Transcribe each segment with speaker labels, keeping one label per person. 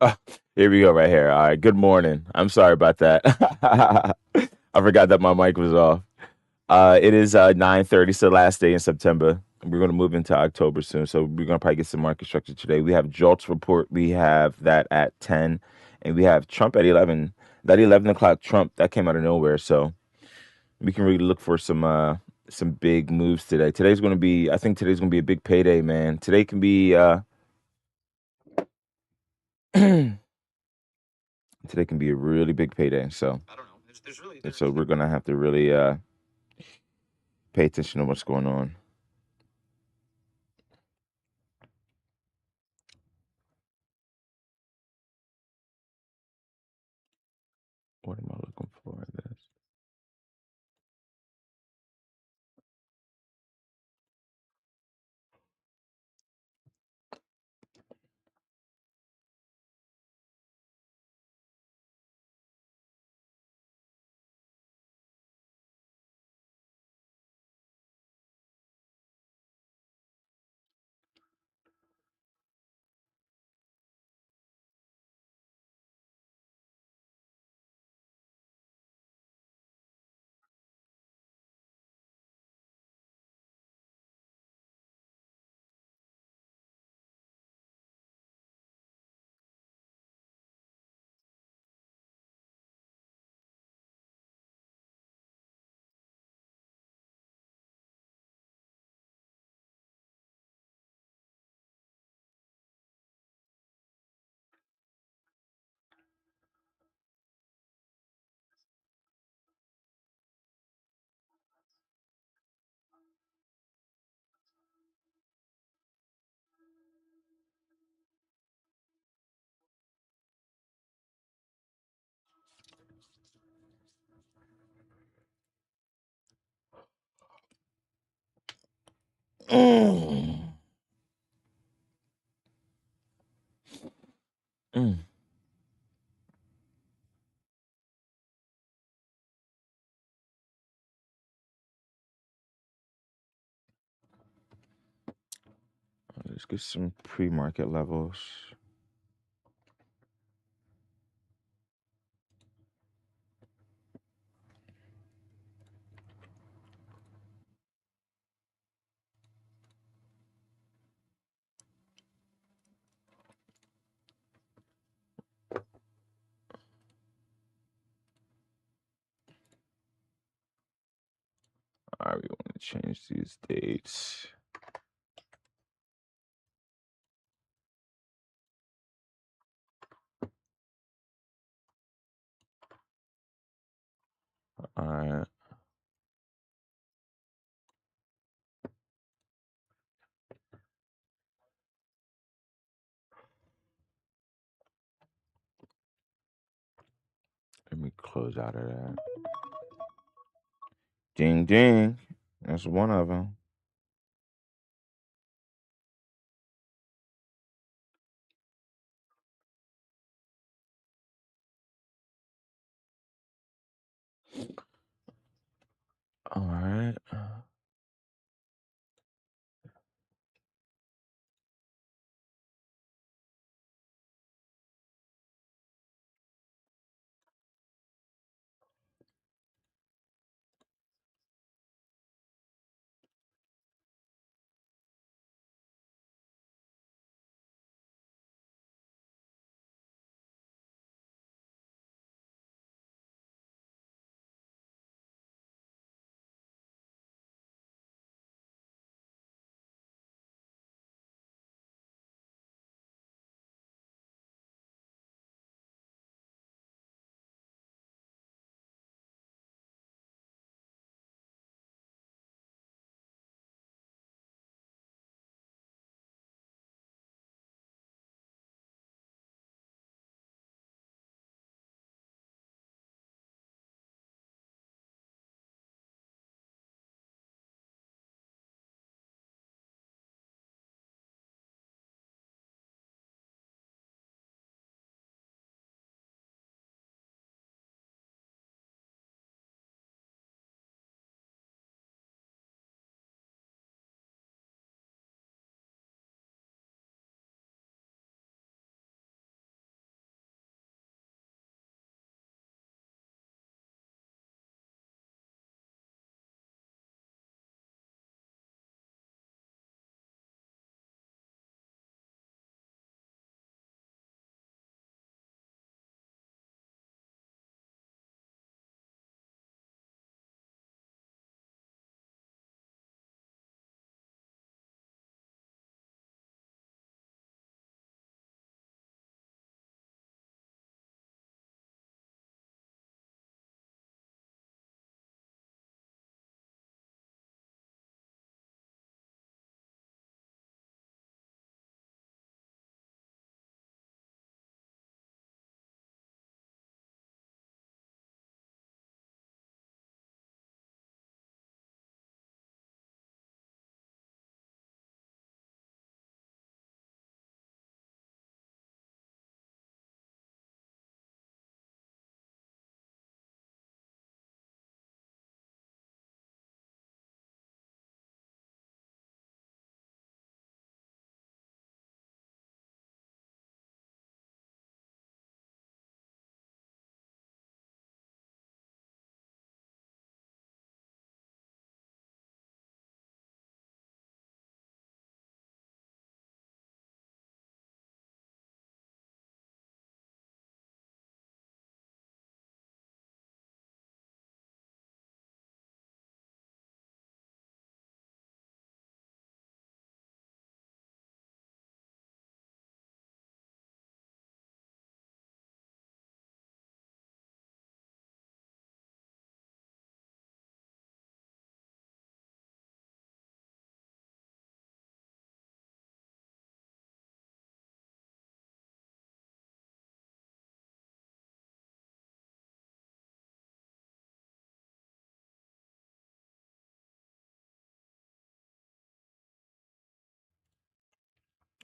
Speaker 1: Oh, here we go right here. All right. Good morning. I'm sorry about that. I forgot that my mic was off. It is 9:30, so the last day in September. We're going to move into October soon, so we're going to probably get some market structure today. We have JOLTz report. We have that at 10, and we have Trump at 11. That 11 o'clock Trump that came out of nowhere, so we can really look for some big moves today. I think today's going to be a big payday, man. Today can be today can be a really big payday. So we're gonna have to really pay attention to what's going on. What am I looking for? This. Mm. Mm. Let's get some pre-market levels. All right, we want to change these dates. All right. Let me close out of that. Ding ding. That's one of them. All right.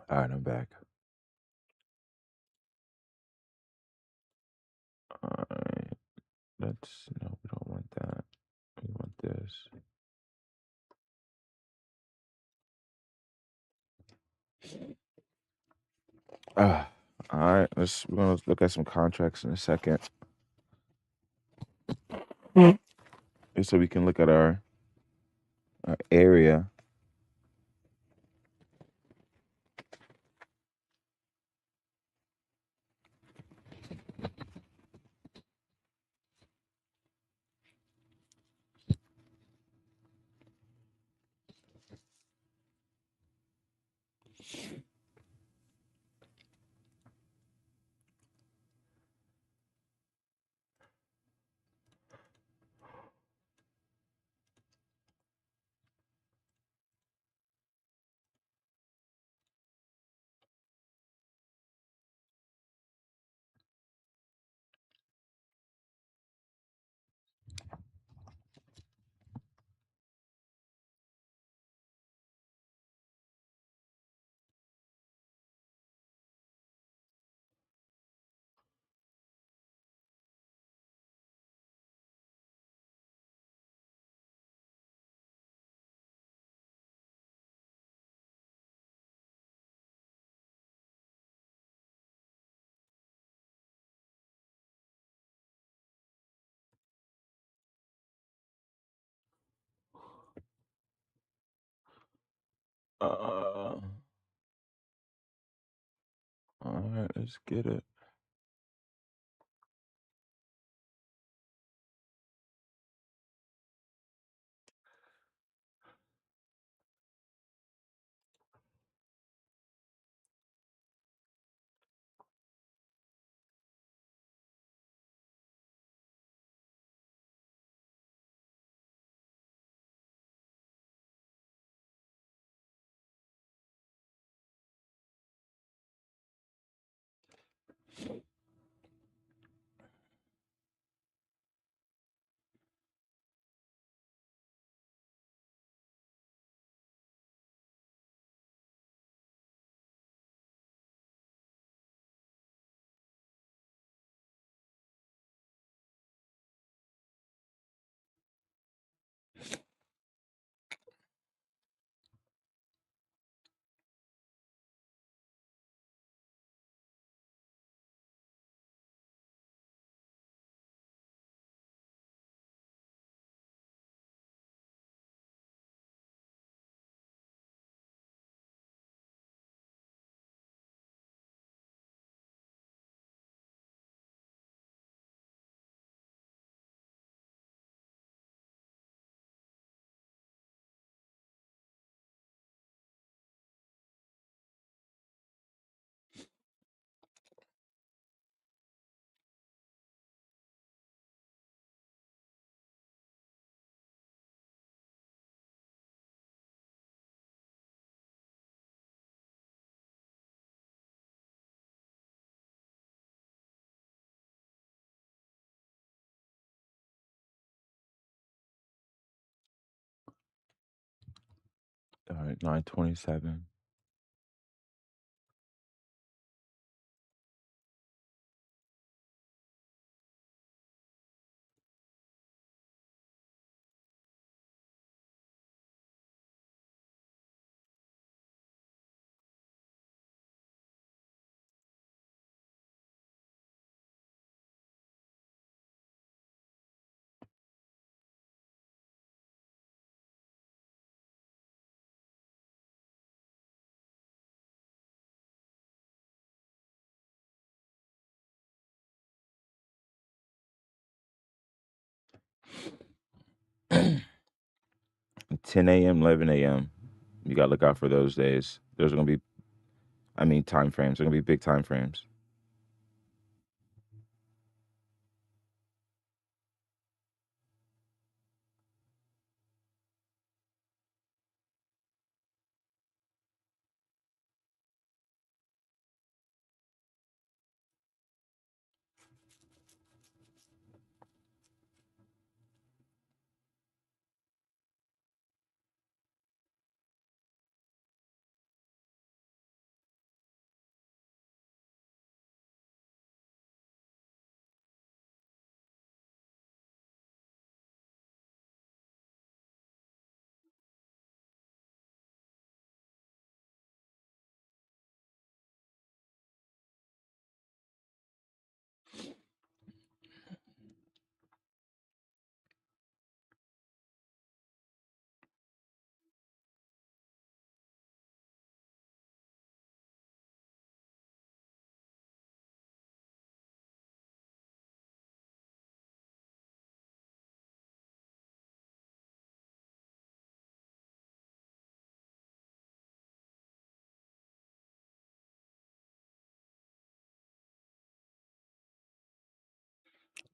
Speaker 1: All right, I'm back. All right, no, we don't want that. We want this. Ah, all right, we're gonna look at some contracts in a second, just so we can look at our area. All right, let's get it. All right, 927. Ten a.m., 11 a.m. You gotta look out for those days. There's gonna be, time frames. They're gonna be big time frames.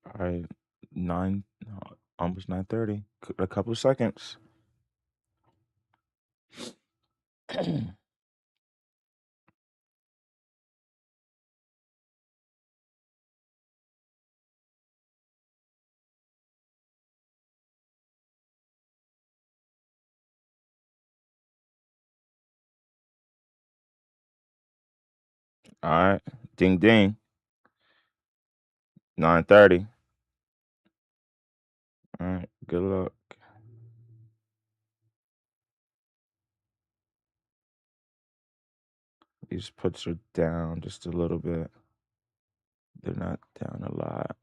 Speaker 1: All right, nine, almost 9:30. A couple of seconds. All right, ding ding. 9:30. All right, good luck. These puts are down just a little bit. They're not down a lot.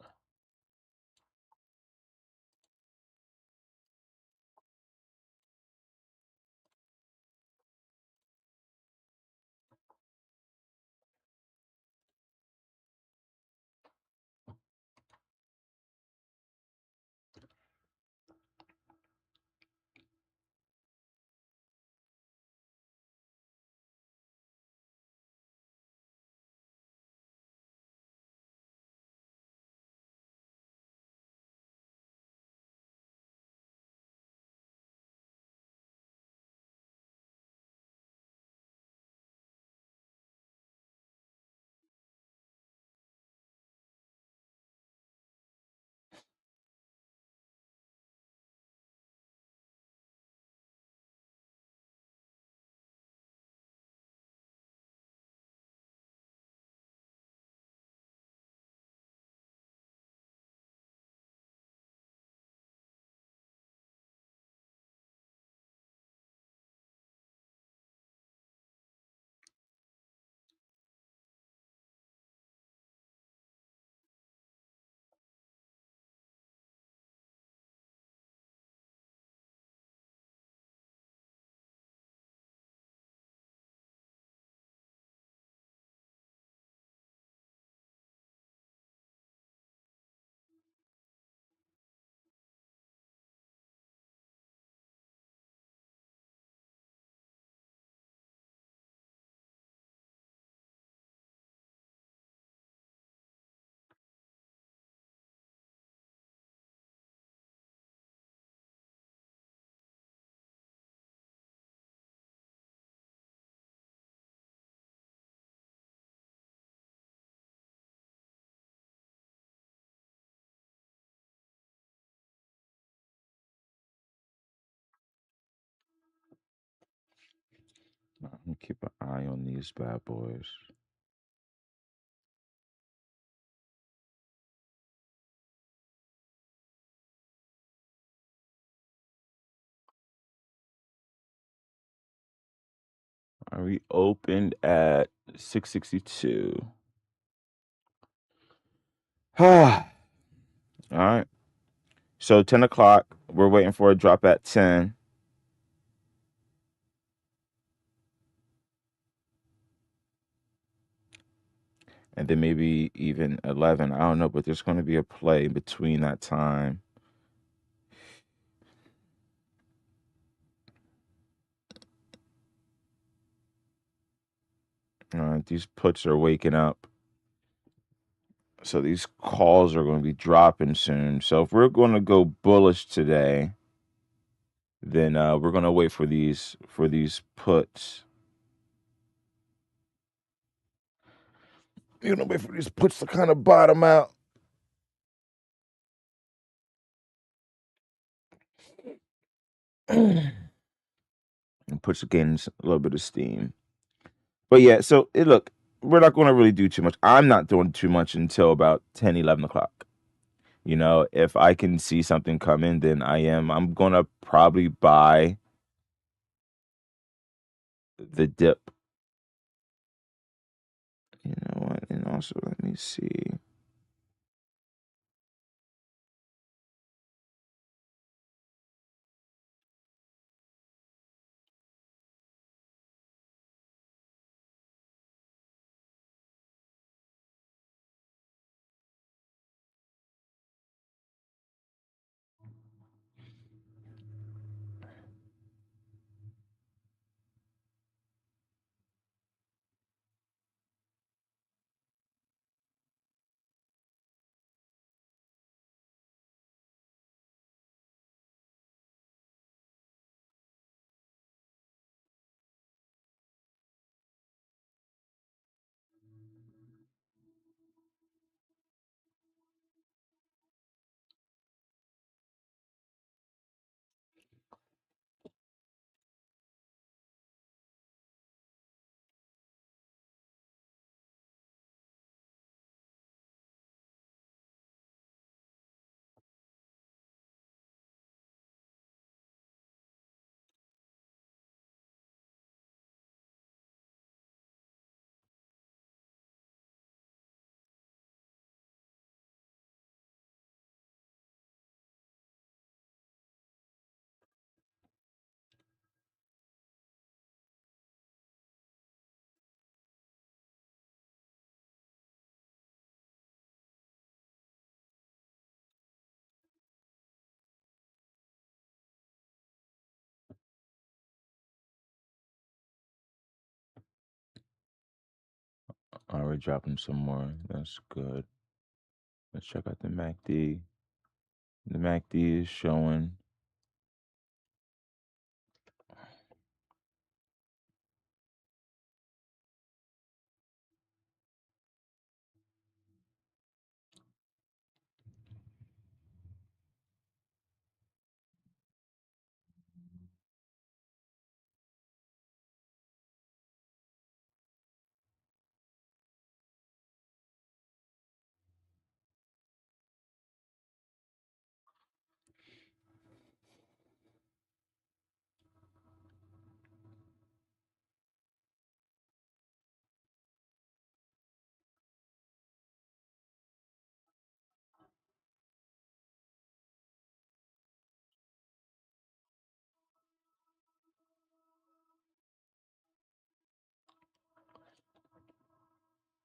Speaker 1: I'm gonna keep an eye on these bad boys. All right, we opened at 662. All right. So 10 o'clock, we're waiting for a drop at 10. And then maybe even 11. I don't know, but there's going to be a play between that time. These puts are waking up. So these calls are going to be dropping soon. So if we're going to go bullish today, then we're going to wait for these puts. You're going to wait for these puts to kind of bottom out. And puts gain a little bit of steam. But yeah, so look, we're not going to really do too much. I'm not doing too much until about 10, 11 o'clock. You know, if I can see something come in, then I am. I'm going to probably buy the dip. You know what? And also, let me see. dropping some more. That's good. Let's check out the MACD. The MACD is showing.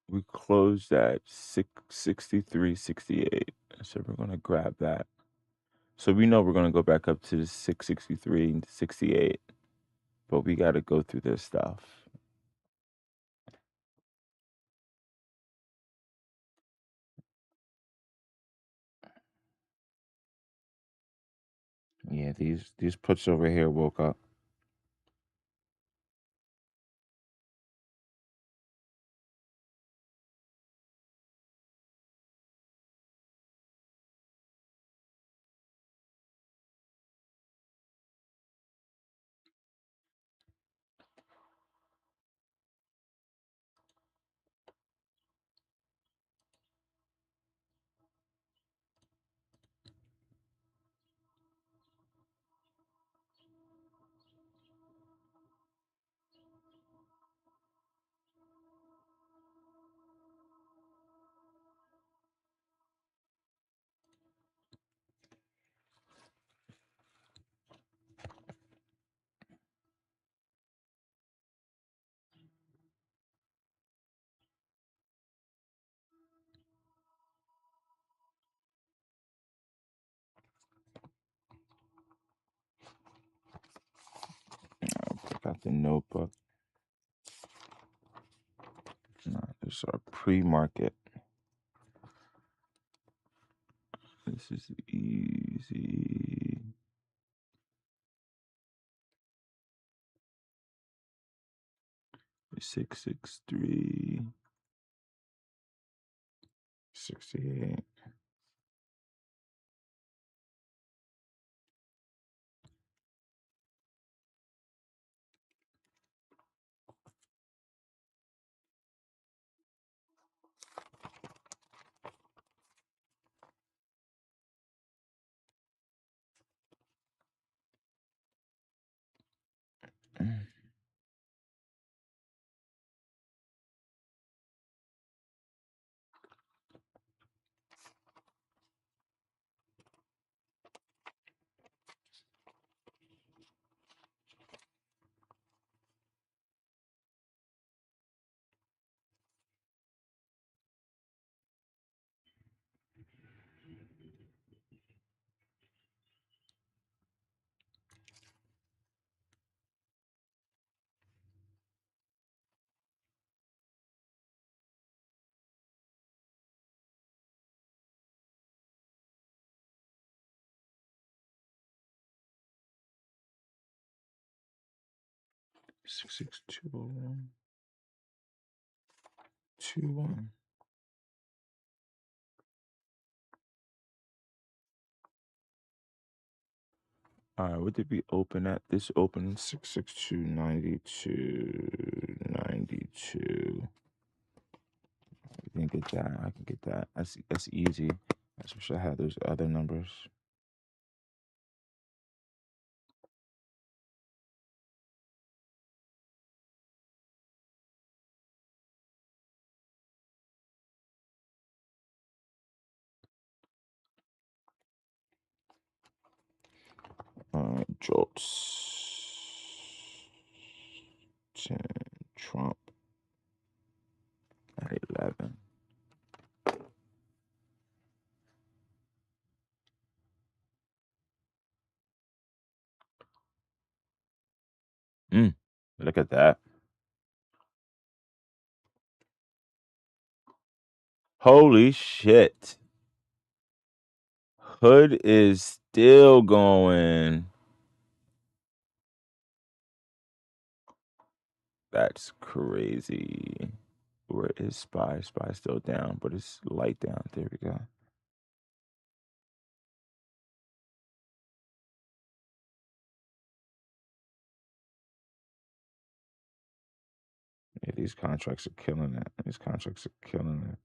Speaker 1: We closed at 663.68. So we're gonna grab that. So we know we're gonna go back up to 663.68, but we gotta go through this stuff. Yeah, these puts over here woke up. Got the notebook. This is our pre-market. This is easy. Six 68. Mm. 66201. 21. All right, what did we open at? This opened 662.92.92. I can get that. I can get that. That's easy. I just wish I had those other numbers. JOLTz. 10. Trump at 11. Look at that. Holy shit. Hood is still going. That's crazy. Where is SPY? SPY still down, but it's light down. There we go. Yeah, these contracts are killing it. These contracts are killing it.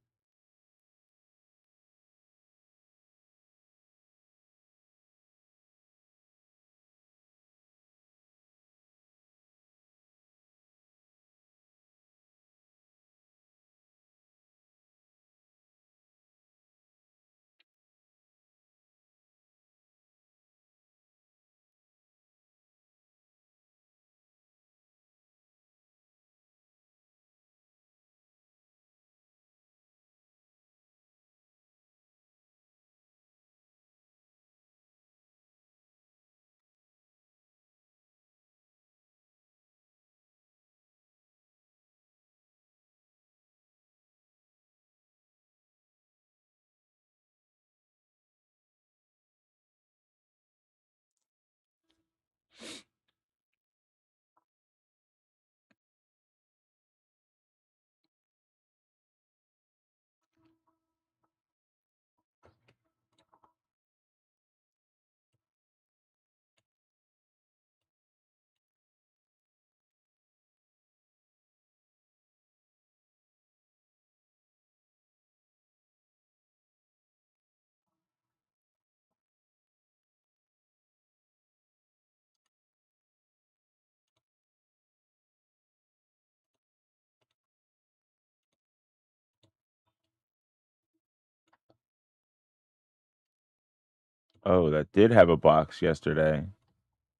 Speaker 1: Oh, that did have a box yesterday.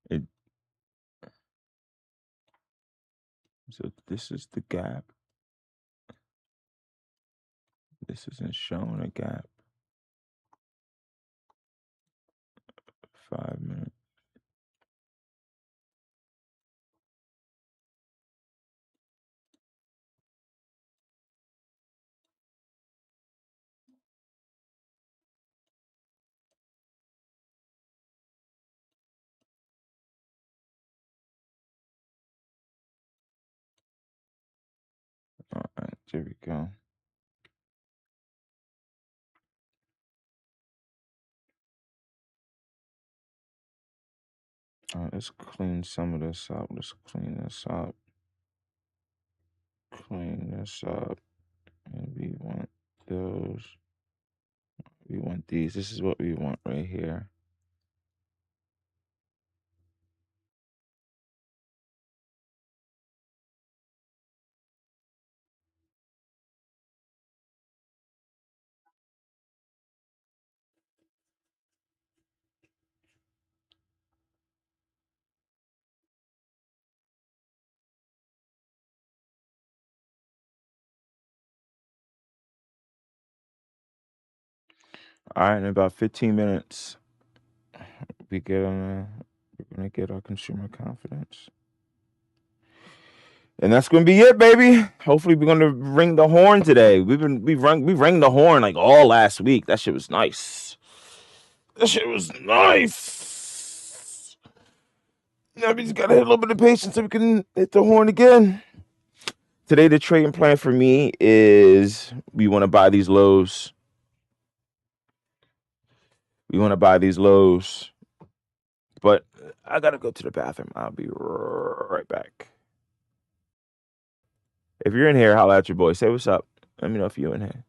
Speaker 1: It so this is the gap. This isn't showing a gap. 5 minutes. All right, there we go. All right, let's clean some of this up. Let's clean this up. Clean this up. And we want those. We want these. This is what we want right here. All right, in about 15 minutes, we're gonna get our consumer confidence. And that's gonna be it, baby. Hopefully, we're gonna ring the horn today. We rang the horn like all last week. That shit was nice. That shit was nice. Now we just gotta hit a little bit of patience so we can hit the horn again. Today, the trading plan for me is we want to buy these lows. We want to buy these lows, but I gotta go to the bathroom. I'll be right back. If you're in here, holla at your boy. Say what's up. Let me know if you're in here.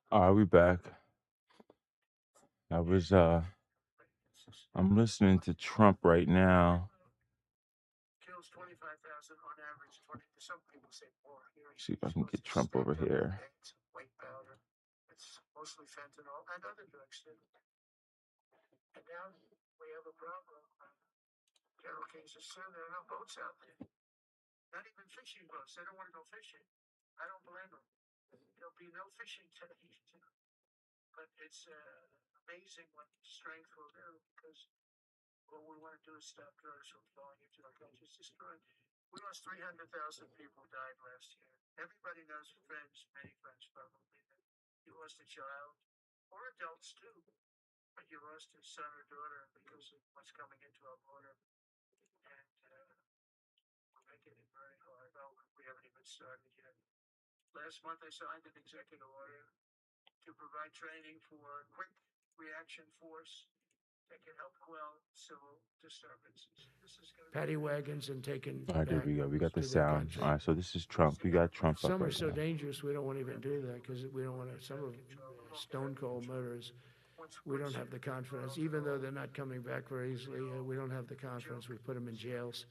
Speaker 1: All right, we back. I was I'm listening to Trump right now. See if I can get Trump over here.
Speaker 2: Paddy wagons and taken
Speaker 1: All right, there
Speaker 2: back
Speaker 1: we go. We got the
Speaker 2: to their
Speaker 1: sound.
Speaker 2: country.
Speaker 1: All right, so this is Trump. We got Trump up
Speaker 2: Some are
Speaker 1: right
Speaker 2: so
Speaker 1: now.
Speaker 2: dangerous we don't want to even do that because we don't want to. Some of stone cold murderers, we don't have the confidence, even though they're not coming back very easily. We don't have the confidence. We put them in jails.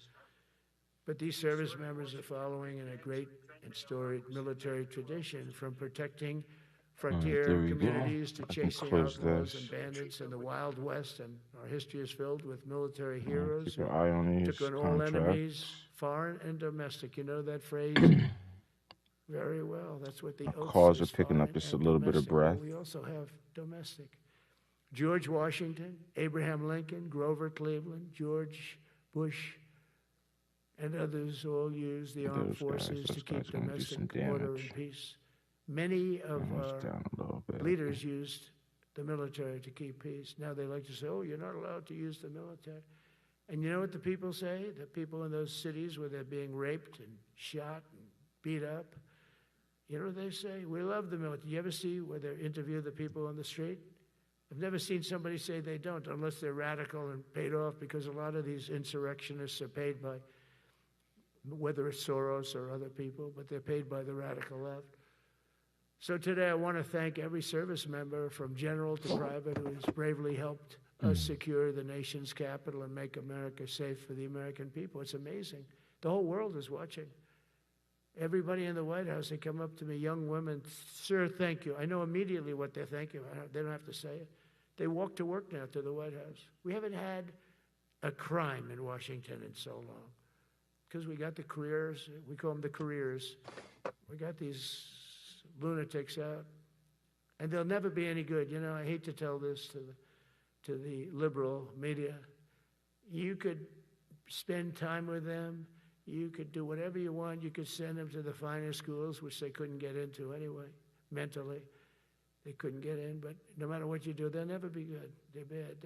Speaker 2: But these service members are following in a great and storied military tradition, from protecting
Speaker 1: All right,
Speaker 2: frontier
Speaker 1: there we go.
Speaker 2: communities to
Speaker 1: I can
Speaker 2: chasing
Speaker 1: close
Speaker 2: outlaws
Speaker 1: this.
Speaker 2: and bandits in the Wild West. And our history is filled with military
Speaker 1: All right,
Speaker 2: heroes
Speaker 1: keep
Speaker 2: who
Speaker 1: an eye on
Speaker 2: took
Speaker 1: these
Speaker 2: on all enemies,
Speaker 1: contracts.
Speaker 2: foreign and domestic. You know that phrase very well. That's what the
Speaker 1: My
Speaker 2: oath
Speaker 1: calls are
Speaker 2: says,
Speaker 1: picking up
Speaker 2: foreign
Speaker 1: just a
Speaker 2: and
Speaker 1: little bit of
Speaker 2: domestic. Well,
Speaker 1: breath.
Speaker 2: we also have domestic. George Washington, Abraham Lincoln, Grover Cleveland, George Bush, and others all use the armed forces to keep
Speaker 1: Those guys are gonna do
Speaker 2: domestic
Speaker 1: some
Speaker 2: order and
Speaker 1: damage.
Speaker 2: peace. Many of
Speaker 1: Bring this
Speaker 2: our
Speaker 1: down a little bit.
Speaker 2: leaders used the military to keep peace. Now they like to say, oh, you're not allowed to use the military. And you know what the people say? The people in those cities where they're being raped and shot and beat up, you know what they say? We love the military. You ever see where they interview the people on the street? I've never seen somebody say they don't, unless they're radical and paid off, because a lot of these insurrectionists are paid by, whether it's Soros or other people, but they're paid by the radical left. So today I want to thank every service member from general to private who has bravely helped us secure the nation's capital and make America safe for the American people. It's amazing. The whole world is watching. Everybody in the White House, they come up to me, young women, sir, thank you. I know immediately what they're thanking. They don't have to say it. They walk to work now to the White House. We haven't had a crime in Washington in so long because we got the careers. We call them the careers. We got these lunatics out, and they'll never be any good. You know, I hate to tell this to the liberal media. You could spend time with them. You could do whatever you want. You could send them to the finer schools, which they couldn't get into anyway, mentally. They couldn't get in, but no matter what you do, they'll never be good. They're bad.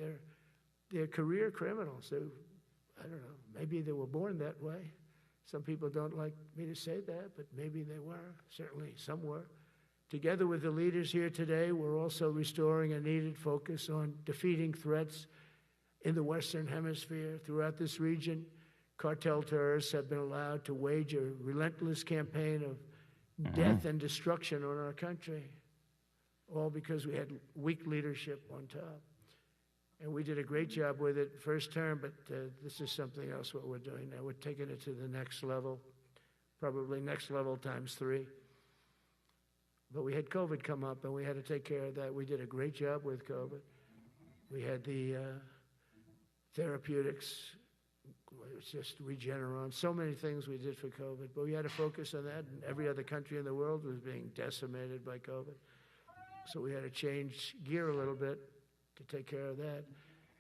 Speaker 2: They're career criminals. I don't know, maybe they were born that way. Some people don't like me to say that, but maybe they were. Certainly some were. Together with the leaders here today, we're also restoring a needed focus on defeating threats in the Western Hemisphere. Throughout this region, cartel terrorists have been allowed to wage a relentless campaign of death and destruction on our country, all because we had weak leadership on top. And we did a great job with it first term, but this is something else what we're doing now. We're taking it to the next level, probably next level times 3. But we had COVID come up, and we had to take care of that. We did a great job with COVID. We had the therapeutics. It's just Regeneron. So many things we did for COVID, but we had to focus on that. And every other country in the world was being decimated by COVID. So we had to change gear a little bit to take care of that.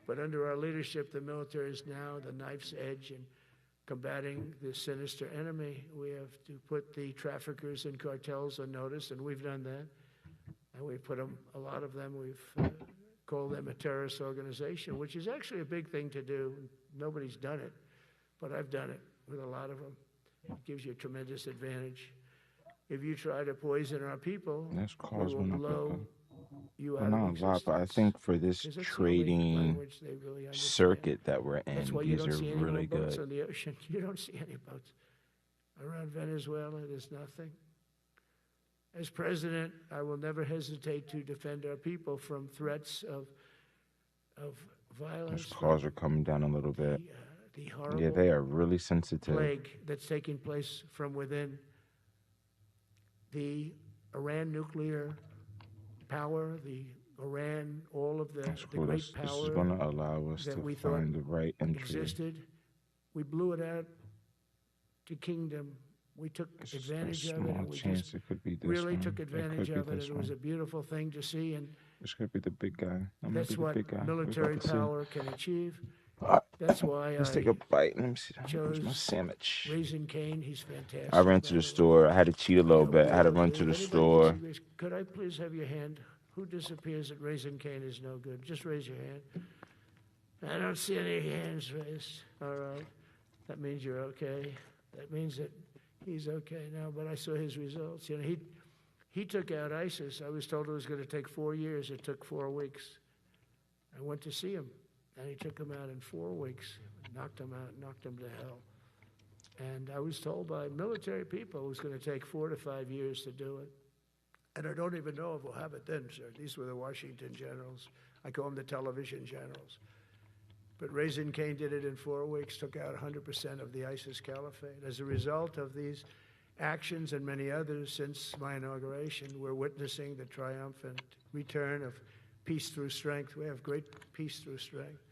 Speaker 2: But under our leadership, the military is now the knife's edge in combating this sinister enemy. We have to put the traffickers and cartels on notice, and we've done that. And we've put them, a lot of them, we've called them a terrorist organization, which is actually a big thing to do. Nobody's done it, but I've done it with a lot of them. It gives you a tremendous advantage. If you try to poison our people, we will blow you out
Speaker 1: Not
Speaker 2: of
Speaker 1: a lot, but I
Speaker 2: existence.
Speaker 1: think for this
Speaker 2: 'Cause that's the only
Speaker 1: trading
Speaker 2: language they really understand.
Speaker 1: circuit that we're
Speaker 2: That's
Speaker 1: in,
Speaker 2: why you
Speaker 1: these
Speaker 2: don't
Speaker 1: are
Speaker 2: see any more
Speaker 1: really
Speaker 2: boats
Speaker 1: good.
Speaker 2: on the ocean. You don't see any boats. Around Venezuela, there's nothing. As president, I will never hesitate to defend our people from threats of violence.
Speaker 3: Those calls are coming down a little bit.
Speaker 2: The horrible
Speaker 3: Yeah, they are really sensitive.
Speaker 2: plague that's taking place from within. The Iran nuclear power, the Iran, all of the
Speaker 3: Cool.
Speaker 2: great
Speaker 3: This is
Speaker 2: power
Speaker 3: going to allow us
Speaker 2: that
Speaker 3: to
Speaker 2: we thought
Speaker 3: find the right entry.
Speaker 2: existed. We blew it out to kingdom. We took
Speaker 3: There's
Speaker 2: advantage
Speaker 3: a
Speaker 2: of it,
Speaker 3: small
Speaker 2: and we
Speaker 3: chance
Speaker 2: just
Speaker 3: it could be this
Speaker 2: really
Speaker 3: one.
Speaker 2: took advantage
Speaker 3: It could
Speaker 2: of
Speaker 3: be
Speaker 2: it.
Speaker 3: this
Speaker 2: It was
Speaker 3: one.
Speaker 2: a beautiful thing to see, and
Speaker 3: This could be the big guy. I'm gonna
Speaker 2: that's
Speaker 3: be the
Speaker 2: what
Speaker 3: big guy.
Speaker 2: military
Speaker 3: We're about to see.
Speaker 2: power can achieve.
Speaker 3: All right,
Speaker 2: That's why
Speaker 3: let's take
Speaker 2: I
Speaker 3: a bite. Let me see. Here's my
Speaker 2: chose
Speaker 3: sandwich.
Speaker 2: Raising Cane. He's fantastic.
Speaker 3: I ran
Speaker 2: by
Speaker 3: to the
Speaker 2: way.
Speaker 3: store. I had to cheat a
Speaker 2: I
Speaker 3: little
Speaker 2: hope
Speaker 3: bit.
Speaker 2: we
Speaker 3: I had to
Speaker 2: all
Speaker 3: run
Speaker 2: do.
Speaker 3: to the
Speaker 2: Anybody
Speaker 3: store.
Speaker 2: can see, could I please have your hand? Who disappears at Raising Cane is no good. Just raise your hand. I don't see any hands raised. All right. That means you're okay. That means that he's okay now, but I saw his results. You know, he took out ISIS. I was told it was going to take 4 years. It took 4 weeks. I went to see him, and he took him out in 4 weeks, knocked him out, knocked him to hell. And I was told by military people it was going to take 4 to 5 years to do it. And I don't even know if we'll have it then, sir. These were the Washington generals. I call them the television generals. But Raising Cane did it in 4 weeks, took out 100% of the ISIS caliphate. As a result of these actions and many others since my inauguration, we're witnessing the triumphant return of peace through strength. We have great peace through strength.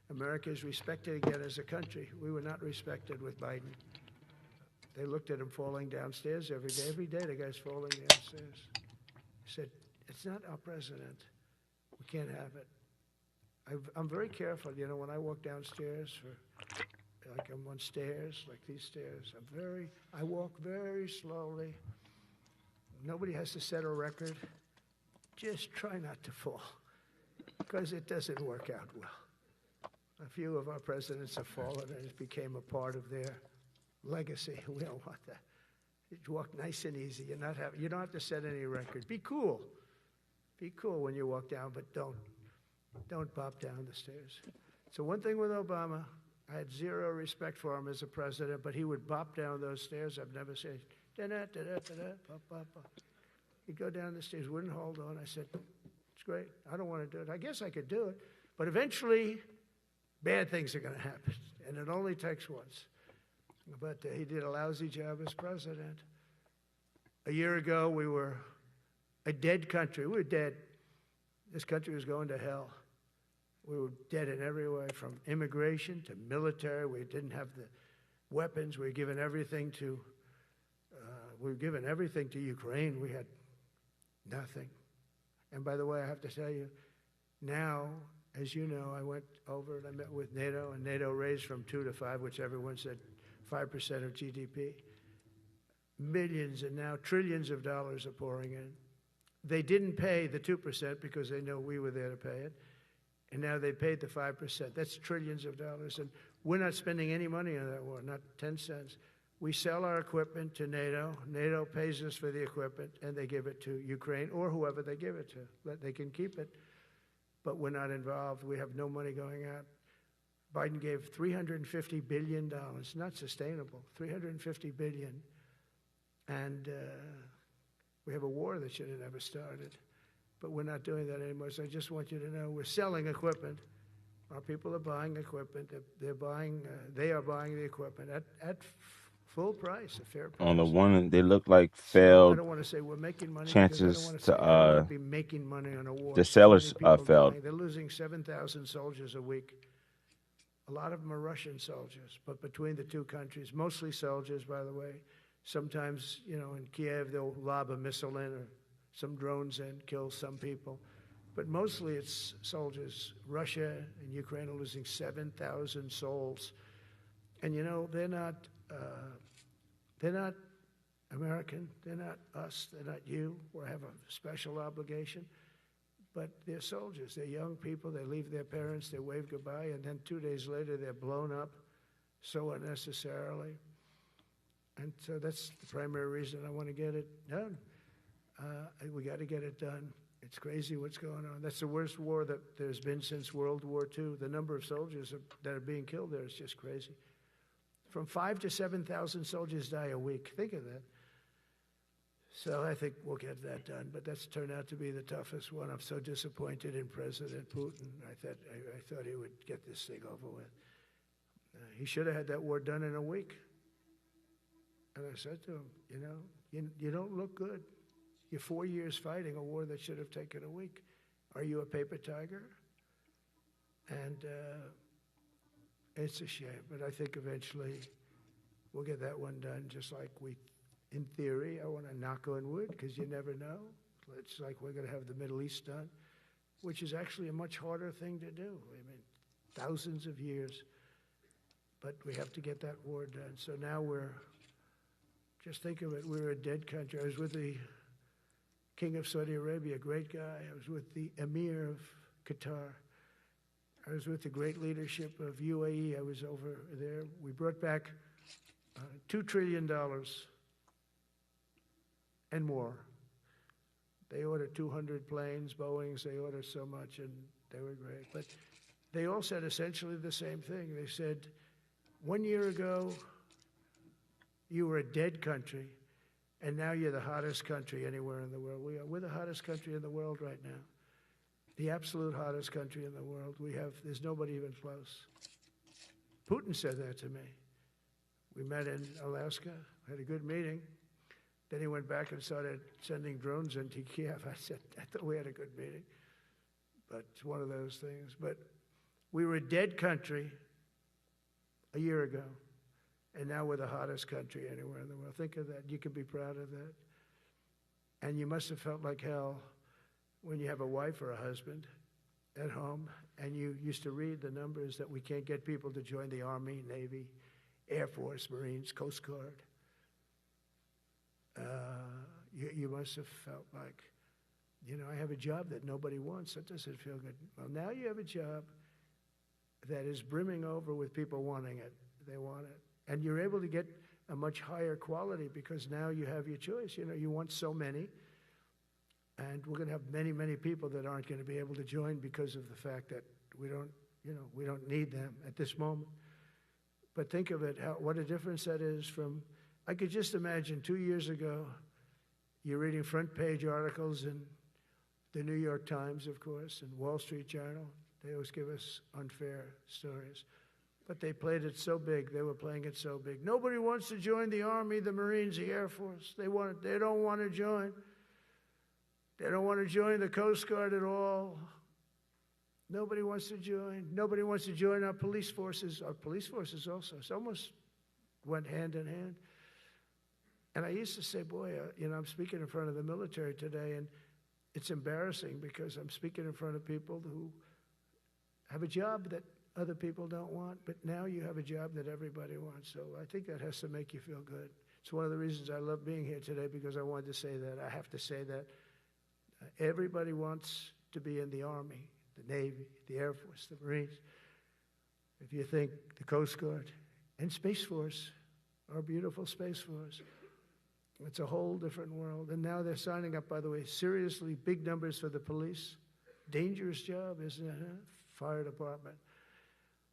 Speaker 2: America is respected again as a country. We were not respected with Biden. They looked at him falling downstairs every day. Every day the guy's falling downstairs. He said, it's not our president. We can't have it. I'm very careful, you know, when I walk downstairs, like I'm on stairs, like these stairs. I walk very slowly. Nobody has to set a record. Just try not to fall, because it doesn't work out well. A few of our presidents have fallen, and it became a part of their legacy. We don't want that. You walk nice and easy. You don't have to set any record. Be cool. Be cool when you walk down, but don't bop down the stairs. So one thing with Obama, I had zero respect for him as a president, but he would bop down those stairs. I've never said, da-da-da-da-da-da, bop, bop, bop. He'd go down the stairs, wouldn't hold on. I said, it's great. I don't want to do it. I guess I could do it. But eventually, bad things are going to happen, and it only takes once. But he did a lousy job as president. A year ago, we were a dead country. We were dead. This country was going to hell. We were dead in every way, from immigration to military. We didn't have the weapons. We were given everything to Ukraine. We had nothing. And by the way, I have to tell you, now, as you know, I went over and I met with NATO, and NATO raised from 2 to 5, which everyone said 5% of GDP. Millions and now trillions of dollars are pouring in. They didn't pay the 2% because they know we were there to pay it. And now they paid the 5%. That's trillions of dollars. And we're not spending any money on that war, not 10 cents. We sell our equipment to NATO. NATO pays us for the equipment, and they give it to Ukraine or whoever they give it to. They can keep it, but we're not involved. We have no money going out. Biden gave $350 billion. Not sustainable. $350 billion. And we have a war that should have never started. But we're not doing that anymore. So I just want you to know we're selling equipment. Our people are buying equipment. They are buying the equipment at full price, a fair price.
Speaker 3: On the one, they look like
Speaker 2: So I
Speaker 3: failed
Speaker 2: don't want to say we're making money.
Speaker 3: chances
Speaker 2: I don't
Speaker 3: to,
Speaker 2: want to say be making money on a war.
Speaker 3: the
Speaker 2: So
Speaker 3: sellers
Speaker 2: many people
Speaker 3: failed.
Speaker 2: dying. They're losing 7,000 soldiers a week. A lot of them are Russian soldiers, but between the two countries, mostly soldiers, by the way. Sometimes, you know, in Kiev, they'll lob a missile in or some drones in, kill some people. But mostly it's soldiers. Russia and Ukraine are losing 7,000 souls. And, you know, they're not American. They're not us. They're not you. We have a special obligation. But they're soldiers. They're young people. They leave their parents. They wave goodbye. And then 2 days later, they're blown up so unnecessarily. And so that's the primary reason I want to get it done. We got to get it done. It's crazy what's going on. That's the worst war that there's been since World War II. The number of soldiers that are being killed there is just crazy. From 5,000 to 7,000 soldiers die a week. Think of that. So I think we'll get that done, but that's turned out to be the toughest one. I'm so disappointed in President Putin. I thought he would get this thing over with. He should have had that war done in a week. And I said to him, you don't look good. You're 4 years fighting a war that should have taken a week. Are you a paper tiger? And it's a shame, but I think eventually we'll get that one done, just like in theory, I want to knock on wood, because you never know. It's like we're going to have the Middle East done, which is actually a much harder thing to do. I mean, thousands of years. But we have to get that war done. So now just think of it, we're a dead country. I was with the King of Saudi Arabia, a great guy. I was with the Emir of Qatar. I was with the great leadership of UAE. I was over there. We brought back $2 trillion and more. They ordered 200 planes, Boeings. They ordered so much, and they were great. But they all said essentially the same thing. They said, 1 year ago, you were a dead country, and now you're the hottest country anywhere in the world. We're the hottest country in the world right now. The absolute hottest country in the world. There's nobody even close. Putin said that to me. We met in Alaska, had a good meeting. Then he went back and started sending drones into Kiev. I thought we had a good meeting. But it's one of those things. But we were a dead country a year ago, and now we're the hottest country anywhere in the world. Think of that. You can be proud of that. And you must have felt like hell when you have a wife or a husband at home, and you used to read the numbers that we can't get people to join the Army, Navy, Air Force, Marines, Coast Guard. You must have felt like, I have a job that nobody wants. That doesn't feel good. Well, now you have a job that is brimming over with people wanting it. They want it. And you're able to get a much higher quality because now you have your choice. You want so many. And we're going to have many, many people that aren't going to be able to join because of the fact that we don't need them at this moment. But think of it, what a difference that is from, I could just imagine 2 years ago, you're reading front page articles in the New York Times, of course, and Wall Street Journal. They always give us unfair stories. But they played it so big. They were playing it so big. Nobody wants to join the Army, the Marines, the Air Force. They don't want to join. They don't want to join the Coast Guard at all. Nobody wants to join. Nobody wants to join our police forces. Our police forces also. It's almost went hand in hand. And I used to say, boy, I'm speaking in front of the military today, and it's embarrassing because I'm speaking in front of people who have a job that other people don't want, but now you have a job that everybody wants. So I think that has to make you feel good. It's one of the reasons I love being here today, because I wanted to say that. I have to say that. Everybody wants to be in the Army, the Navy, the Air Force, the Marines. If you think the Coast Guard and Space Force, our beautiful Space Force, it's a whole different world. And now they're signing up, by the way, seriously big numbers for the police. Dangerous job, isn't it? Huh? Fire department.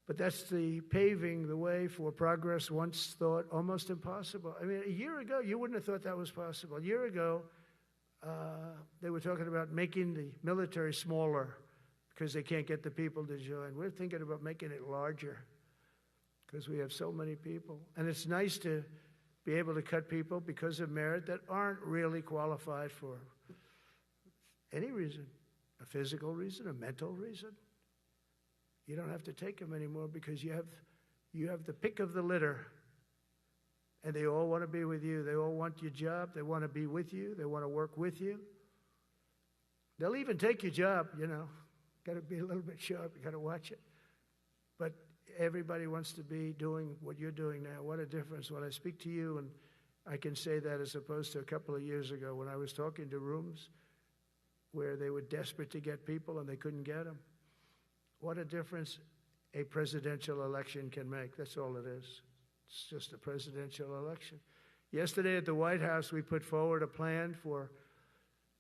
Speaker 2: But that's the paving the way for progress once thought almost impossible. I mean, a year ago, you wouldn't have thought that was possible. A year ago, they were talking about making the military smaller because they can't get the people to join. We're thinking about making it larger because we have so many people. And it's nice to be able to cut people because of merit that aren't really qualified for any reason, a physical reason, a mental reason. You don't have to take them anymore because you have the pick of the litter. And they all want to be with you. They all want your job. They want to be with you. They want to work with you. They'll even take your job, Got to be a little bit sharp. You got to watch it. But everybody wants to be doing what you're doing now. What a difference when I speak to you, and I can say that as opposed to a couple of years ago when I was talking to rooms where they were desperate to get people and they couldn't get them. What a difference a presidential election can make. That's all it is. It's just a presidential election. Yesterday at the White House, we put forward a plan for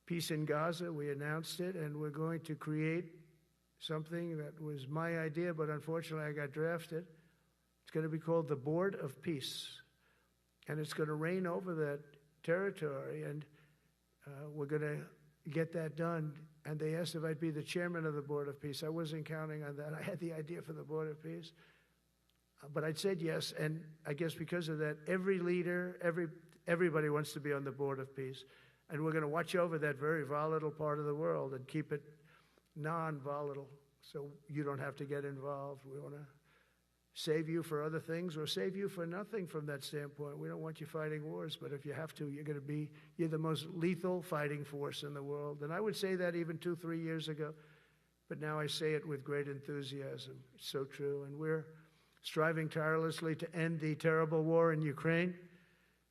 Speaker 2: peace in Gaza. We announced it, and we're going to create something that was my idea, but unfortunately I got drafted. It's going to be called the Board of Peace, and it's going to reign over that territory. And we're going to get that done. And they asked if I'd be the chairman of the Board of Peace. I wasn't counting on that. I had the idea for the Board of Peace. But I said yes, and I guess because of that, every leader, everybody wants to be on the Board of Peace. And we're going to watch over that very volatile part of the world and keep it non-volatile so you don't have to get involved. We want to save you for other things or save you for nothing from that standpoint. We don't want you fighting wars, but if you have to, you're the most lethal fighting force in the world. And I would say that even 2-3 years ago, but now I say it with great enthusiasm. It's so true. And we're striving tirelessly to end the terrible war in Ukraine.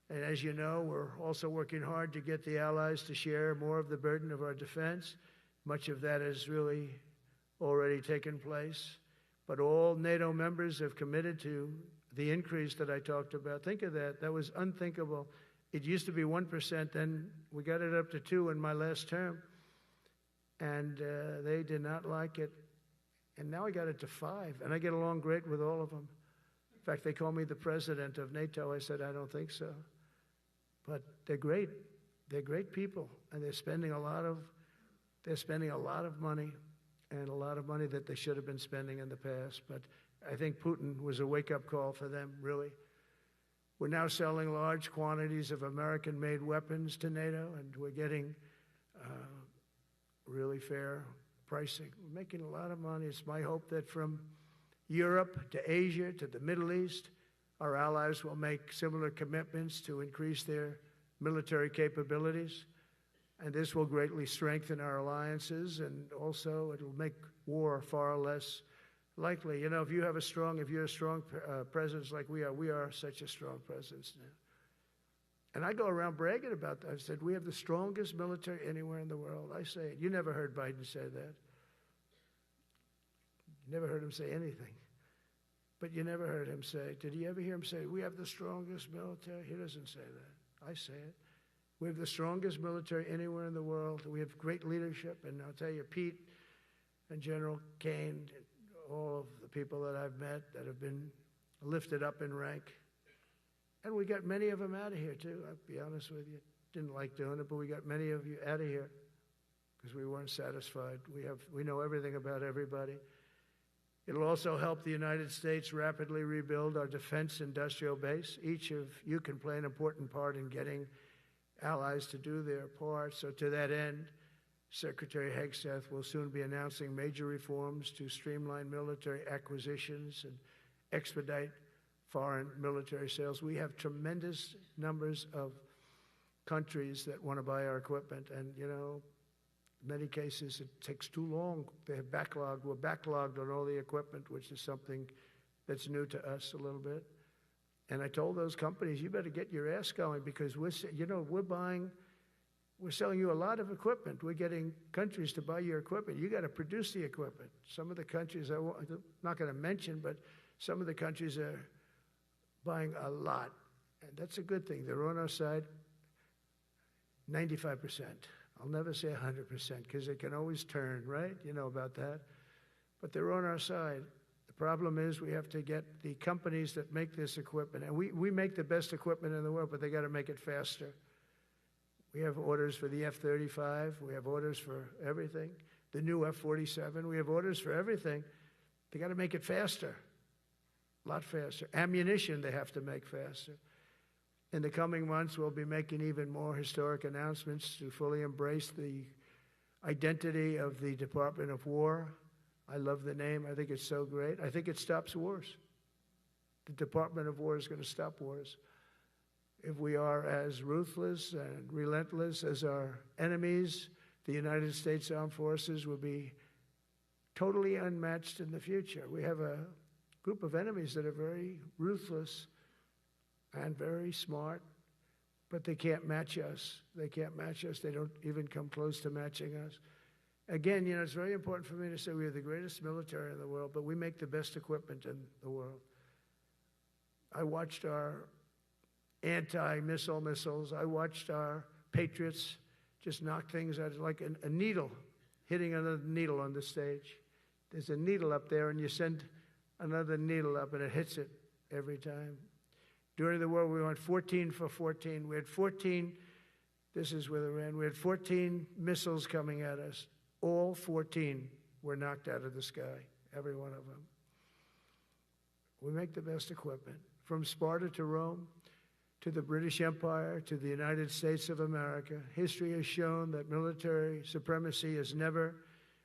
Speaker 2: And as you know, we're also working hard to get the allies to share more of the burden of our defense. Much of that has really already taken place. But all NATO members have committed to the increase that I talked about. Think of that. That was unthinkable. It used to be 1%, then we got it up to 2% in my last term. And they did not like it. And now I got it to 5%, and I get along great with all of them. In fact, they call me the president of NATO. I said, I don't think so. But they're great. They're great people, and they're spending a lot of money, and a lot of money that they should have been spending in the past. But I think Putin was a wake-up call for them, really. We're now selling large quantities of American-made weapons to NATO, and we're getting really fair pricing. We're making a lot of money. It's my hope that from Europe to Asia to the Middle East, our allies will make similar commitments to increase their military capabilities. And this will greatly strengthen our alliances, and also it will make war far less likely. You know, if you're a strong presence like we are such a strong presence now. And I go around bragging about that. I said, we have the strongest military anywhere in the world. I say it. You never heard Biden say that. You never heard him say anything. But you never heard him say, did you ever hear him say, we have the strongest military? He doesn't say that. I say it. We have the strongest military anywhere in the world. We have great leadership. And I'll tell you, Pete and General Kane, all of the people that I've met that have been lifted up in rank. And we got many of them out of here, too. I'll be honest with you. Didn't like doing it, but we got many of you out of here because we weren't satisfied. We know everything about everybody. It'll also help the United States rapidly rebuild our defense industrial base. Each of you can play an important part in getting allies to do their part. So to that end, Secretary Hegseth will soon be announcing major reforms to streamline military acquisitions and expedite foreign military sales. We have tremendous numbers of countries that want to buy our equipment, and, you know, in many cases it takes too long. They have backlogged. We're backlogged on all the equipment, which is something that's new to us a little bit. And I told those companies, you better get your ass going because we're selling you a lot of equipment. We're getting countries to buy your equipment. You got to produce the equipment. Some of the countries, I'm not going to mention, but some of the countries are buying a lot. And that's a good thing. They're on our side 95%. I'll never say 100% because it can always turn, right? You know about that. But they're on our side. The problem is we have to get the companies that make this equipment. And we make the best equipment in the world, but they got to make it faster. We have orders for the F-35. We have orders for everything. The new F-47. We have orders for everything. They got to make it faster. A lot faster. Ammunition they have to make faster. In the coming months, we'll be making even more historic announcements to fully embrace the identity of the Department of War. I love the name. I think it's so great. I think it stops wars. The Department of War is going to stop wars. If we are as ruthless and relentless as our enemies, the United States Armed Forces will be totally unmatched in the future. We have a group of enemies that are very ruthless and very smart, but they can't match us. They can't match us. They don't even come close to matching us. Again, you know, it's very important for me to say we are the greatest military in the world, but we make the best equipment in the world. I watched our anti-missile missiles. I watched our Patriots just knock things out like a needle, hitting another needle on the stage. There's a needle up there, and you send another needle up, and it hits it every time. During the war, we went 14 for 14. We had 14 This is with Iran. We had 14 missiles coming at us. All 14 were knocked out of the sky, every one of them. We make the best equipment. From Sparta to Rome, to the British Empire, to the United States of America, history has shown that military supremacy has never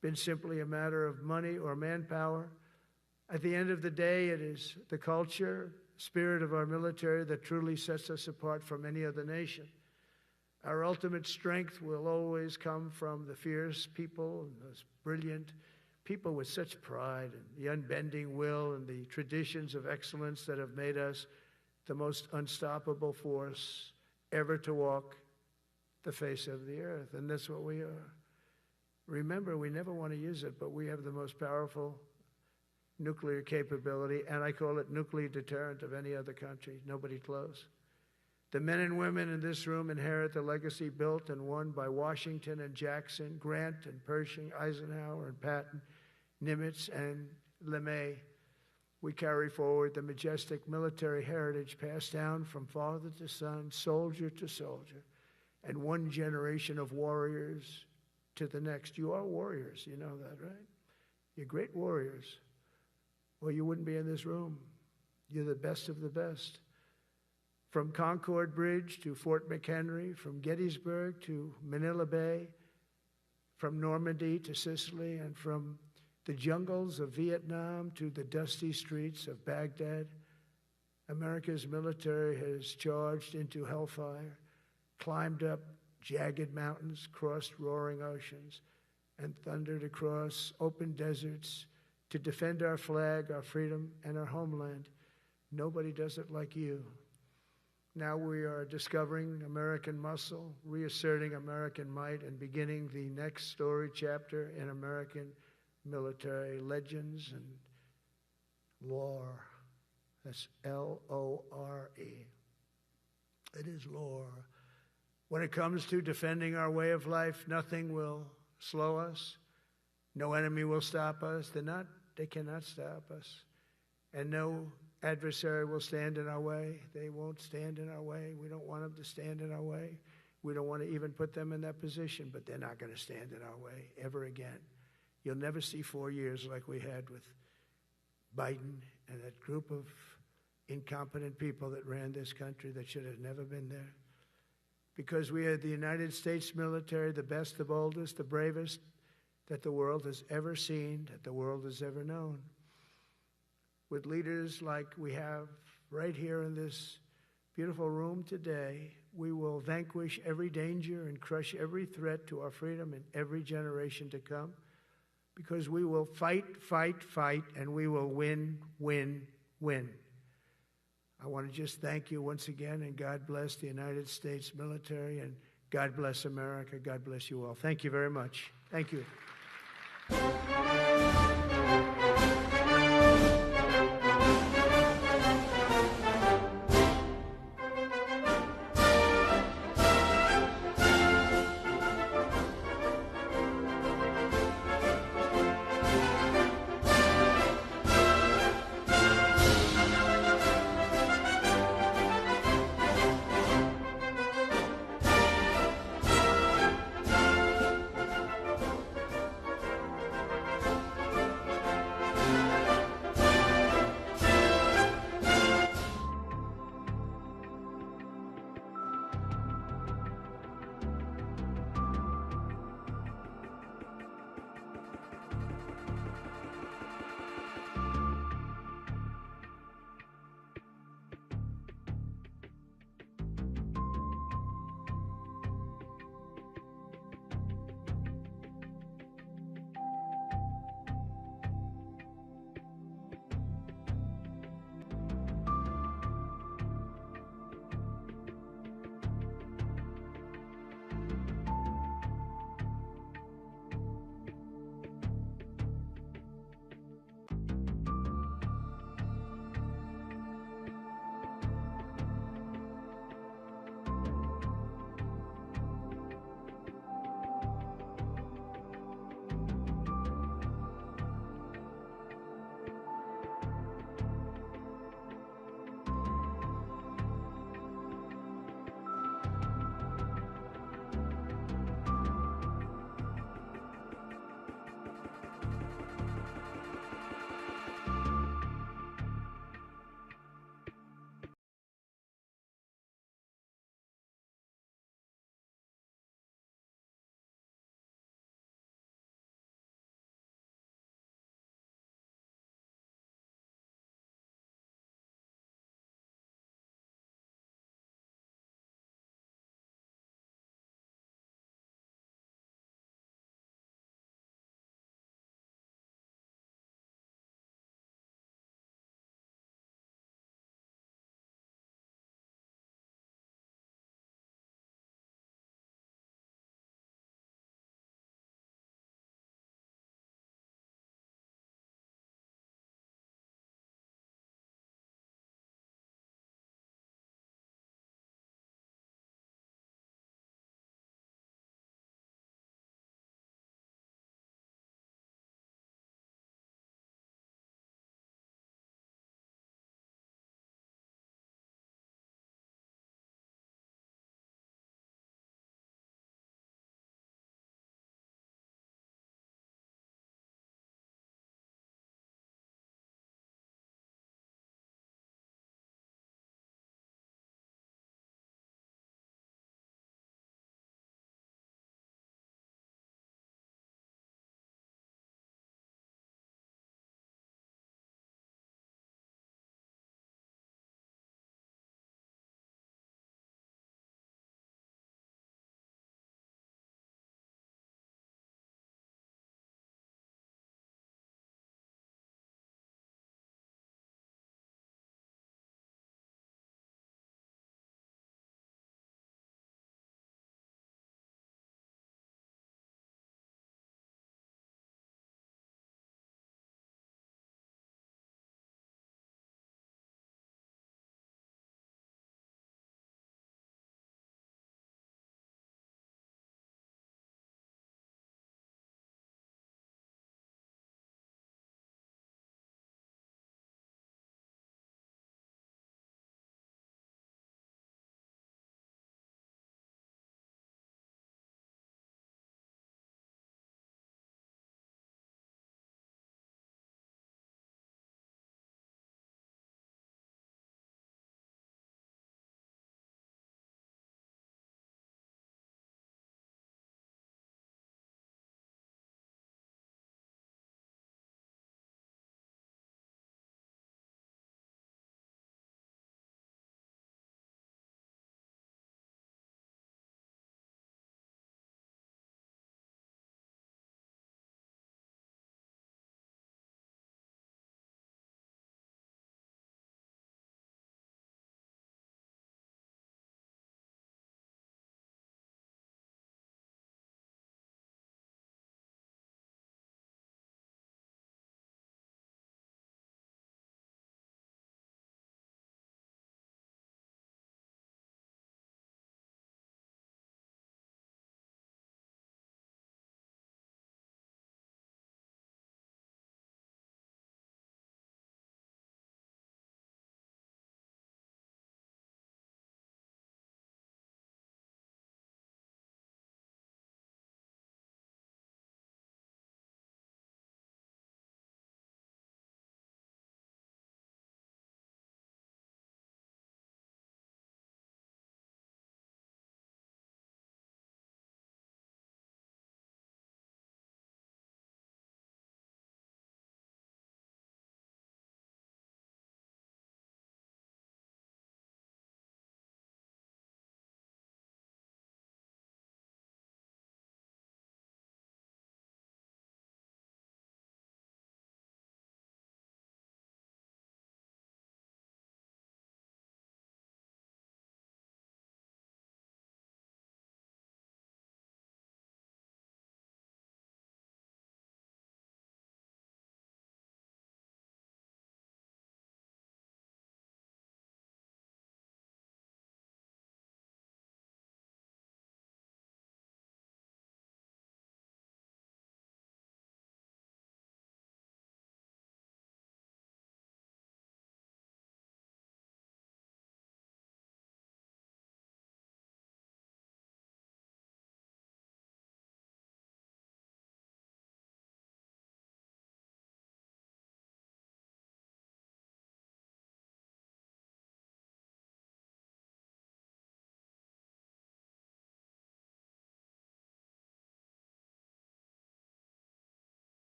Speaker 2: been simply a matter of money or manpower. At the end of the day, it is the culture, spirit of our military that truly sets us apart from any other nation. Our ultimate strength will always come from the fierce people and those brilliant people with such pride and the unbending will and the traditions of excellence that have made us the most unstoppable force ever to walk the face of the earth. And that's what we are. Remember, we never want to use it, but we have the most powerful nuclear capability, and I call it nuclear deterrent of any other country. Nobody close. The men and women in this room inherit the legacy built and won by Washington and Jackson, Grant and Pershing, Eisenhower and Patton, Nimitz and LeMay. We carry forward the majestic military heritage passed down from father to son, soldier to soldier, and one generation of warriors to the next. You are warriors, you know that, right? You're great warriors. Well, you wouldn't be in this room. You're the best of the best. From Concord Bridge to Fort McHenry, from Gettysburg to Manila Bay, from Normandy to Sicily, and from the jungles of Vietnam to the dusty streets of Baghdad, America's military has charged into hellfire, climbed up jagged mountains, crossed roaring oceans, and thundered across open deserts to defend our flag, our freedom, and our homeland. Nobody does it like you. Now we are discovering American muscle, reasserting American might, and beginning the next story chapter in American military legends and lore. That's L-O-R-E. It is lore. When it comes to defending our way of life, nothing will slow us. No enemy will stop us. They cannot stop us. And no adversary will stand in our way. They won't stand in our way. We don't want them to stand in our way. We don't want to even put them in that position, but they're not going to stand in our way ever again. You'll never see 4 years like we had with Biden and that group of incompetent people that ran this country that should have never been there. Because we are the United States military, the best, the boldest, the bravest that the world has ever seen, that the world has ever known. With leaders like we have right here in this beautiful room today, we will vanquish every danger and crush every threat to our freedom in every generation to come, because we will fight, fight, fight, and we will win, win, win. I want to just thank you once again, and God bless the United States military, and God bless America. God bless you all. Thank you very much. Thank you.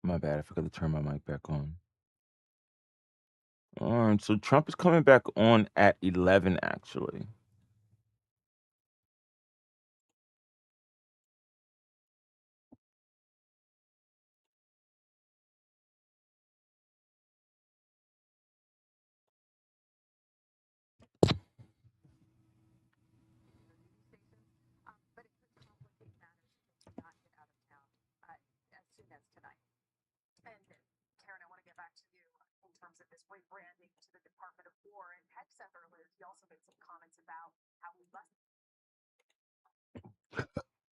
Speaker 3: My bad. I forgot to turn my mic back on. All right, so Trump is coming back on at 11, actually.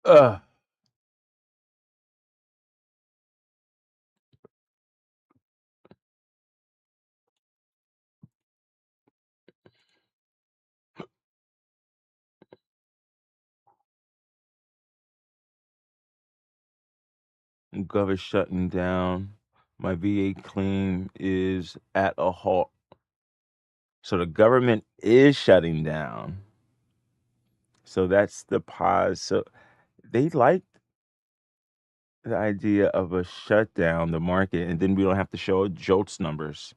Speaker 3: Ugh. Gov is shutting down. My VA claim is at a halt. So the government is shutting down. So that's the pause. So they like the idea of a shutdown, the market, and then we don't have to show JOLTz numbers.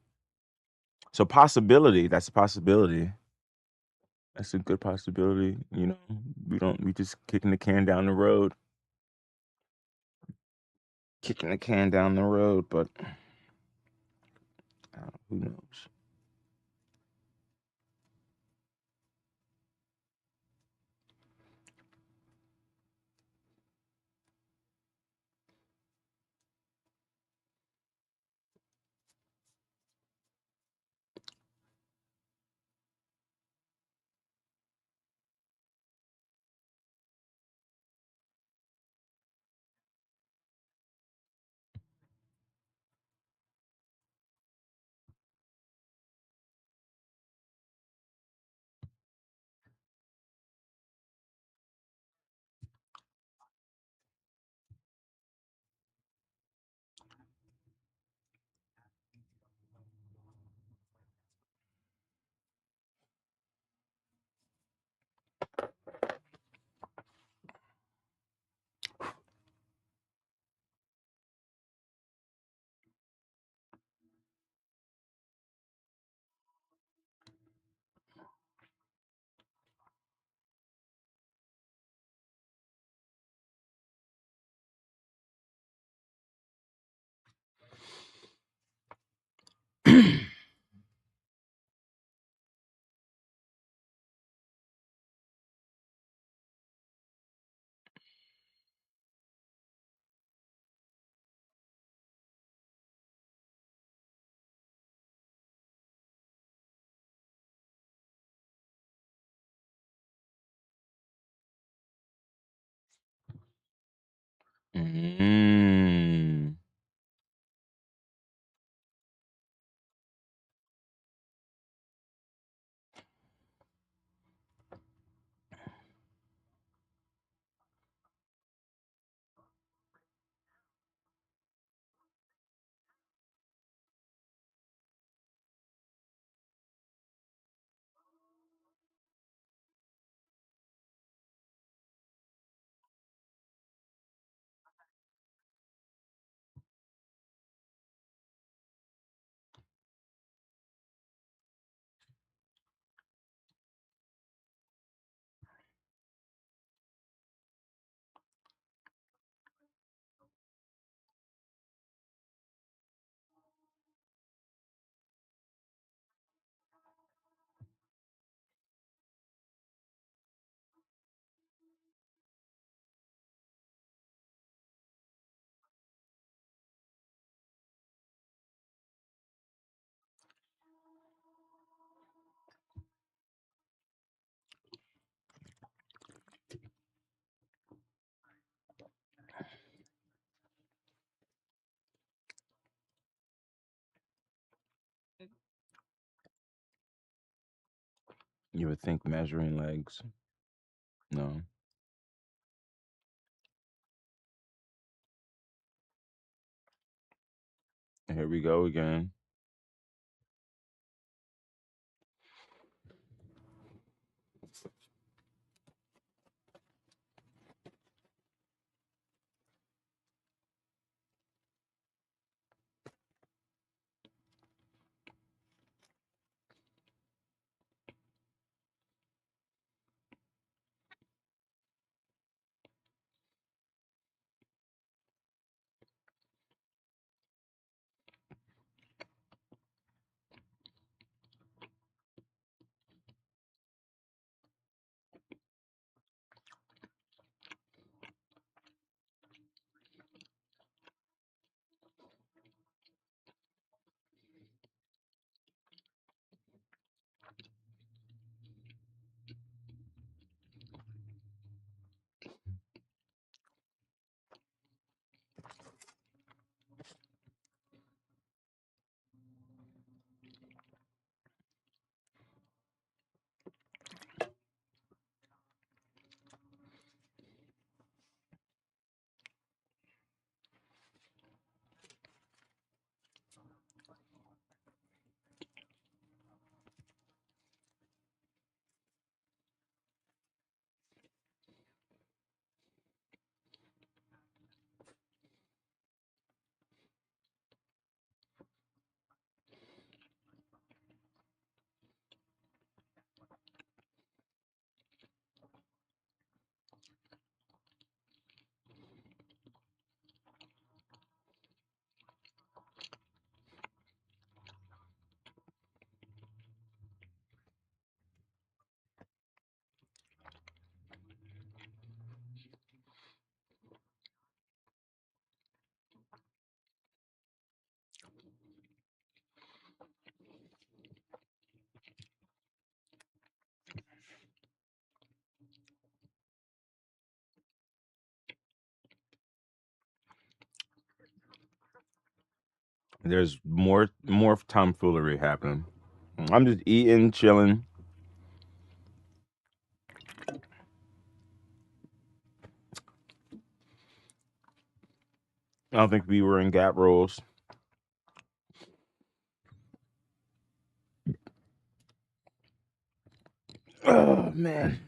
Speaker 3: So possibility, that's a possibility. That's a good possibility. We just kicking the can down the road. Kicking the can down the road, but who knows? Mm. You would think measuring legs. No. Here we go again. There's more tomfoolery happening. I'm just eating, chilling. I don't think we were in gap rolls. Oh man.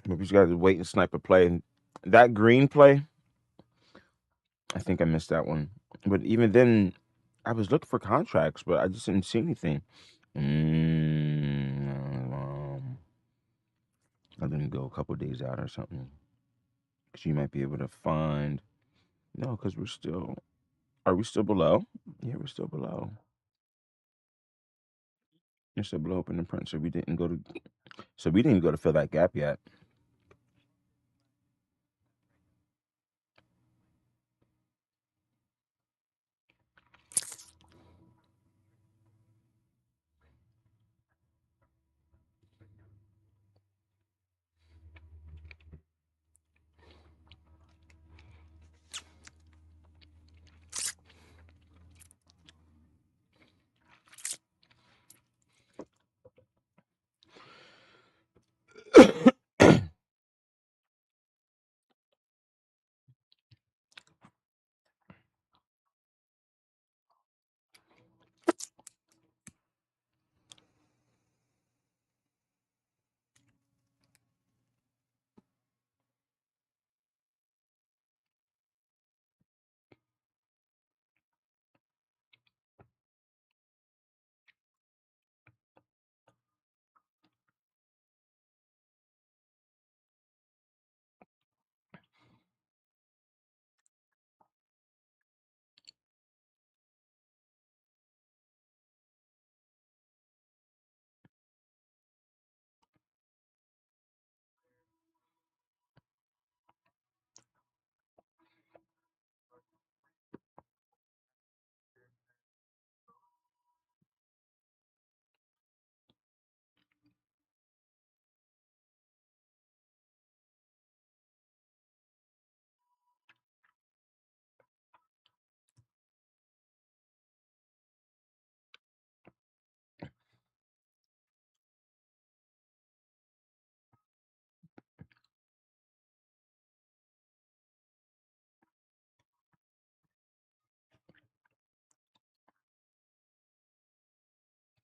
Speaker 3: But we just got to wait and snipe a play. That green play, I think I missed that one. But even then, I was looking for contracts, but I just didn't see anything. I didn't go a couple days out or something. Because you might be able to find. No, because we're still. Are we still below? Yeah, we're still below. We're still below open and print. So we didn't go to. So we didn't even go to fill that gap yet.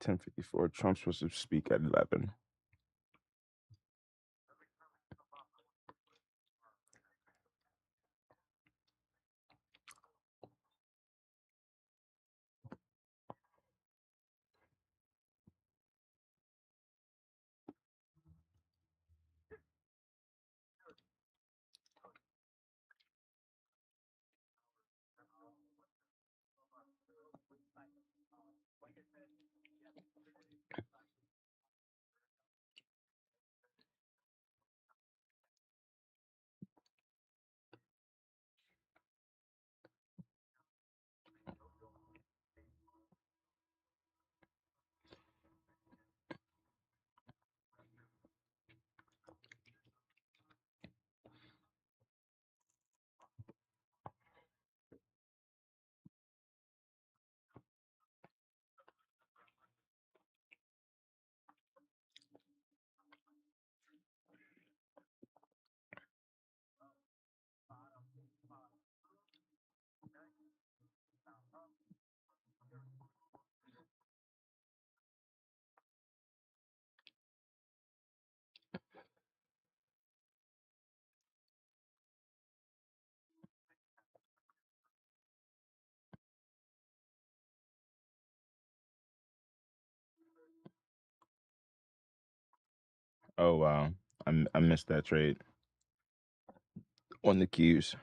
Speaker 3: $10.54. Trump's supposed to speak at 11. Oh wow, I missed that trade on the Qs.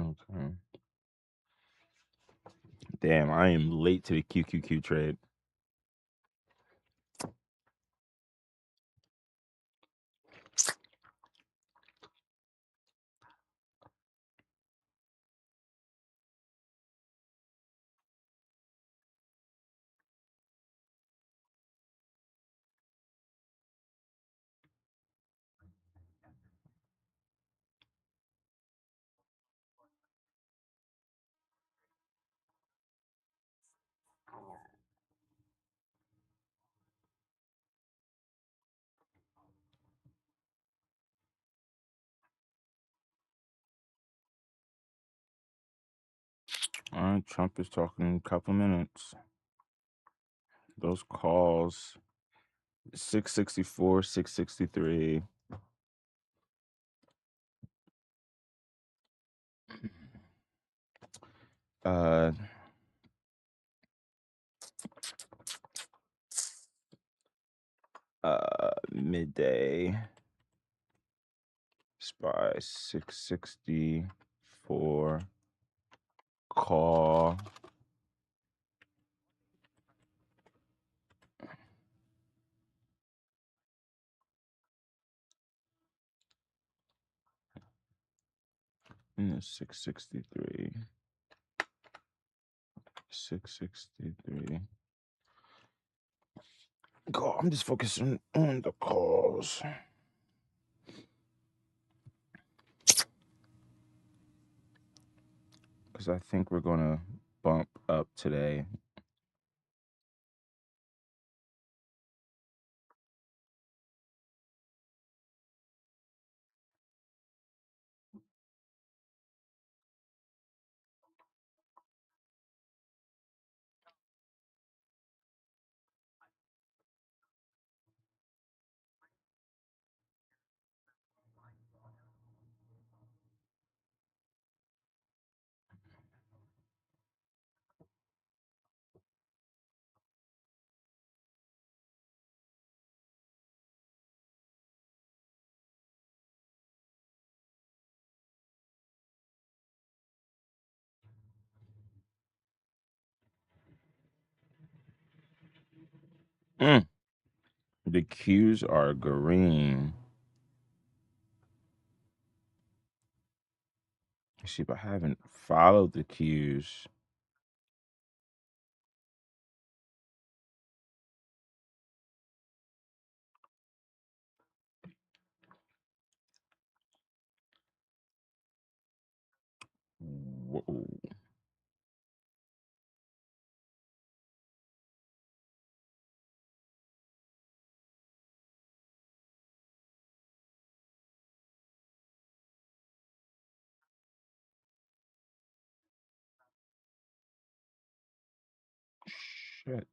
Speaker 3: Okay. Damn, I am late to the QQQ trade. All right, Trump is talking in a couple minutes. Those calls 664, 663. Uh midday SPY 664 call. And 663. 663. Call. I'm just focusing on the calls. Because I think we're gonna bump up today. Mm. The Qs are green. See, but I haven't followed the Qs. Whoa. Shit.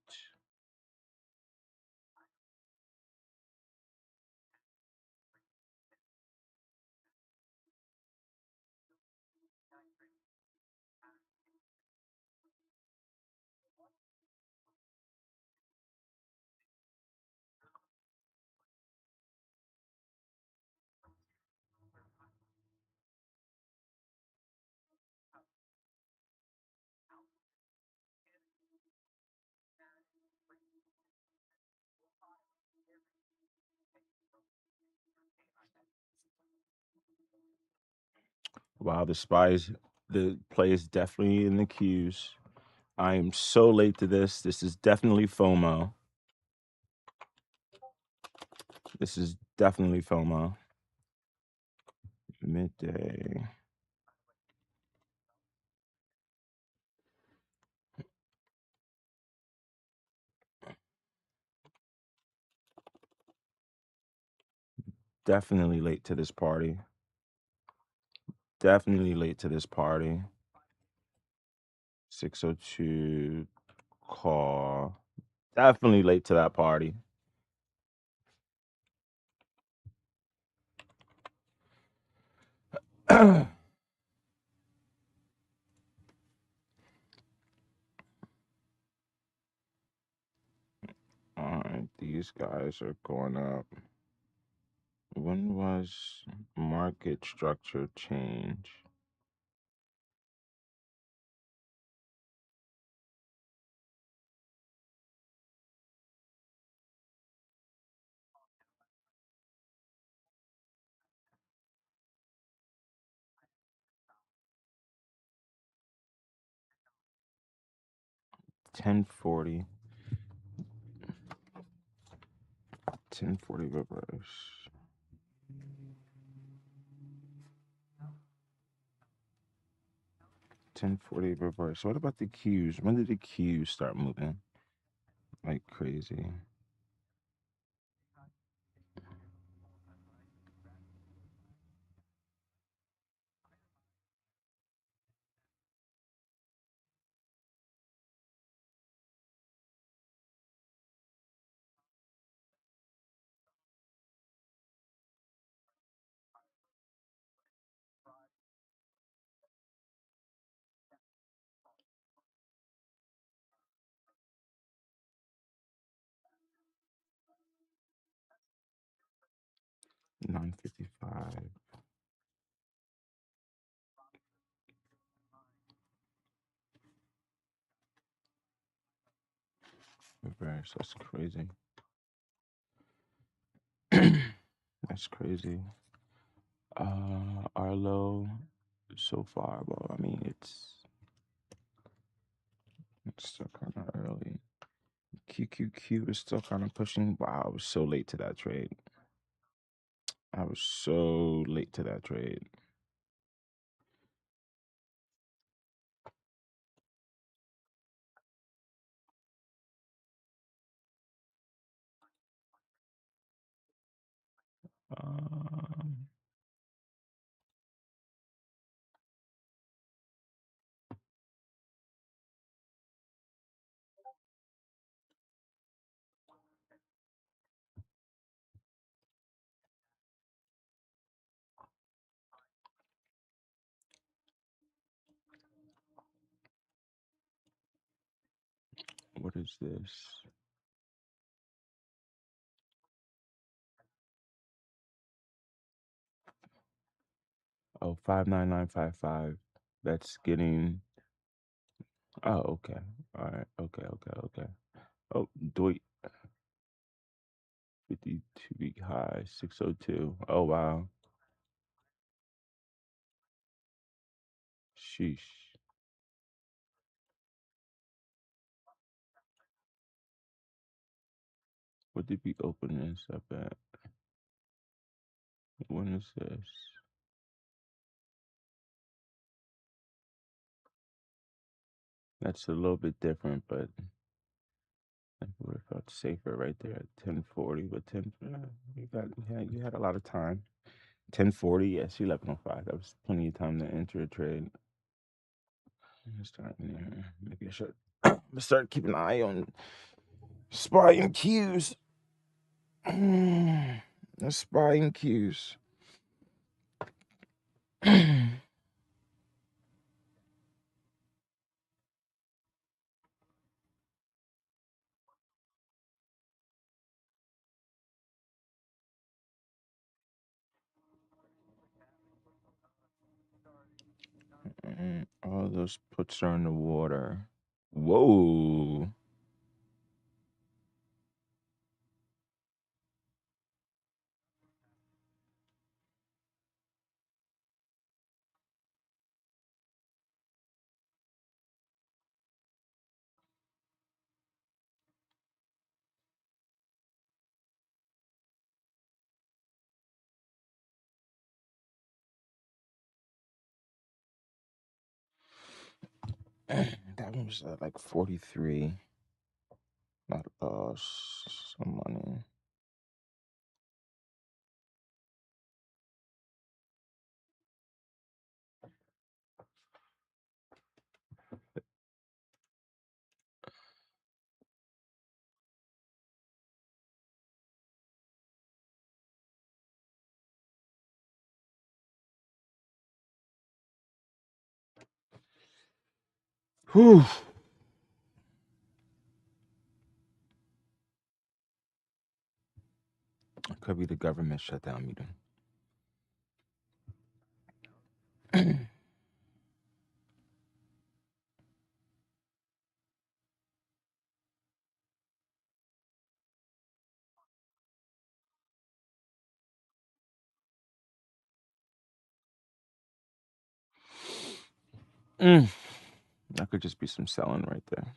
Speaker 3: Wow, the play is definitely in the Qs. I am so late to this. This is definitely FOMO. This is definitely FOMO. Midday. Definitely late to this party. Definitely late to this party. 602 call. Definitely late to that party. All right, these guys are going up. When was market structure change? 1040. 1040 reverse. 1040 reverse. What about the Qs? When did the Qs start moving like crazy? $9.55 reverse. That's crazy. That's crazy. Arlo so far, well, I mean, it's still kind of early. QQQ is still kind of pushing. Wow, I was so late to that trade. I was so late to that trade. Um, what is this? Oh, 59955. That's getting. Oh, okay. All right. Okay. Okay. Okay. Oh, Deutsch 52-week high 602. Oh wow. Sheesh. What did we open this up at? When is this? That's a little bit different, but I would have felt safer right there at 1040. But 10, you had a lot of time. 1040, yes, 1105. That was plenty of time to enter a trade. Maybe I should start keeping an eye on spying cues. Spying cues. All those puts are in the water. Whoa. That one was like 43. Not some money. Whew. Could be the government shutdown meeting. That could just be some selling right there.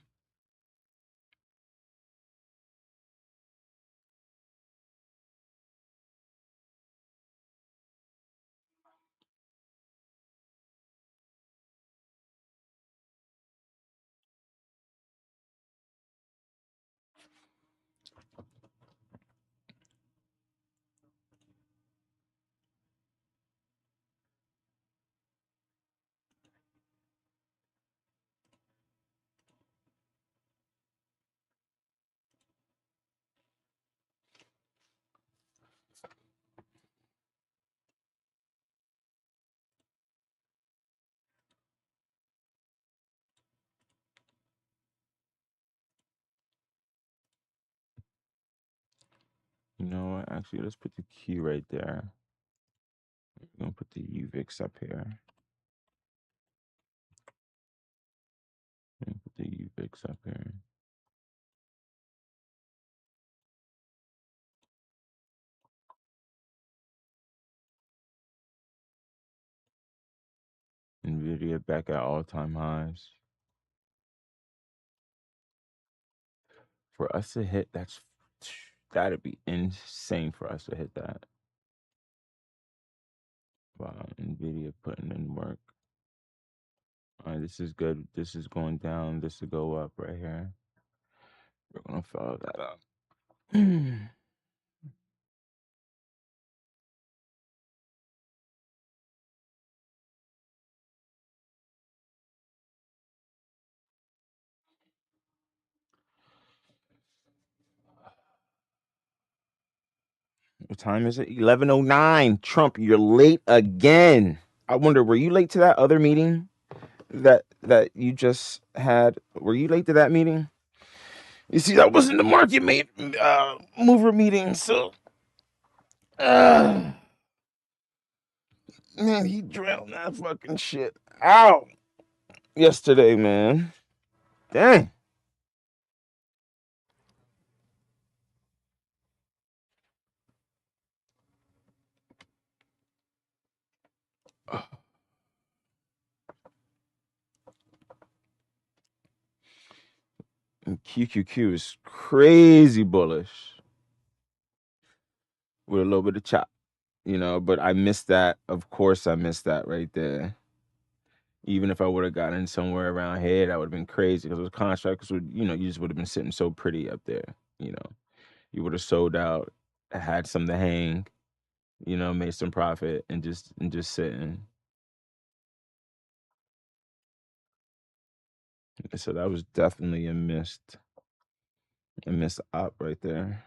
Speaker 3: You know what? Actually, let's put the key right there. We're gonna put the UVIX up here. Put the UVIX up here. NVDA back at all-time highs. For us to hit, that'd be insane for us to hit that. Wow, NVIDIA putting in work. All right, this is good. This is going down. This will go up right here. We're gonna follow that up. What time is it? 11:09. Trump, you're late again. I wonder, were you late to that other meeting that you just had? Were you late to that meeting? You see, that wasn't the market mover meeting, so man, he drowned that fucking shit out yesterday, man. Dang. And QQQ is crazy bullish with a little bit of chop, but I missed that. Of course, I missed that right there. Even if I would have gotten somewhere around here, that would have been crazy because those contracts would, you just would have been sitting so pretty up there. You would have sold out, had some to hang, made some profit and just sitting. So that was definitely a missed op right there.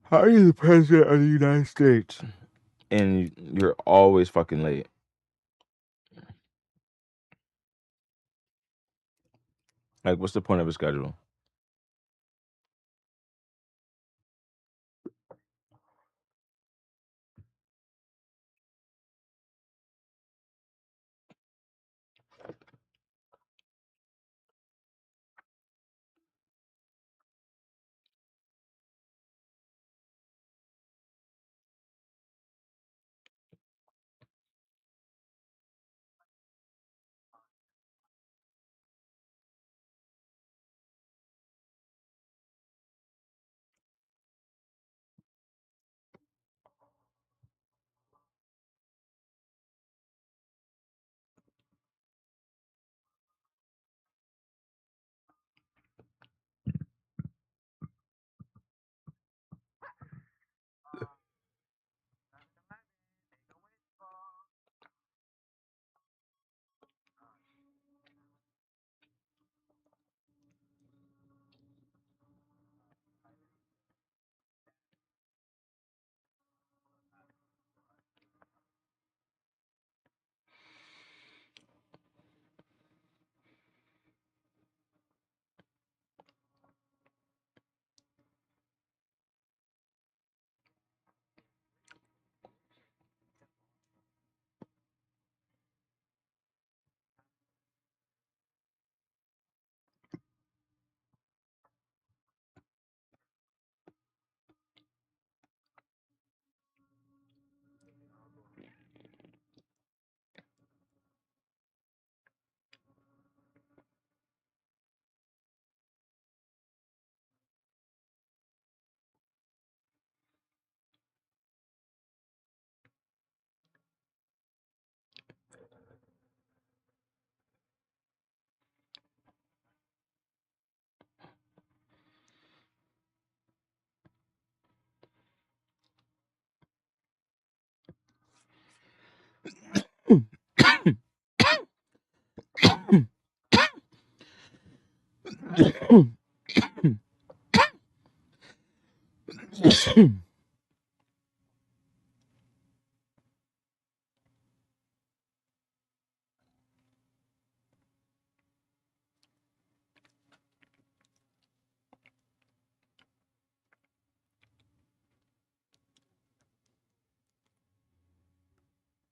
Speaker 3: How are you the president of the United States? And you're always fucking late. Like, what's the point of a schedule?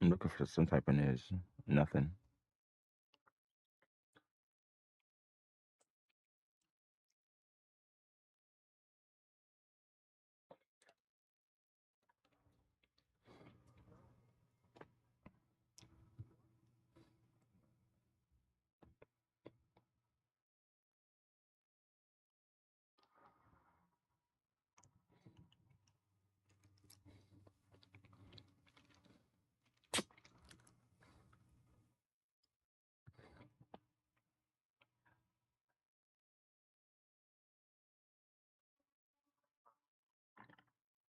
Speaker 3: I'm looking for some type of news. Nothing.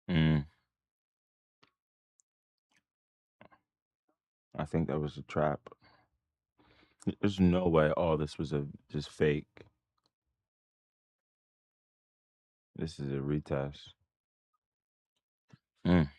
Speaker 3: Mm, I think that was a trap. There's no way all this was a just fake. This is a retest. Mm,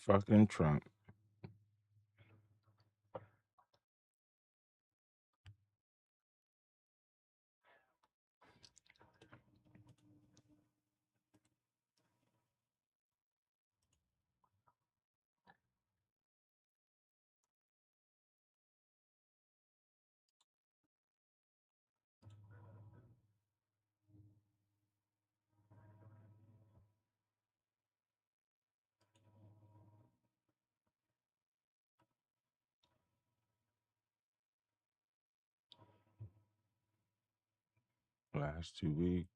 Speaker 3: fucking Trump. Last 2 weeks.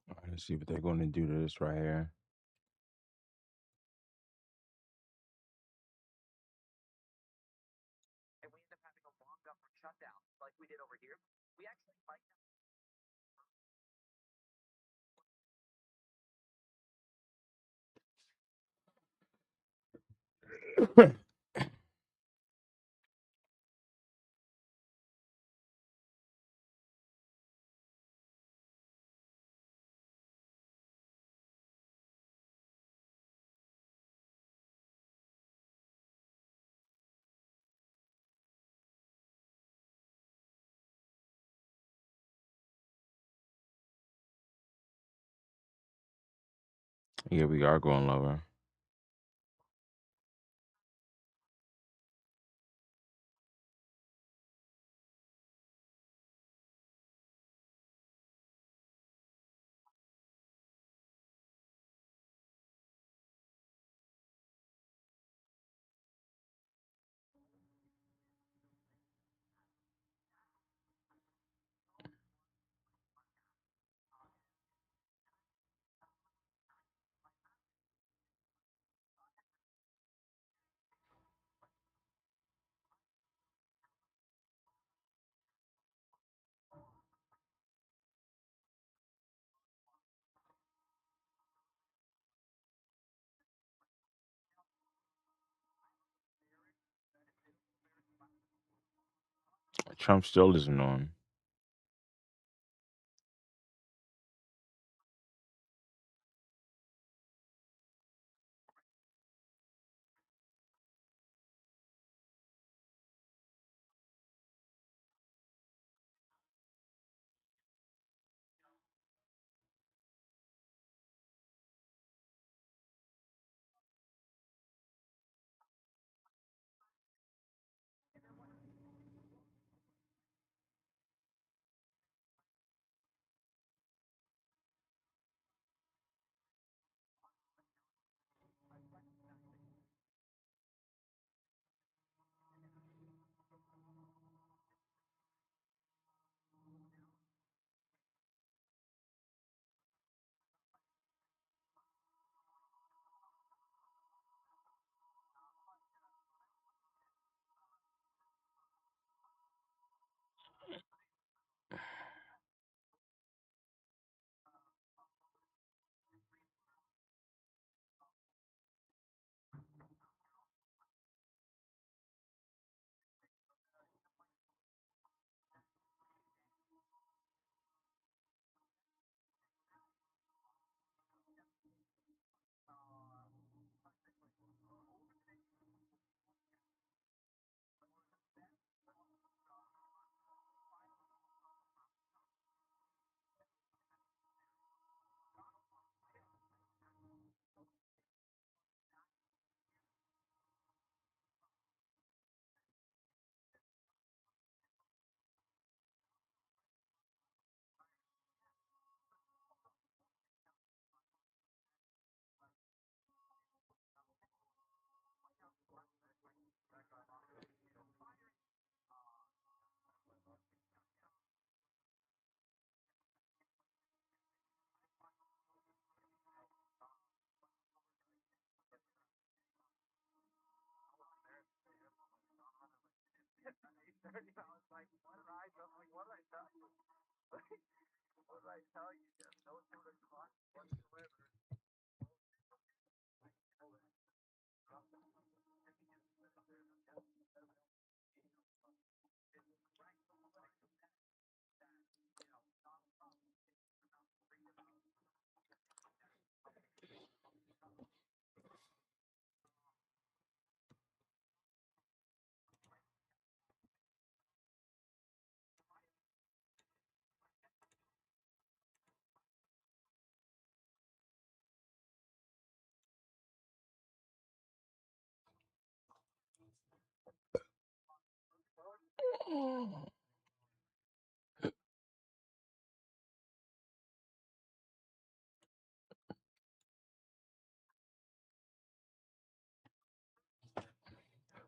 Speaker 3: All right, let's see what they're going to do to this right here. Yeah, we are going lower. Trump still isn't on.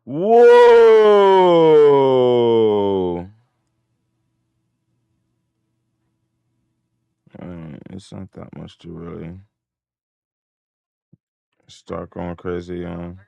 Speaker 3: Whoa! It's not that much to really start going crazy on.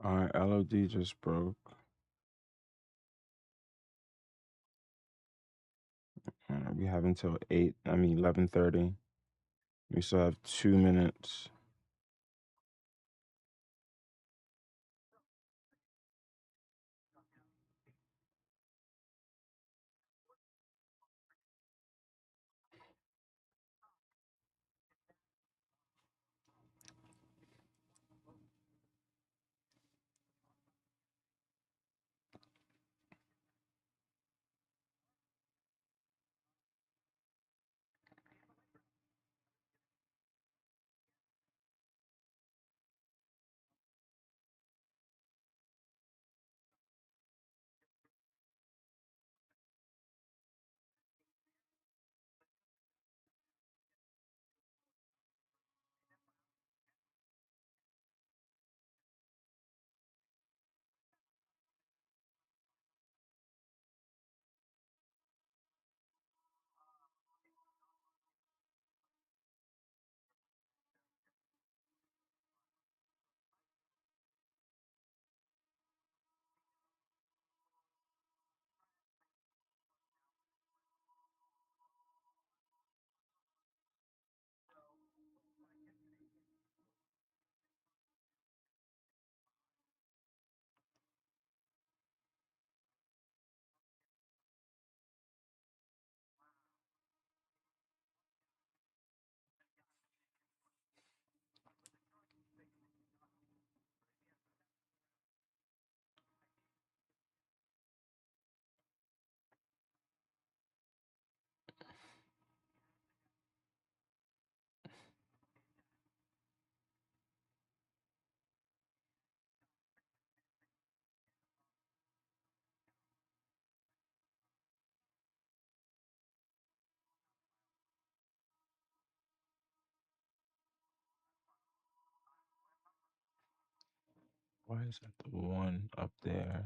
Speaker 3: All right, LOD just broke. We have until 11:30. We still have 2 minutes. Why is that the one up there?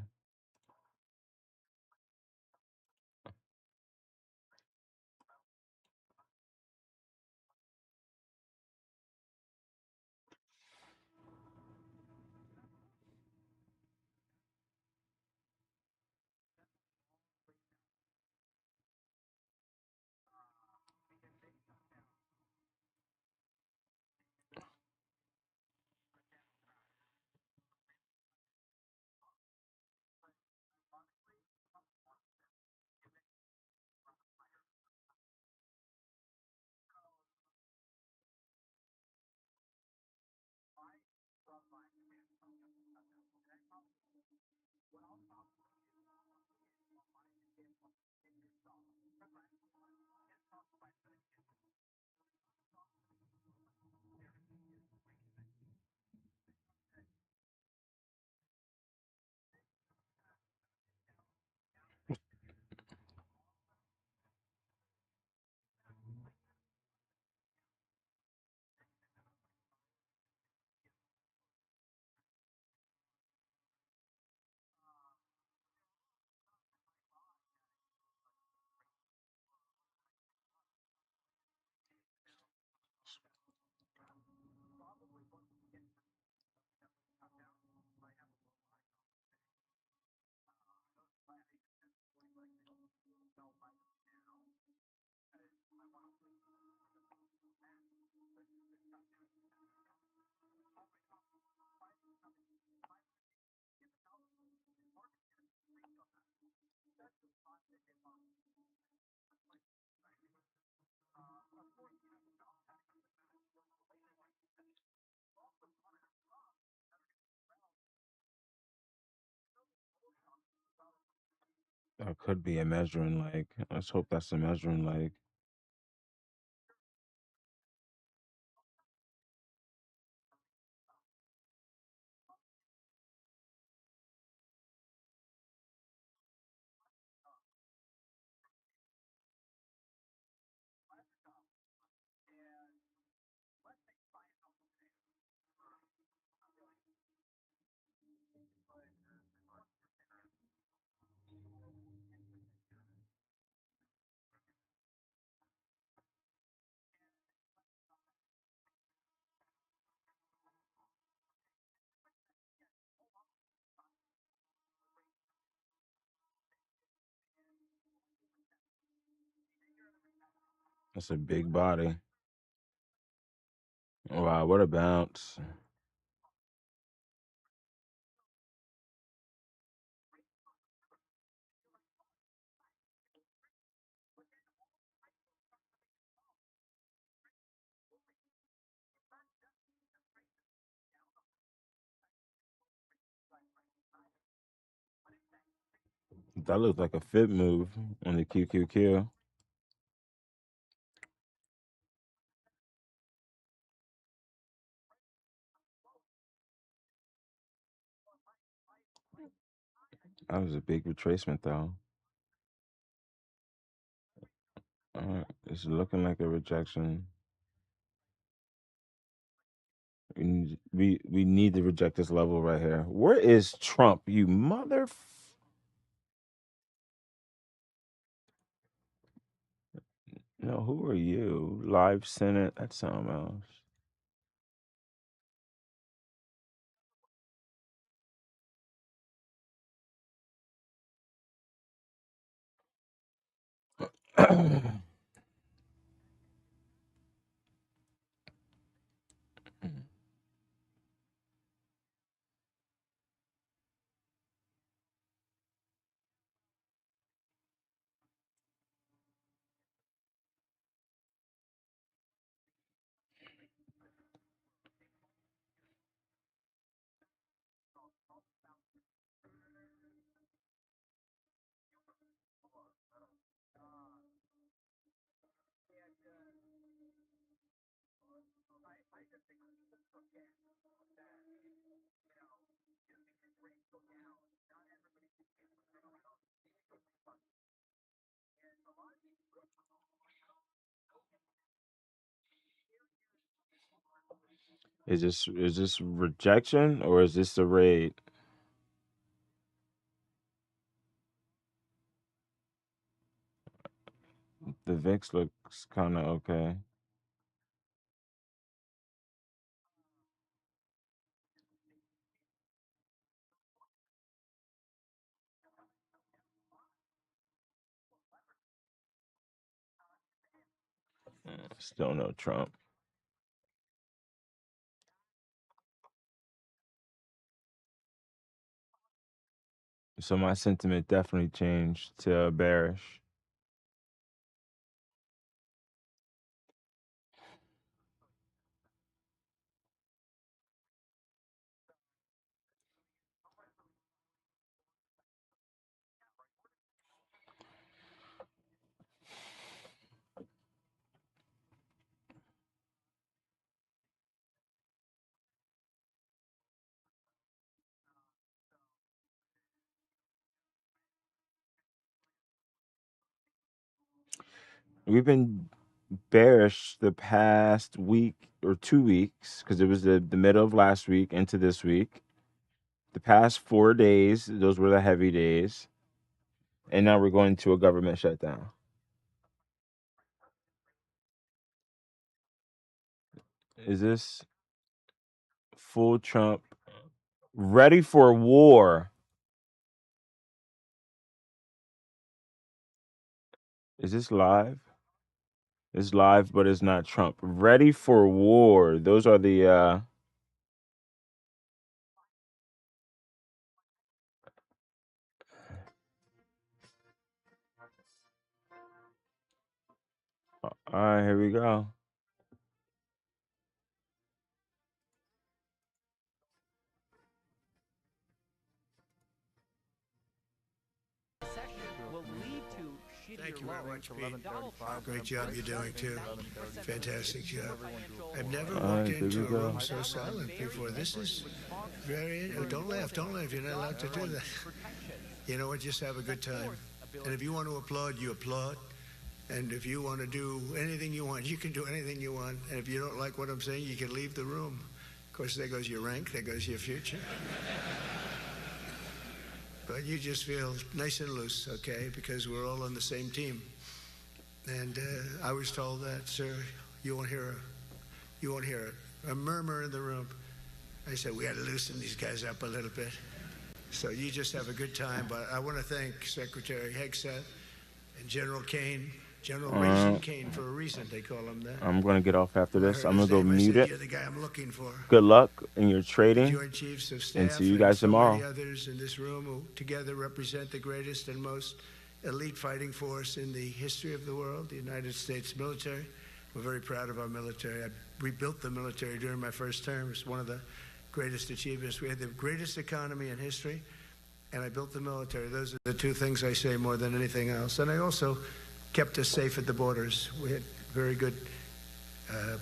Speaker 3: That could be a measuring leg. Let's hope that's a measuring leg. That's a big body. Wow, what a bounce. That looked like a fit move on the QQQ. That was a big retracement, though. It's looking like a rejection. We need to reject this level right here. Where is Trump? You mother. No, who are you? Live Senate. That's something else. Is this rejection or is this a raid? The VIX looks kind of okay. Still no Trump. So my sentiment definitely changed to bearish. We've been bearish the past week or 2 weeks because it was the middle of last week into this week. The past 4 days, those were the heavy days. And now we're going to a government shutdown. Is this full Trump ready for war? Is this live? It's live, but it's not Trump. Ready for war. Those are the all right, here we go.
Speaker 2: Thank you very much, Pete. Great job you're doing, too. Fantastic job. I've never
Speaker 3: All
Speaker 2: walked
Speaker 3: right, there
Speaker 2: into
Speaker 3: we
Speaker 2: a
Speaker 3: go.
Speaker 2: room so silent before. This is very... Oh, don't laugh, don't laugh. You're not allowed to do that. You know what? Just have a good time. And if you want to applaud, you applaud. And if you want to do anything you want, you can do anything you want. And if you don't like what I'm saying, you can leave the room. Of course, there goes your rank, there goes your future. But you just feel nice and loose, okay? Because we're all on the same team. And I was told that, sir, you won't hear a murmur in the room. I said, we got to loosen these guys up a little bit. So you just have a good time. But I want to thank Secretary Hegseth and General Kane, General Raisin Kane, for a reason they call him that.
Speaker 3: I'm going to get off after this. I'm going to go
Speaker 2: I
Speaker 3: mute
Speaker 2: said,
Speaker 3: it.
Speaker 2: you're the guy I'm looking for.
Speaker 3: Good luck in your trading.
Speaker 2: Joint Chiefs of Staff
Speaker 3: And see you guys
Speaker 2: so
Speaker 3: tomorrow.
Speaker 2: many others in this room who together represent the greatest and most elite fighting force in the history of the world, the United States military. We're very proud of our military. I rebuilt the military during my first term. It's one of the greatest achievements. We had the greatest economy in history, and I built the military. Those are the two things I say more than anything else. And I also kept us safe at the borders. We had very good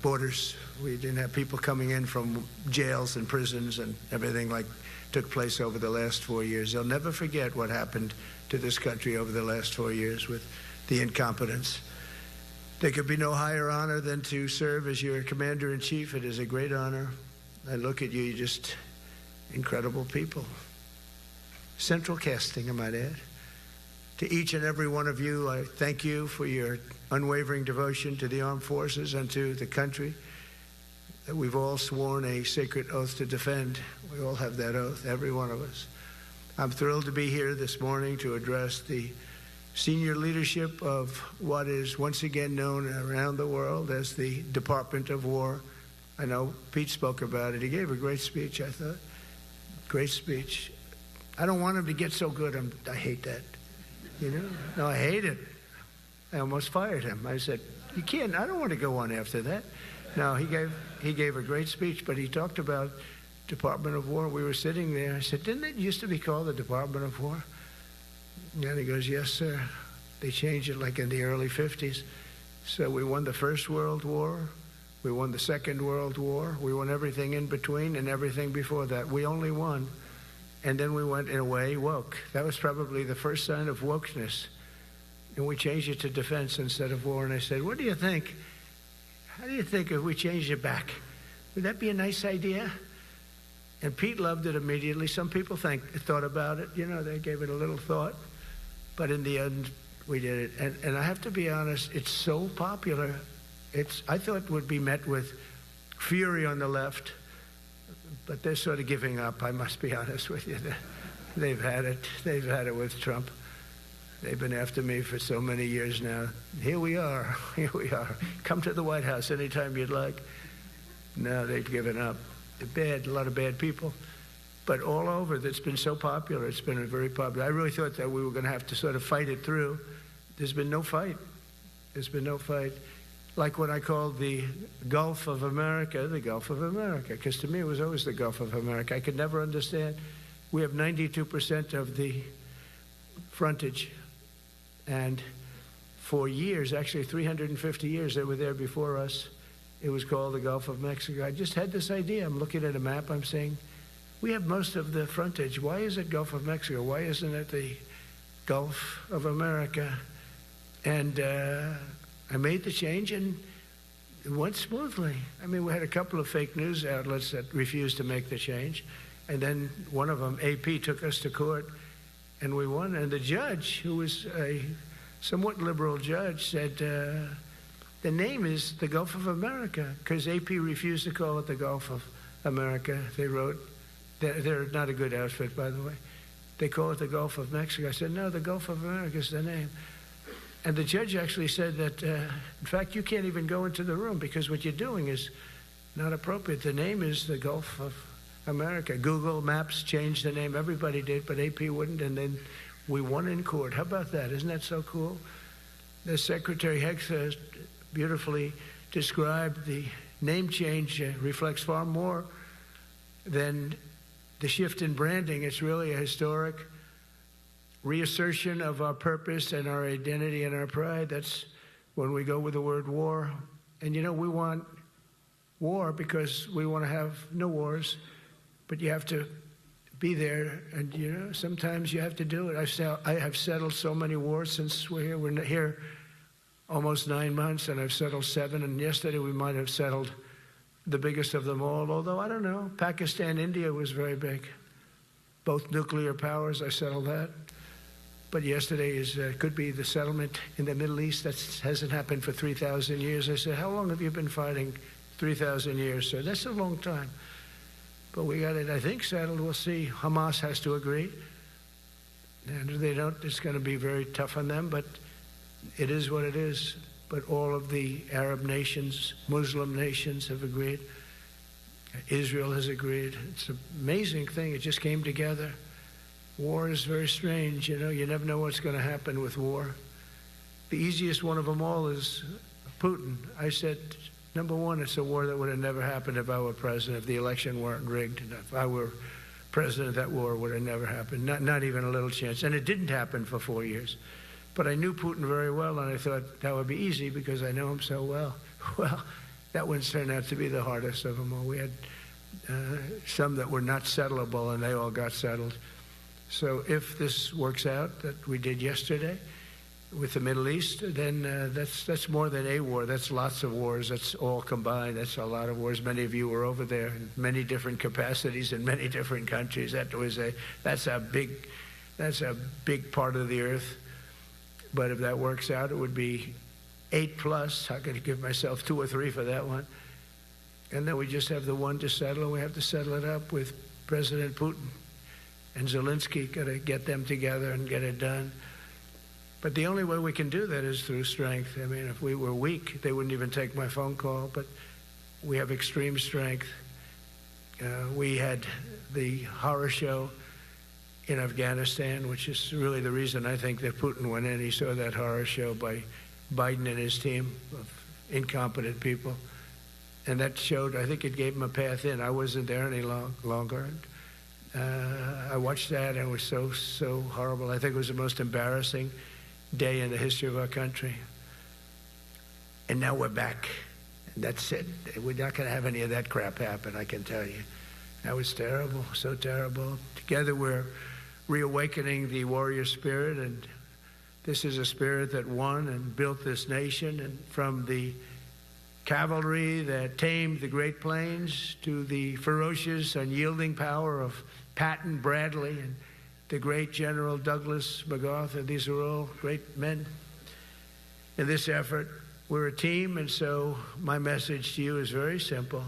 Speaker 2: borders. We didn't have people coming in from jails and prisons and everything like took place over the last 4 years. They'll never forget what happened to this country over the last 4 years with the incompetence. There could be no higher honor than to serve as your commander-in-chief. It is a great honor. I look at you, you're just incredible people. Central casting, I might add. To each and every one of you, I thank you for your unwavering devotion to the armed forces and to the country that we've all sworn a sacred oath to defend. We all have that oath, every one of us. I'm thrilled to be here this morning to address the senior leadership of what is once again known around the world as the Department of War. I know Pete spoke about it. He gave a great speech, I thought. Great speech. I don't want him to get so good. I hate that. You know? No, I hate it. I almost fired him. I said, you can't, I don't want to go on after that. No, he gave a great speech, but he talked about Department of War. We were sitting there. I said, didn't it used to be called the Department of War? And he goes, yes, sir. They changed it like in the early 50s. So we won the First World War. We won the Second World War. We won everything in between and everything before that. We only won. And then we went, in a way, woke. That was probably the first sign of wokeness. And we changed it to defense instead of war. And I said, what do you think? How do you think if we changed it back? Would that be a nice idea? And Pete loved it immediately. Some people thought about it. You know, they gave it a little thought. But in the end, we did it. And I have to be honest, it's so popular. I thought it would be met with fury on the left. But they're sort of giving up, I must be honest with you. They've had it. They've had it with Trump. They've been after me for so many years now. Here we are. Here we are. Come to the White House anytime you'd like. No, they've given up. They're bad, a lot of bad people. But all over, it's been so popular. It's been very popular. I really thought that we were going to have to sort of fight it through. There's been no fight. There's been no fight. Like what I called the Gulf of America, the Gulf of America, because to me it was always the Gulf of America. I could never understand. We have 92% of the frontage. And for years, actually 350 years, they were there before us. It was called the Gulf of Mexico. I just had this idea. I'm looking at a map. I'm saying, we have most of the frontage. Why is it Gulf of Mexico? Why isn't it the Gulf of America? And I made the change, and it went smoothly. I mean, we had a couple of fake news outlets that refused to make the change. And then one of them, AP, took us to court, and we won. And the judge, who was a somewhat liberal judge, said, the name is the Gulf of America, because AP refused to call it the Gulf of America. They wrote, they're not a good outfit, by the way. They call it the Gulf of Mexico. I said, no, the Gulf of America is the name. And the judge actually said that, in fact, you can't even go into the room because what you're doing is not appropriate. The name is the Gulf of America. Google Maps changed the name. Everybody did, but AP wouldn't. And then we won in court. How about that? Isn't that so cool? The Secretary Hexa beautifully described the name change reflects far more than the shift in branding. It's really a historic reassertion of our purpose and our identity and our pride. That's when we go with the word war. And you know, we want war because we want to have no wars, but you have to be there, and you know, sometimes you have to do it. I have settled so many wars since we're here. We're here almost 9 months, and I've settled 7, and yesterday we might have settled the biggest of them all, although I don't know. Pakistan, India was very big. Both nuclear powers, I settled that. But yesterday could be the settlement in the Middle East. That hasn't happened for 3,000 years. I said, how long have you been fighting? 3,000 years, sir. That's a long time. But we got it, I think, settled. We'll see. Hamas has to agree. And if they don't, it's going to be very tough on them. But it is what it is. But all of the Arab nations, Muslim nations have agreed. Israel has agreed. It's an amazing thing. It just came together. War is very strange, you know. You never know what's going to happen with war. The easiest one of them all is Putin. I said, number one, it's a war that would have never happened if I were president, if the election weren't rigged. If I were president, that war would have never happened, not even a little chance. And it didn't happen for 4 years. But I knew Putin very well, and I thought that would be easy because I know him so well. Well, that one turned out to be the hardest of them all. We had some that were not settlable, and they all got settled. So if this works out, that we did yesterday with the Middle East, then that's more than a war. That's lots of wars. That's all combined. That's a lot of wars. Many of you were over there in many different capacities in many different countries. That's a big part of the earth. But if that works out, it would be 8+. I could give myself 2 or 3 for that one. And then we just have the one to settle, and we have to settle it up with President Putin. And Zelensky, got to get them together and get it done. But the only way we can do that is through strength. I mean, if we were weak, they wouldn't even take my phone call. But we have extreme strength. We had the horror show in Afghanistan, which is really the reason I think that Putin went in. He saw that horror show by Biden and his team of incompetent people. And that showed, I think it gave him a path in. I wasn't there any longer. I watched that, and it was so horrible. I think it was the most embarrassing day in the history of our country. And now we're back. And that's it. We're not going to have any of that crap happen, I can tell you. That was terrible, so terrible. Together we're reawakening the warrior spirit, and this is a spirit that won and built this nation. And from the cavalry that tamed the Great Plains to the ferocious, unyielding power of Patton Bradley and the great General Douglas MacArthur. These are all great men. In this effort, we're a team, and so my message to you is very simple.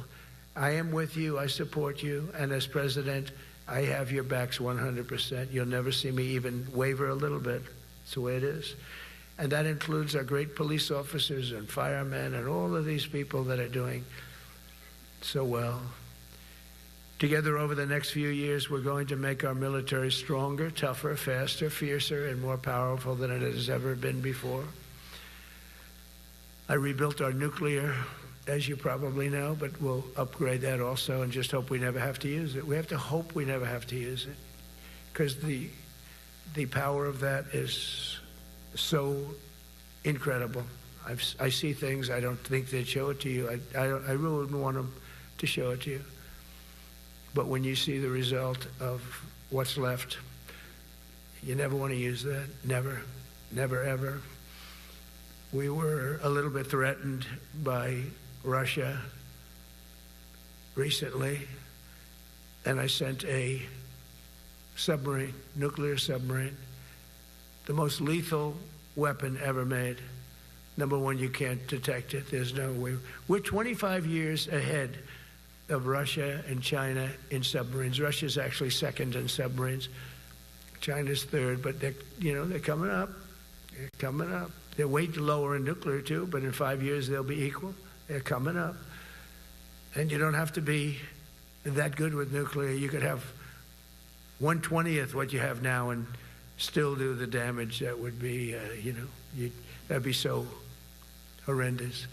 Speaker 2: I am with you, I support you, and as president, I have your backs 100%. You'll never see me even waver a little bit. It's the way it is. And that includes our great police officers and firemen and all of these people that are doing so well. Together over the next few years, we're going to make our military stronger, tougher, faster, fiercer, and more powerful than it has ever been before. I rebuilt our nuclear, as you probably know, but we'll upgrade that also and just hope we never have to use it. We have to hope we never have to use it because the power of that is so incredible. I see things, I don't think they'd show it to you. I really wouldn't want them to show it to you. But when you see the result of what's left, you never want to use that. Never, never, ever. We were a little bit threatened by Russia recently, and I sent a submarine, nuclear submarine, the most lethal weapon ever made. Number one, you can't detect it. There's no way. We're 25 years ahead of Russia and China in submarines. Russia's actually second in submarines. China's third, but they're coming up. They're coming up. They're way lower in nuclear too, but in 5 years they'll be equal. They're coming up. And you don't have to be that good with nuclear. You could have 1/20th what you have now and still do the damage that would be, that'd be so horrendous.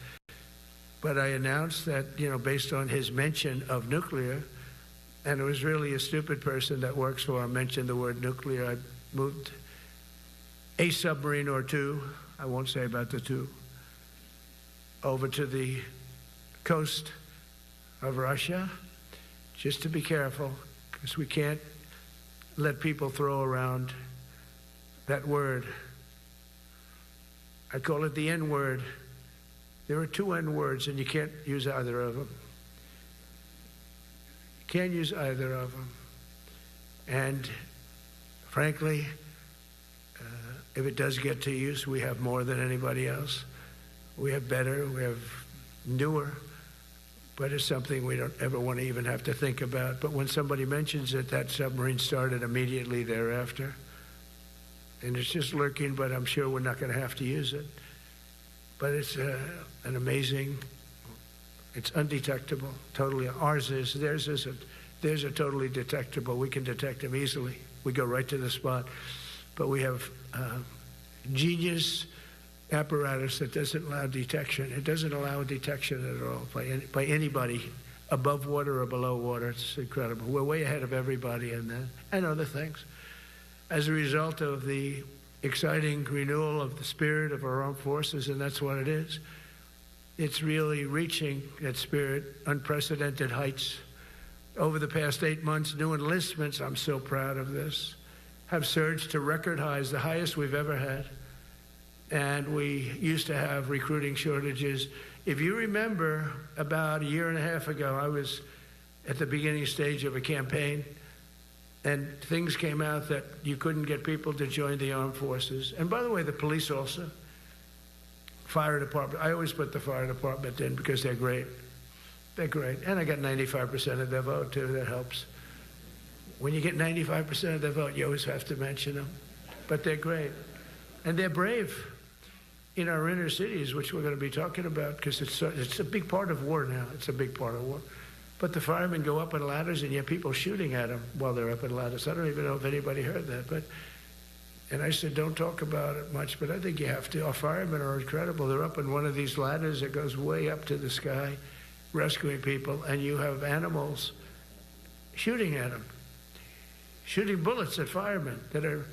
Speaker 2: But I announced that, based on his mention of nuclear, and it was really a stupid person that works for him mentioned the word nuclear, I moved a submarine or two, I won't say about the two, over to the coast of Russia, just to be careful, because we can't let people throw around that word. I call it the N word. There are two N words, and you can't use either of them. You can't use either of them. And frankly, if it does get to use, we have more than anybody else. We have better, we have newer, but it's something we don't ever want to even have to think about. But when somebody mentions it, that submarine started immediately thereafter. And it's just lurking, but I'm sure we're not going to have to use it. But it's an amazing, it's undetectable, totally. Ours is, theirs isn't. Theirs are totally detectable. We can detect them easily. We go right to the spot. But we have genius apparatus that doesn't allow detection. It doesn't allow detection at all by anybody above water or below water. It's incredible. We're way ahead of everybody in that and other things. As a result of the exciting renewal of the spirit of our armed forces, and that's what it is. It's really reaching that spirit, unprecedented heights. Over the past 8 months, new enlistments, I'm so proud of this, have surged to record highs, the highest we've ever had. And we used to have recruiting shortages. If you remember, about a year and a half ago, I was at the beginning stage of a campaign, and things came out that you couldn't get people to join the armed forces. And by the way, the police also. Fire department. I always put the fire department in because they're great. They're great. And I got 95% of their vote, too. That helps. When you get 95% of their vote, you always have to mention them. But they're great. And they're brave in our inner cities, which we're going to be talking about, because it's a big part of war now. It's a big part of war. But the firemen go up in ladders, and you have people shooting at them while they're up in ladders. I don't even know if anybody heard that. And I said, don't talk about it much, but I think you have to. Our firemen are incredible. They're up in one of these ladders that goes way up to the sky, rescuing people, and you have animals shooting at them, shooting bullets at firemen that are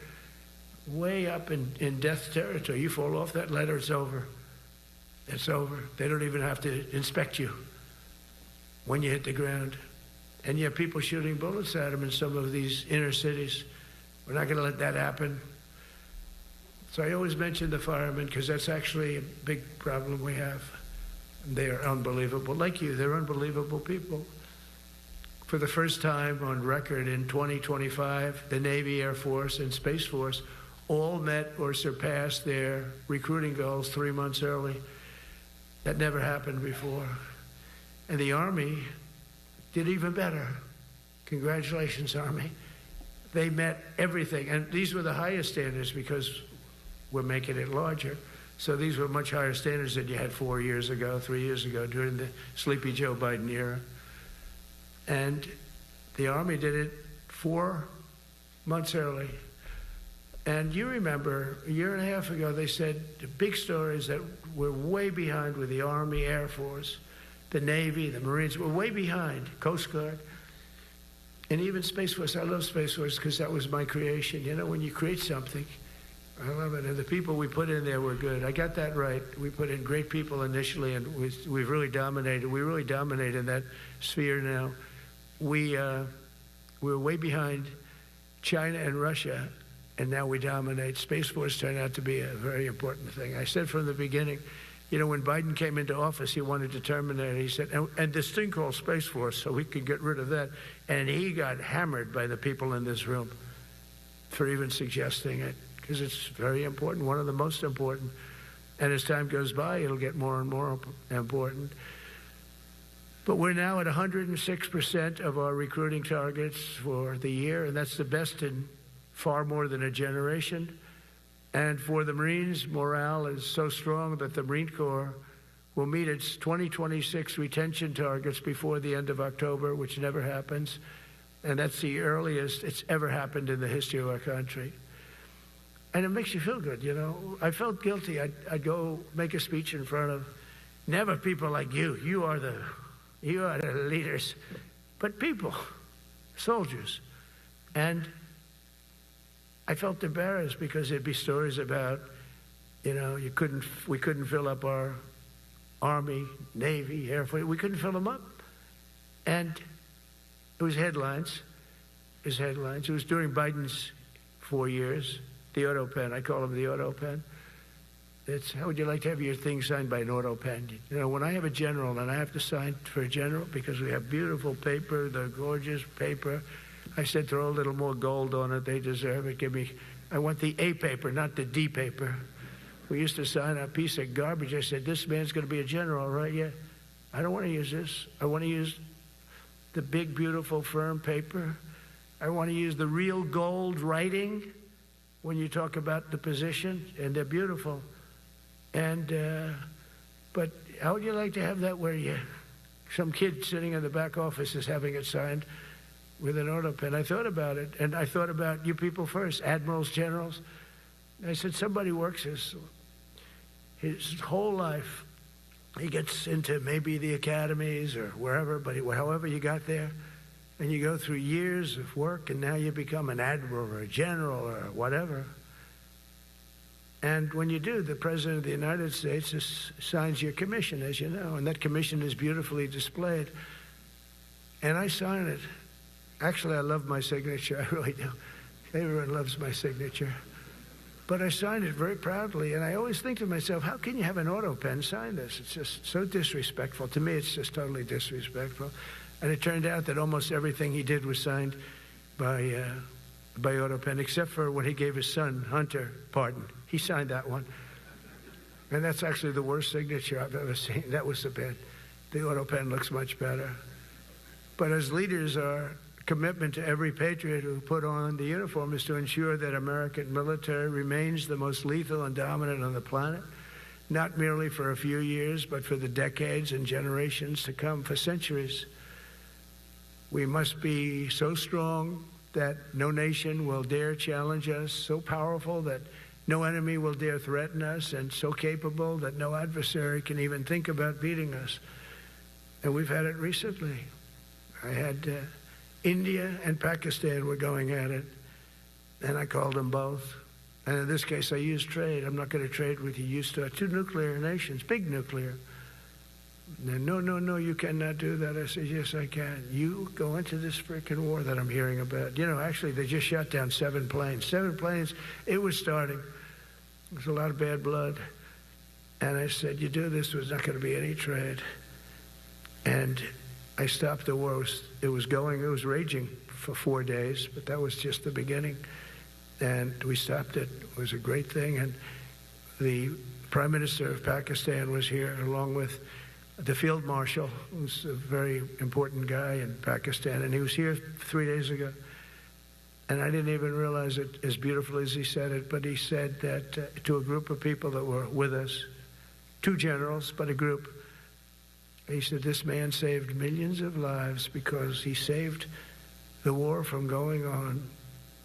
Speaker 2: way up in death territory. You fall off that ladder, it's over. It's over. They don't even have to inspect you when you hit the ground. And you have people shooting bullets at them in some of these inner cities. We're not going to let that happen. So I always mention the firemen because that's actually a big problem we have. They are unbelievable. Like you, they're unbelievable people. For the first time on record in 2025, the Navy, Air Force, and Space Force all met or surpassed their recruiting goals 3 months early. That never happened before. And the Army did even better. Congratulations, Army. They met everything. And these were the highest standards because we're making it larger. So these were much higher standards than you had 4 years ago, 3 years ago, during the Sleepy Joe Biden era. And the Army did it 4 months early. And you remember, a year and a half ago, they said the big stories that we're way behind with the Army, Air Force, the Navy, the Marines, we're way behind, Coast Guard, and even Space Force. I love Space Force because that was my creation. You know, when you create something, I love it. And the people we put in there were good. I got that right. We put in great people initially, and we've really dominated. We really dominate in that sphere now. We're way behind China and Russia, and now we dominate. Space Force turned out to be a very important thing. I said from the beginning, you know, when Biden came into office, he wanted to terminate it. He said, and this thing called Space Force, so we could get rid of that. And he got hammered by the people in this room for even suggesting it, because it's very important, one of the most important. And as time goes by, it'll get more and more important. But we're now at 106% of our recruiting targets for the year, and that's the best in far more than a generation. And for the Marines, morale is so strong that the Marine Corps will meet its 2026 retention targets before the end of October, which never happens. And that's the earliest it's ever happened in the history of our country. And it makes you feel good, you know. I felt guilty. I'd go make a speech in front of never people like you. You are the leaders. But people, soldiers. And I felt embarrassed because there'd be stories about, you know, we couldn't fill up our Army, Navy, Air Force. We couldn't fill them up. And it was headlines. It was during Biden's 4 years. The auto pen. I call him the auto pen. It's, how would you like to have your thing signed by an auto pen? You know, when I have a general and I have to sign for a general because we have beautiful paper, the gorgeous paper, I said throw a little more gold on it. They deserve it. I want the A paper, not the D paper. We used to sign a piece of garbage. I said, this man's going to be a general, right? Yeah. I don't want to use this. I want to use the big, beautiful, firm paper. I want to use the real gold writing when you talk about the position, and they're beautiful. And, but how would you like to have that where some kid sitting in the back office is having it signed with an auto pen? I thought about it, and I thought about you people first, admirals, generals. I said, somebody works his whole life. He gets into maybe the academies or wherever, but however you got there, and you go through years of work, and now you become an admiral or a general or whatever. And when you do, the President of the United States signs your commission, as you know, and that commission is beautifully displayed. And I sign it. Actually, I love my signature. I really do. Everyone loves my signature. But I signed it very proudly, and I always think to myself, how can you have an auto pen sign this? It's just so disrespectful. To me, it's just totally disrespectful. And it turned out that almost everything he did was signed by auto pen, except for when he gave his son, Hunter, pardon. He signed that one. And that's actually the worst signature I've ever seen. That was the bad. The auto pen looks much better. But as leaders, our commitment to every patriot who put on the uniform is to ensure that American military remains the most lethal and dominant on the planet, not merely for a few years, but for the decades and generations to come, for centuries. We must be so strong that no nation will dare challenge us, so powerful that no enemy will dare threaten us, and so capable that no adversary can even think about beating us. And we've had it recently. I had India and Pakistan were going at it, and I called them both. And in this case, I used trade. I'm not going to trade with you. Used to two nuclear nations, big nuclear. And no, you cannot do that. I said, yes, I can. You go into this freaking war that I'm hearing about. You know, actually, they just shot down 7 planes. 7 planes. It was starting. There was a lot of bad blood. And I said, you do this, there's not going to be any trade. And I stopped the war. It was raging for 4 days, but that was just the beginning. And we stopped it. It was a great thing. And the Prime Minister of Pakistan was here, along with the Field Marshal, who's a very important guy in Pakistan, and he was here 3 days ago. And I didn't even realize it as beautiful as he said it, but he said that to a group of people that were with us, 2 generals, but a group, he said, this man saved millions of lives because he saved the war from going on,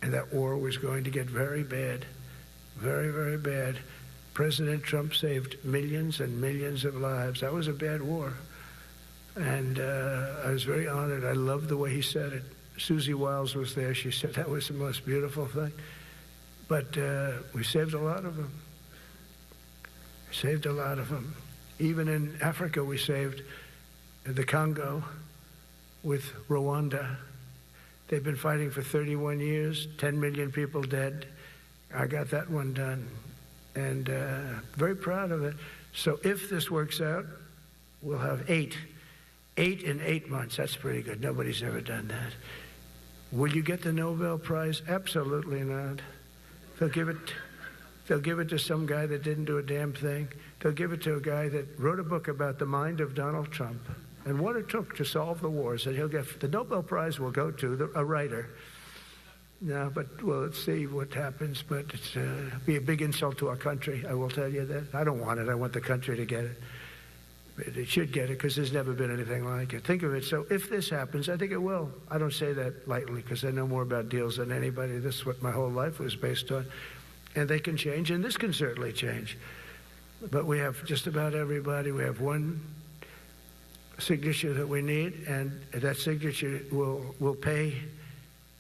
Speaker 2: and that war was going to get very bad, very, very bad. President Trump saved millions and millions of lives. That was a bad war. And I was very honored. I loved the way he said it. Susie Wiles was there. She said that was the most beautiful thing. But we saved a lot of them. Saved a lot of them. Even in Africa, we saved the Congo with Rwanda. They've been fighting for 31 years, 10 million people dead. I got that one done. And very proud of it. So if this works out, we'll have 8 in 8 months. That's pretty good. Nobody's ever done that. Will you get the Nobel Prize? Absolutely not. They'll give it to some guy that didn't do a damn thing. They'll give it to a guy that wrote a book about the mind of Donald Trump and what it took to solve the wars. And he'll get the Nobel Prize will go to a writer. No, but well, let's see what happens. But it's be a big insult to our country. I will tell you that. I don't want it. I want the country to get it. But it should get it because there's never been anything like it. Think of it. So if this happens, I think it will. I don't say that lightly because I know more about deals than anybody. This is what my whole life was based on. And they can change, and this can certainly change. But we have just about everybody. We have one signature that we need, and that signature will pay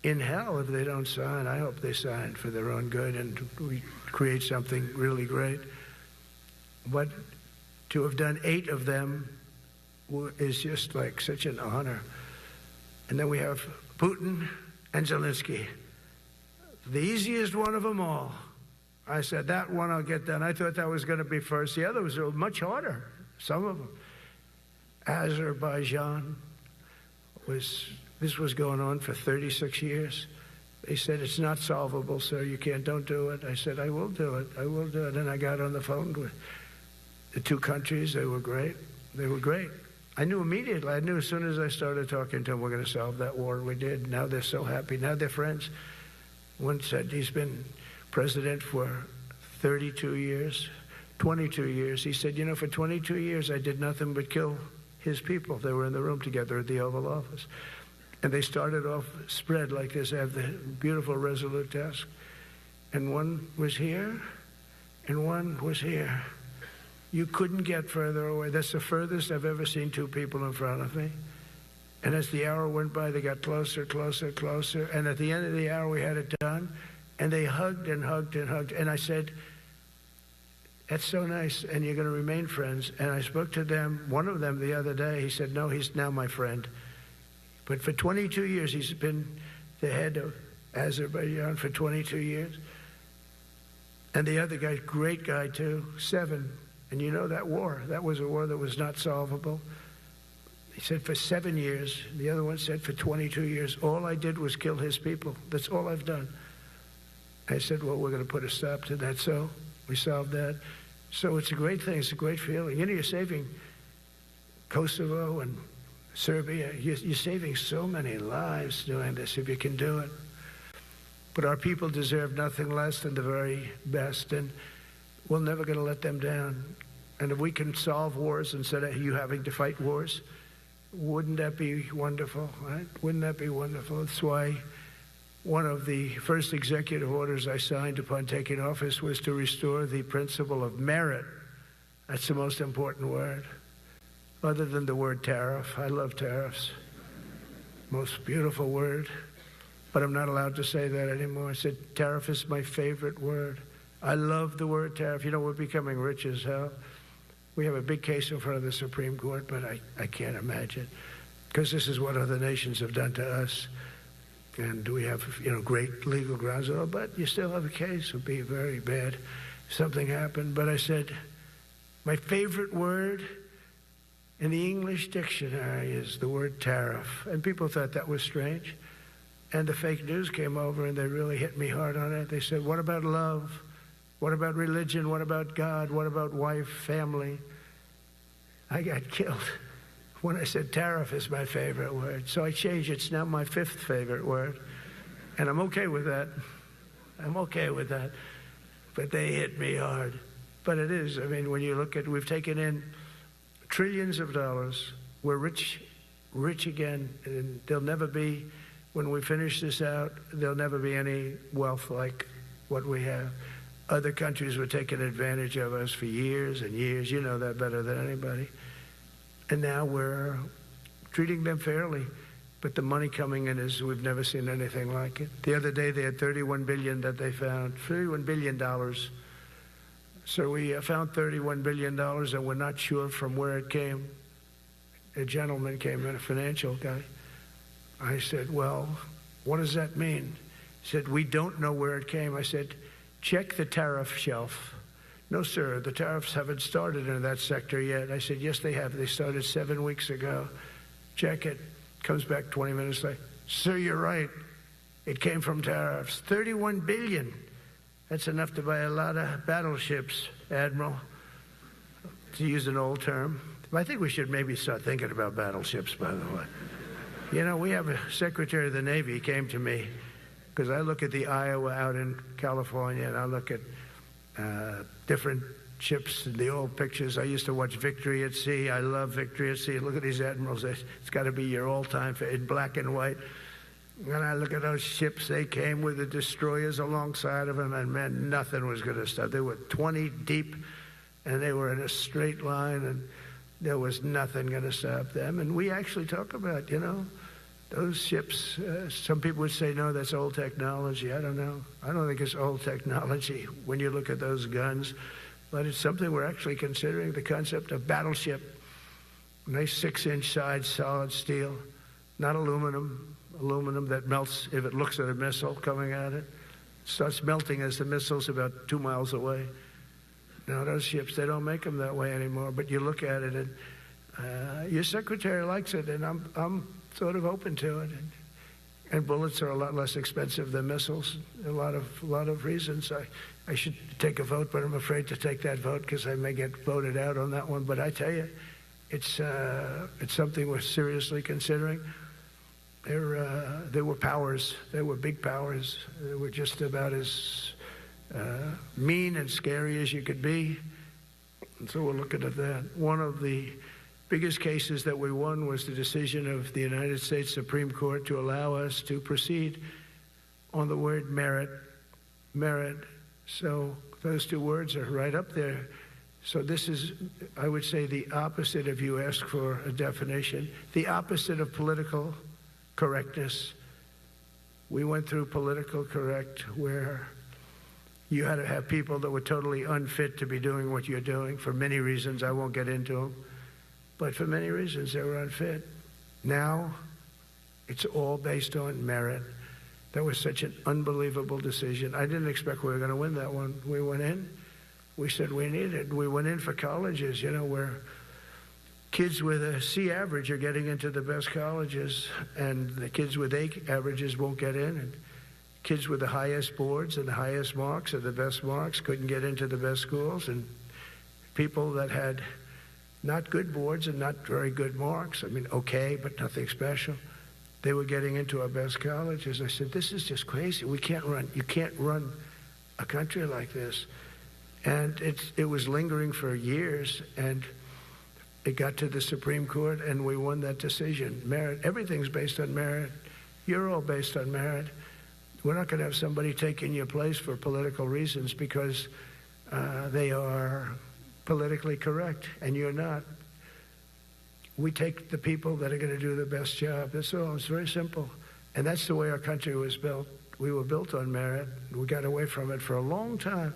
Speaker 2: in hell if they don't sign. I hope they sign for their own good and we create something really great. But to have done 8 of them is just like such an honor. And then we have Putin and Zelensky. The easiest one of them all. I said, that one I'll get done. I thought that was going to be first. The others were much harder, some of them. Azerbaijan this was going on for 36 years. They said, it's not solvable, sir. You don't do it. I said, I will do it. I will do it. And I got on the phone with the 2 countries. They were great. They were great. I knew immediately. I knew as soon as I started talking to them, we're going to solve that war. We did. Now they're so happy. Now they're friends. One said he's been president for 32 years, 22 years. He said, for 22 years, I did nothing but kill his people. They were in the room together at the Oval Office. And they started off spread like this. I have the beautiful Resolute desk. And one was here, and one was here. You couldn't get further away. That's the furthest I've ever seen 2 people in front of me. And as the hour went by, they got closer, closer, closer. And at the end of the hour, we had it done. And they hugged and hugged and hugged. And I said, that's so nice, and you're going to remain friends. And I spoke to them, one of them the other day. He said, no, he's now my friend. But for 22 years, he's been the head of Azerbaijan for 22 years. And the other guy, great guy too, 7. And you know that war, that was a war that was not solvable. He said for 7 years. The other one said for 22 years. All I did was kill his people. That's all I've done. I said, well, we're going to put a stop to that. So we solved that. So it's a great thing. It's a great feeling. You're saving Kosovo and Serbia. You're saving so many lives doing this if you can do it. But our people deserve nothing less than the very best, and we're never going to let them down. And if we can solve wars instead of you having to fight wars, wouldn't that be wonderful, right? Wouldn't that be wonderful? That's why one of the first executive orders I signed upon taking office was to restore the principle of merit. That's the most important word, other than the word tariff. I love tariffs. Most beautiful word. But I'm not allowed to say that anymore. I said tariff is my favorite word. I love the word tariff. We're becoming rich as hell. We have a big case in front of the Supreme Court, but I can't imagine. Because this is what other nations have done to us. And we have, great legal grounds. But you still have a case. It would be very bad if something happened. But I said, my favorite word in the English dictionary is the word tariff. And people thought that was strange. And the fake news came over and they really hit me hard on it. They said, what about love? What about religion? What about God? What about wife, family? I got killed when I said tariff is my favorite word. So I changed it. It's now my 5th favorite word. And I'm okay with that. I'm okay with that. But they hit me hard. But it is. When you look at, we've taken in trillions of dollars. We're rich again. And there'll never be, when we finish this out, there'll never be any wealth like what we have. Other countries were taking advantage of us for years and years. You know that better than anybody. And now we're treating them fairly. But the money coming in is, we've never seen anything like it. The other day they had $31 billion that they found, $31 billion. So we found $31 billion and we're not sure from where it came. A gentleman came in, a financial guy. I said, well, what does that mean? He said, we don't know where it came. I said, check the tariff shelf. No, sir, the tariffs haven't started in that sector yet. I said, yes, they have. They started 7 weeks ago. Check it. Comes back 20 minutes later. Sir, you're right. It came from tariffs. $31 billion. That's enough to buy a lot of battleships, Admiral, to use an old term. I think we should maybe start thinking about battleships, by the way. We have a Secretary of the Navy came to me because I look at the Iowa out in California, and I look at different ships and the old pictures. I used to watch Victory at Sea. I love Victory at Sea. Look at these admirals. It's got to be your all-time in black and white. And I look at those ships. They came with the destroyers alongside of them, and man, nothing was going to stop. They were 20 deep, and they were in a straight line, and there was nothing going to stop them. And we actually talk about, those ships. Some people would say, no, that's old technology. I don't know. I don't think it's old technology when you look at those guns. But it's something we're actually considering, the concept of battleship. Nice 6-inch sides, solid steel, not aluminum. Aluminum that melts if it looks at a missile coming at it. Starts melting as the missile's about 2 miles away. Now, those ships, they don't make them that way anymore. But you look at it, and your secretary likes it, and I'm sort of open to it. And bullets are a lot less expensive than missiles. A lot of reasons. I should take a vote, but I'm afraid to take that vote because I may get voted out on that one. But I tell you, it's something we're seriously considering. There were powers. There were big powers. They were just about as mean and scary as you could be. And so we're looking at that. One of the biggest cases that we won was the decision of the United States Supreme Court to allow us to proceed on the word merit. Merit. So those two words are right up there. So this is, I would say, the opposite, if you ask for a definition, the opposite of political correctness. We went through political correct, where you had to have people that were totally unfit to be doing what you're doing for many reasons. I won't get into them. But for many reasons, they were unfit. Now, it's all based on merit. That was such an unbelievable decision. I didn't expect we were going to win that one. We went in. We said we needed it. We went in for colleges, where kids with a C average are getting into the best colleges, and the kids with A averages won't get in. And kids with the highest boards and the highest marks or the best marks couldn't get into the best schools. And people that had not good boards and not very good marks, okay, but nothing special, they were getting into our best colleges. I said, this is just crazy. You can't run a country like this. And it was lingering for years, and it got to the Supreme Court, and we won that decision. Merit, everything's based on merit. You're all based on merit. We're not going to have somebody taking your place for political reasons because they are politically correct, and you're not. We take the people that are going to do the best job. That's all. It's very simple. And that's the way our country was built. We were built on merit. We got away from it for a long time.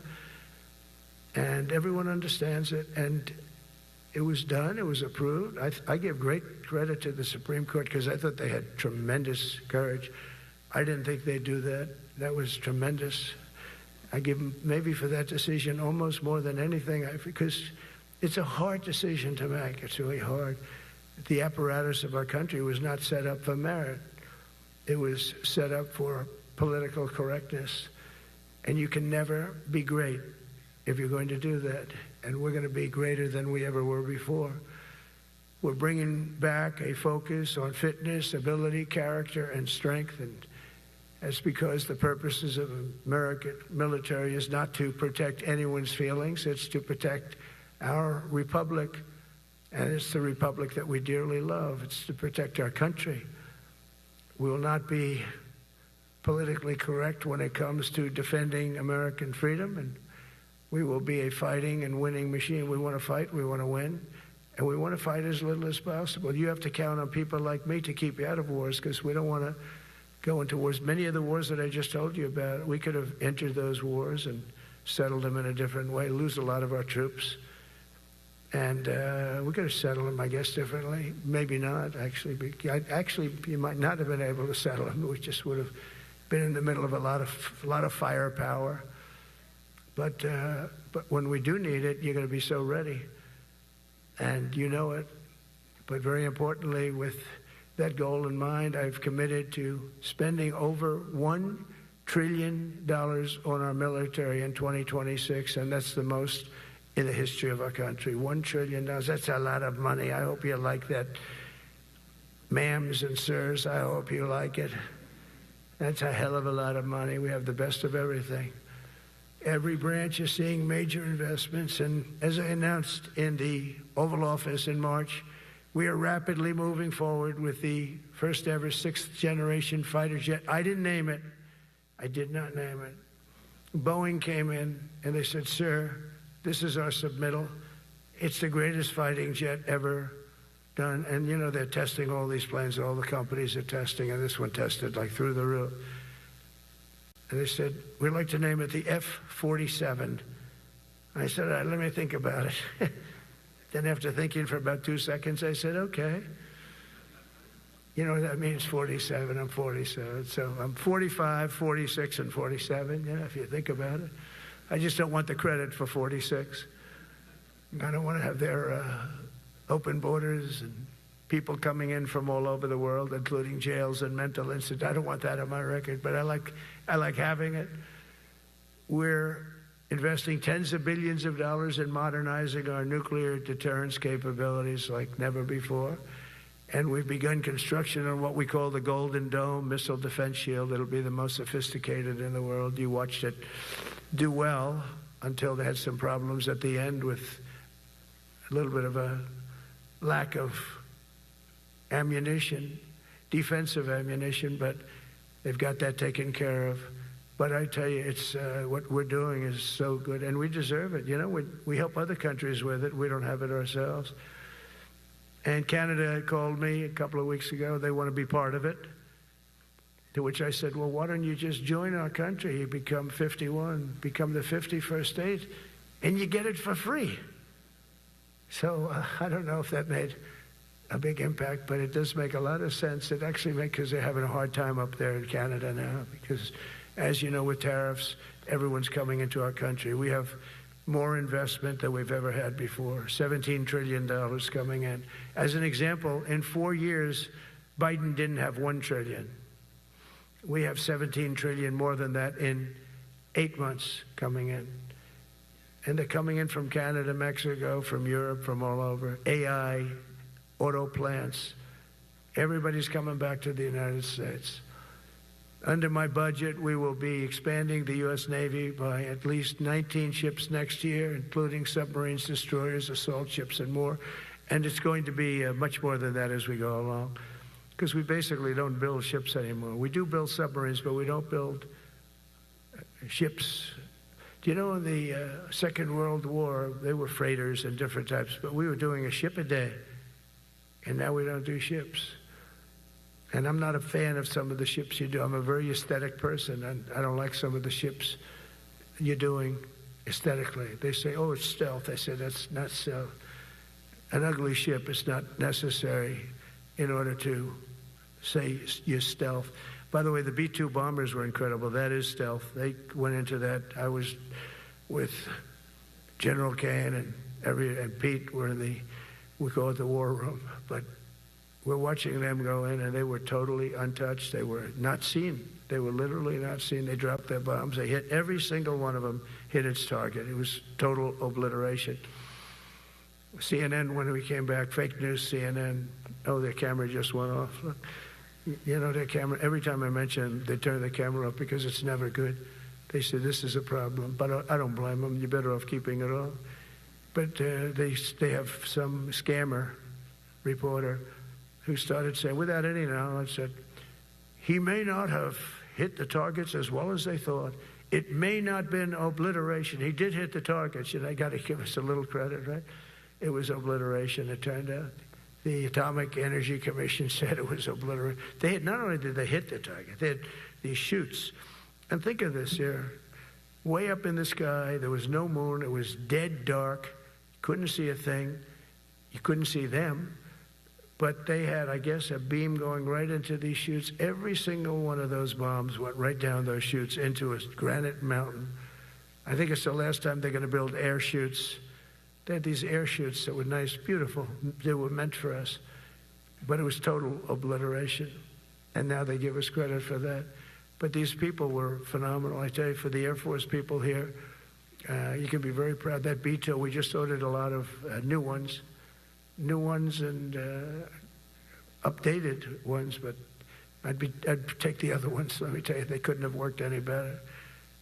Speaker 2: And everyone understands it. And it was done. It was approved. I give great credit to the Supreme Court because I thought they had tremendous courage. I didn't think they'd do that. That was tremendous. I give them maybe for that decision almost more than anything because it's a hard decision to make. It's really hard. The apparatus of our country was not set up for merit. It was set up for political correctness. And you can never be great if you're going to do that. And we're going to be greater than we ever were before. We're bringing back a focus on fitness, ability, character, and strength. And that's because the purposes of American military is not to protect anyone's feelings. It's to protect our republic. And it's the republic that we dearly love. It's to protect our country. We will not be politically correct when it comes to defending American freedom, and we will be a fighting and winning machine. We want to fight, we want to win, and we want to fight as little as possible. You have to count on people like me to keep you out of wars because we don't want to go into wars. Many of the wars that I just told you about, we could have entered those wars and settled them in a different way, lose a lot of our troops. And we could have settled them, I guess, differently. Maybe not, actually. Actually, you might not have been able to settle them. We just would have been in the middle of a lot of firepower. But when we do need it, you're going to be so ready. And you know it. But very importantly, with that goal in mind, I've committed to spending over $1 trillion on our military in 2026, and that's the most in the history of our country. $1 trillion. That's a lot of money. I hope you like that. Ma'ams and sirs, I hope you like it. That's a hell of a lot of money. We have the best of everything. Every branch is seeing major investments, and as I announced in the Oval Office in March, we are rapidly moving forward with the first ever 6th-generation fighter jet. I didn't name it. I did not name it. Boeing came in, and they said, "Sir, this is our submittal. It's the greatest fighting jet ever done." And, you know, they're testing all these planes. All the companies are testing, and this one tested like through the roof. And they said, "We'd like to name it the F-47. I said, "All right, let me think about it." Then after thinking for about 2 seconds, I said, "Okay." You know, that means 47. I'm 47. So I'm 45, 46, and 47, you know, if you think about it. I just don't want the credit for 46. I don't want to have their open borders and people coming in from all over the world, including jails and mental institutes. I don't want that on my record, but I like having it. We're investing tens of billions of dollars in modernizing our nuclear deterrence capabilities like never before. And we've begun construction on what we call the Golden Dome missile defense shield. It'll be the most sophisticated in the world. You watched it do well until they had some problems at the end with a little bit of a lack of ammunition, defensive ammunition, but they've got that taken care of. But I tell you, it's what we're doing is so good, and we deserve it. You know, we help other countries with it. We don't have it ourselves. And Canada called me a couple of weeks ago. They want to be part of it. To which I said, "Well, why don't you just join our country? You become 51, become the 51st state, and you get it for free." So I don't know if that made a big impact, but it does make a lot of sense. It actually makes, because they're having a hard time up there in Canada now, because as you know, with tariffs, everyone's coming into our country. We have more investment than we've ever had before, $17 trillion coming in. As an example, in 4 years, Biden didn't have $1 trillion. We have $17 trillion more than that in 8 months coming in. And they're coming in from Canada, Mexico, from Europe, from all over. AI, auto plants. Everybody's coming back to the United States. Under my budget, we will be expanding the U.S. Navy by at least 19 ships next year, including submarines, destroyers, assault ships, and more. And it's going to be much more than that as we go along, because we basically don't build ships anymore. We do build submarines, but we don't build ships. Do you know in the Second World War, they were freighters and different types, but we were doing a ship a day, and now we don't do ships. And I'm not a fan of some of the ships you do. I'm a very aesthetic person, and I don't like some of the ships you're doing aesthetically. They say, "Oh, it's stealth." I say, "That's not stealth. An ugly ship is not necessary in order to say you're stealth." By the way, the B-2 bombers were incredible. That is stealth. They went into that. I was with General Kane and Pete were in we call it the war room, but we're watching them go in, and they were totally untouched. They were not seen. They were literally not seen. They dropped their bombs. They hit every single one of them, hit its target. It was total obliteration. CNN, when we came back, fake news, CNN, oh, their camera just went off. Look, you know, their camera, every time I mention they turn the camera off because it's never good. They said, "This is a problem." But I don't blame them. You're better off keeping it off. But they have some scammer reporter who started saying, without any knowledge, that he may not have hit the targets as well as they thought. It may not have been obliteration. He did hit the targets, and they got to give us a little credit, right? It was obliteration, it turned out. The Atomic Energy Commission said it was obliteration. Not only did they hit the target, they had these chutes. And think of this here. Way up in the sky, there was no moon. It was dead dark. Couldn't see a thing. You couldn't see them. But they had, I guess, a beam going right into these chutes. Every single one of those bombs went right down those chutes into a granite mountain. I think it's the last time they're going to build air chutes. They had these air chutes that were nice, beautiful. They were meant for us. But it was total obliteration. And now they give us credit for that. But these people were phenomenal. I tell you, for the Air Force people here, you can be very proud. That B-2, we just ordered a lot of new ones and updated ones, but I'd take the other ones. Let me tell you, they couldn't have worked any better.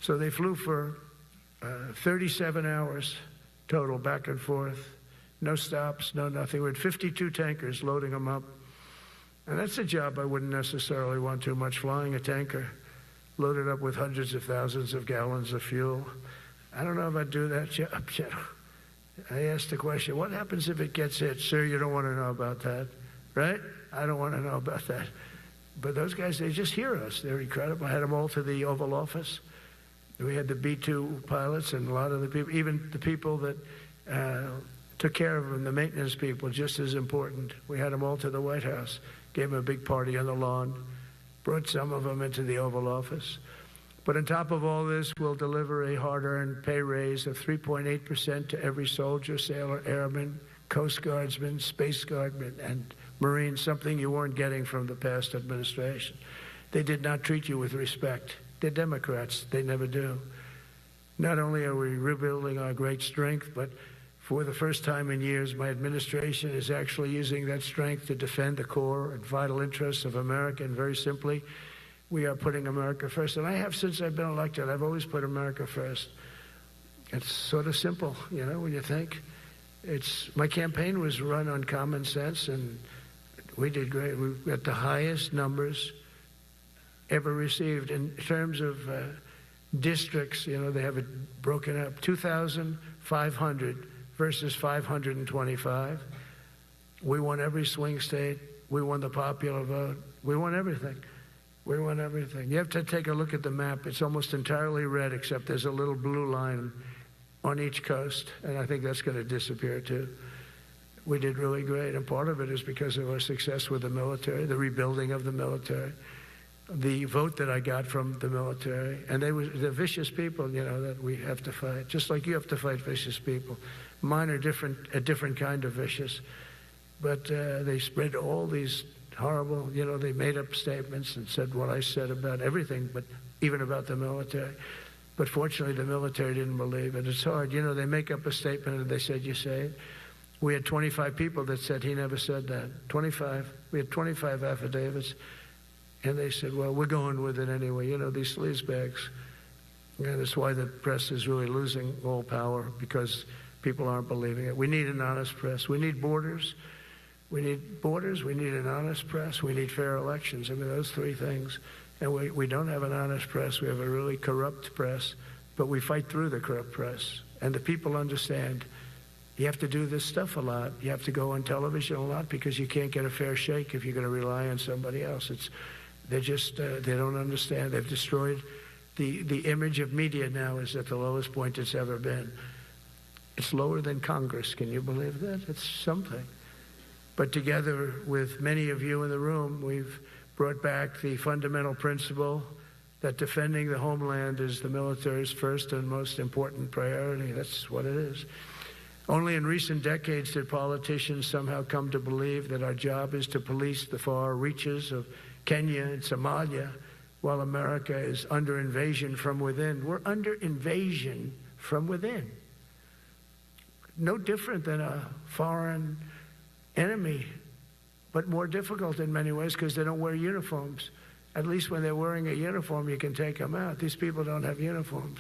Speaker 2: So they flew for 37 hours total, back and forth, no stops, no nothing. We had 52 tankers loading them up. And that's a job I wouldn't necessarily want too much, flying a tanker loaded up with hundreds of thousands of gallons of fuel. I don't know if I'd do that job. I asked the question, what happens if it gets hit? Sir, you don't want to know about that, right? I don't want to know about that. But those guys, they just hear us. They're incredible. I had them all to the Oval Office. We had the B-2 pilots and a lot of the people, even the people that took care of them, the maintenance people, just as important. We had them all to the White House, gave them a big party on the lawn, brought some of them into the Oval Office. But on top of all this, we'll deliver a hard-earned pay raise of 3.8% to every soldier, sailor, airman, Coast Guardsman, Space Guardman, and Marine, something you weren't getting from the past administration. They did not treat you with respect. They're Democrats. They never do. Not only are we rebuilding our great strength, but for the first time in years, my administration is actually using that strength to defend the core and vital interests of America. And very simply, we are putting America first. And I have since I've been elected. I've always put America first. It's sort of simple, you know, when you think. My campaign was run on common sense, and we did great. We got the highest numbers ever received in terms of districts. You know, they have it broken up, 2,500 versus 525. We won every swing state. We won the popular vote. We won everything. We won everything. You have to take a look at the map. It's almost entirely red, except there's a little blue line on each coast, and I think that's going to disappear too. We did really great, and part of it is because of our success with the military, the rebuilding of the military, the vote that I got from the military, and they're vicious people, you know, that we have to fight, just like you have to fight vicious people. Mine are a different kind of vicious, but they spread all these horrible, you know, they made up statements and said what I said about everything, but even about the military. But fortunately, the military didn't believe it. It's hard. You know, they make up a statement and they said, you say it. We had 25 people that said he never said that. 25. We had 25 affidavits. And they said, well, we're going with it anyway. You know, these sleazebags. And that's why the press is really losing all power, because people aren't believing it. We need an honest press. We need borders. We need borders. We need an honest press. We need fair elections. I mean, those three things. And we don't have an honest press. We have a really corrupt press, but we fight through the corrupt press. And the people understand you have to do this stuff a lot. You have to go on television a lot because you can't get a fair shake if you're going to rely on somebody else. They don't understand. They've destroyed the image of media now is at the lowest point it's ever been. It's lower than Congress. Can you believe that? It's something. But together with many of you in the room, we've brought back the fundamental principle that defending the homeland is the military's first and most important priority. That's what it is. Only in recent decades did politicians somehow come to believe that our job is to police the far reaches of Kenya and Somalia while America is under invasion from within. We're under invasion from within. No different than a foreign enemy, but more difficult in many ways because they don't wear uniforms. At least when they're wearing a uniform, you can take them out. These people don't have uniforms.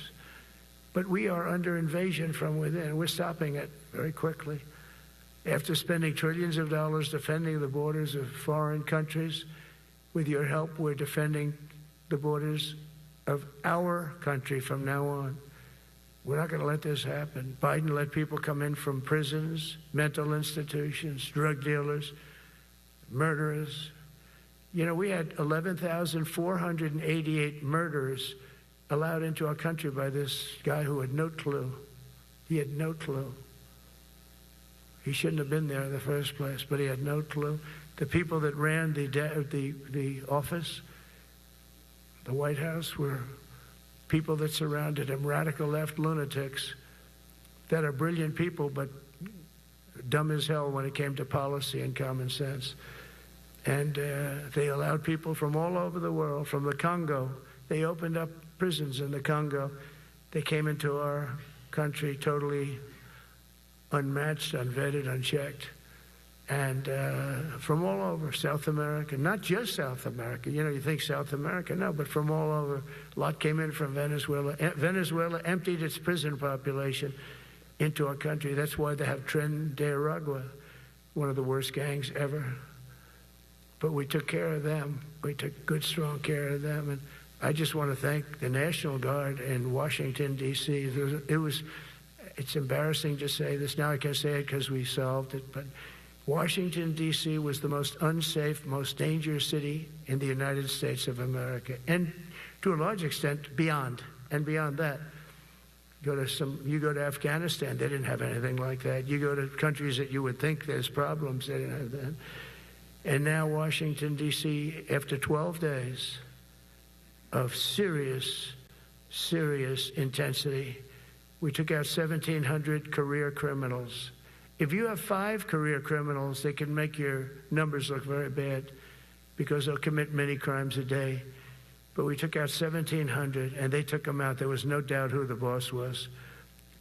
Speaker 2: But we are under invasion from within. We're stopping it very quickly. After spending trillions of dollars defending the borders of foreign countries, with your help, we're defending the borders of our country from now on. We're not going to let this happen. Biden let people come in from prisons, mental institutions, drug dealers, murderers. You know, we had 11,488 murderers allowed into our country by this guy who had no clue. He had no clue. He shouldn't have been there in the first place, but he had no clue. The people that ran the office, the White House, were people that surrounded him, radical left lunatics that are brilliant people, but dumb as hell when it came to policy and common sense. And they allowed people from all over the world, from the Congo. They opened up prisons in the Congo. They came into our country totally unmatched, unvetted, unchecked. and from all over South America, not just South America. You know, you think South America, no, but from all over. A lot came in from Venezuela. Venezuela emptied its prison population into our country. That's why they have Tren de Aragua, one of the worst gangs ever. But we took care of them. We took good, strong care of them. And I just want to thank the National Guard in Washington, D.C. It's embarrassing to say this. Now I can say it because we solved it. But Washington, D.C. was the most unsafe, most dangerous city in the United States of America. And to a large extent, beyond. And beyond that. You go to Afghanistan, they didn't have anything like that. You go to countries that you would think there's problems, they didn't have that. And now Washington, D.C., after 12 days of serious, serious intensity, we took out 1,700 career criminals. If you have 5 career criminals, they can make your numbers look very bad because they'll commit many crimes a day. But we took out 1,700, and they took them out. There was no doubt who the boss was.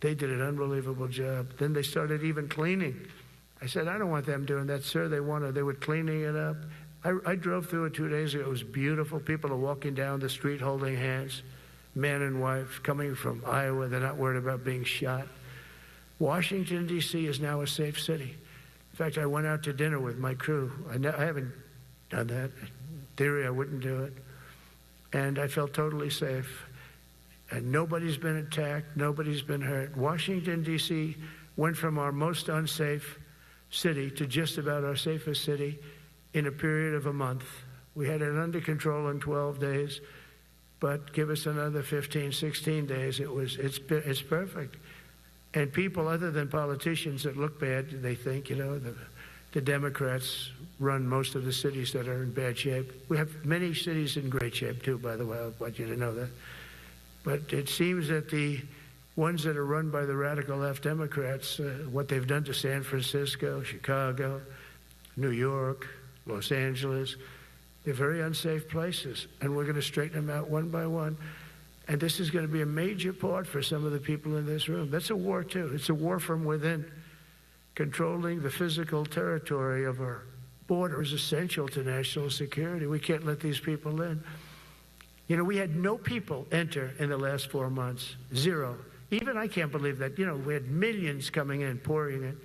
Speaker 2: They did an unbelievable job. Then they started even cleaning. I said, I don't want them doing that, sir. They were cleaning it up. I drove through it 2 days ago. It was beautiful. People are walking down the street holding hands, man and wife, coming from Iowa. They're not worried about being shot. Washington, D.C. is now a safe city. In fact, I went out to dinner with my crew. I haven't done that. In theory, I wouldn't do it. And I felt totally safe. And nobody's been attacked. Nobody's been hurt. Washington, D.C. went from our most unsafe city to just about our safest city in a period of a month. We had it under control in 12 days, but give us another 15, 16 days. It's perfect. And people other than politicians that look bad, they think, you know, the Democrats run most of the cities that are in bad shape. We have many cities in great shape too, by the way. I want you to know that. But it seems that the ones that are run by the radical left Democrats, what they've done to San Francisco, Chicago, New York, Los Angeles, they're very unsafe places. And we're going to straighten them out one by one. And this is going to be a major part for some of the people in this room. That's a war too. It's a war from within. Controlling the physical territory of our border is essential to national security. We can't let these people in. You know, we had no people enter in the last 4 months. 0. Even I can't believe that. You know, we had millions coming in, pouring in.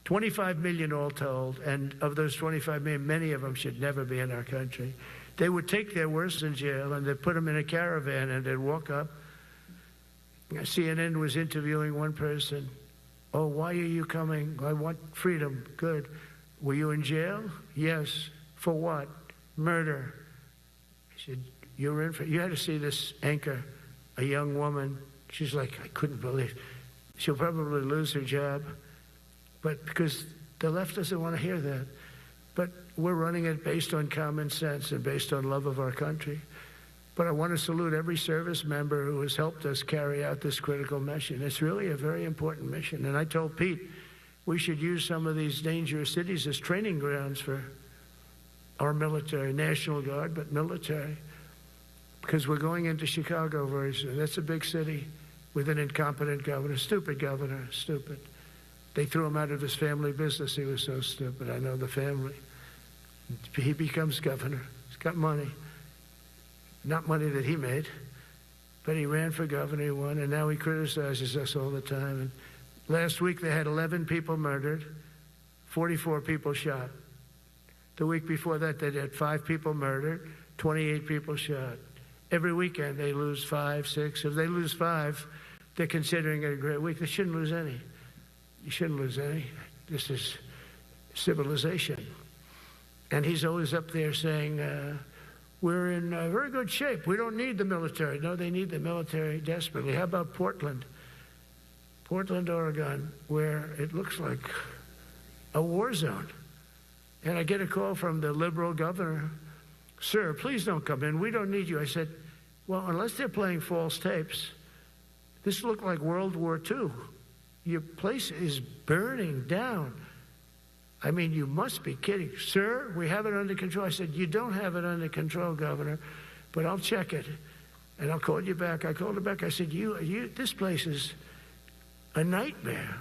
Speaker 2: 25 million all told. And of those 25 million, many of them should never be in our country. They would take their worst in jail and they'd put them in a caravan and they'd walk up. CNN was interviewing one person. Oh, why are you coming? I want freedom. Good. Were you in jail? Yes. For what? Murder. He said, you were in for, you had to see this anchor, a young woman. She's like, I couldn't believe. She'll probably lose her job. But because the left doesn't want to hear that. But we're running it based on common sense and based on love of our country. But I want to salute every service member who has helped us carry out this critical mission. It's really a very important mission. And I told Pete, we should use some of these dangerous cities as training grounds for our military, National Guard, but military. Because we're going into Chicago very soon. That's a big city with an incompetent governor, stupid governor, stupid. They threw him out of his family business. He was so stupid. I know the family. He becomes governor. He's got money. Not money that he made, but he ran for governor, he won, and now he criticizes us all the time. And last week they had 11 people murdered, 44 people shot. The week before that they had 5 people murdered, 28 people shot. Every weekend they lose 5, 6. If they lose 5, they're considering it a great week. They shouldn't lose any. You shouldn't lose any. This is civilization. And he's always up there saying, we're in very good shape. We don't need the military. No, they need the military desperately. How about Portland? Portland, Oregon, where it looks like a war zone. And I get a call from the liberal governor. Sir, please don't come in. We don't need you. I said, well, unless they're playing false tapes, this looked like World War II. Your place is burning down. I mean, you must be kidding. Sir, we have it under control. I said, you don't have it under control, Governor, but I'll check it, and I'll call you back. I called her back. I said, this place is a nightmare.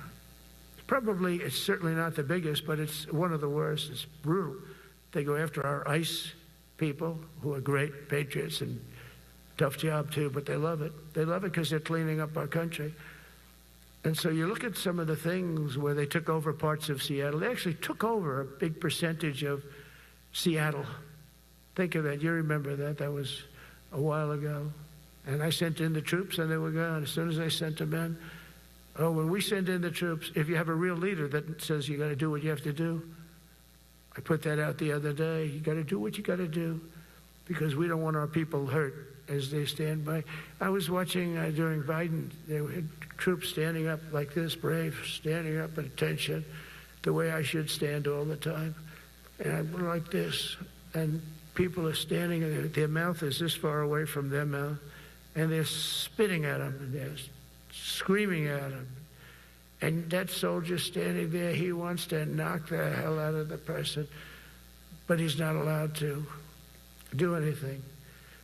Speaker 2: Probably, it's certainly not the biggest, but it's one of the worst. It's brutal. They go after our ICE people, who are great patriots and tough job too, but they love it. They love it because they're cleaning up our country. And so you look at some of the things where they took over parts of Seattle. They actually took over a big percentage of Seattle. Think of that. You remember that. That was a while ago. And I sent in the troops and they were gone. As soon as I sent them in, when we send in the troops, if you have a real leader that says you got to do what you have to do, I put that out the other day. You got to do what you got to do because we don't want our people hurt as they stand by. I was watching during Biden, there were troops standing up like this, brave, standing up at attention, the way I should stand all the time. And I'm like this, and people are standing, and their mouth is this far away from their mouth, and they're spitting at them, and they're screaming at them. And that soldier standing there, he wants to knock the hell out of the person, but he's not allowed to do anything.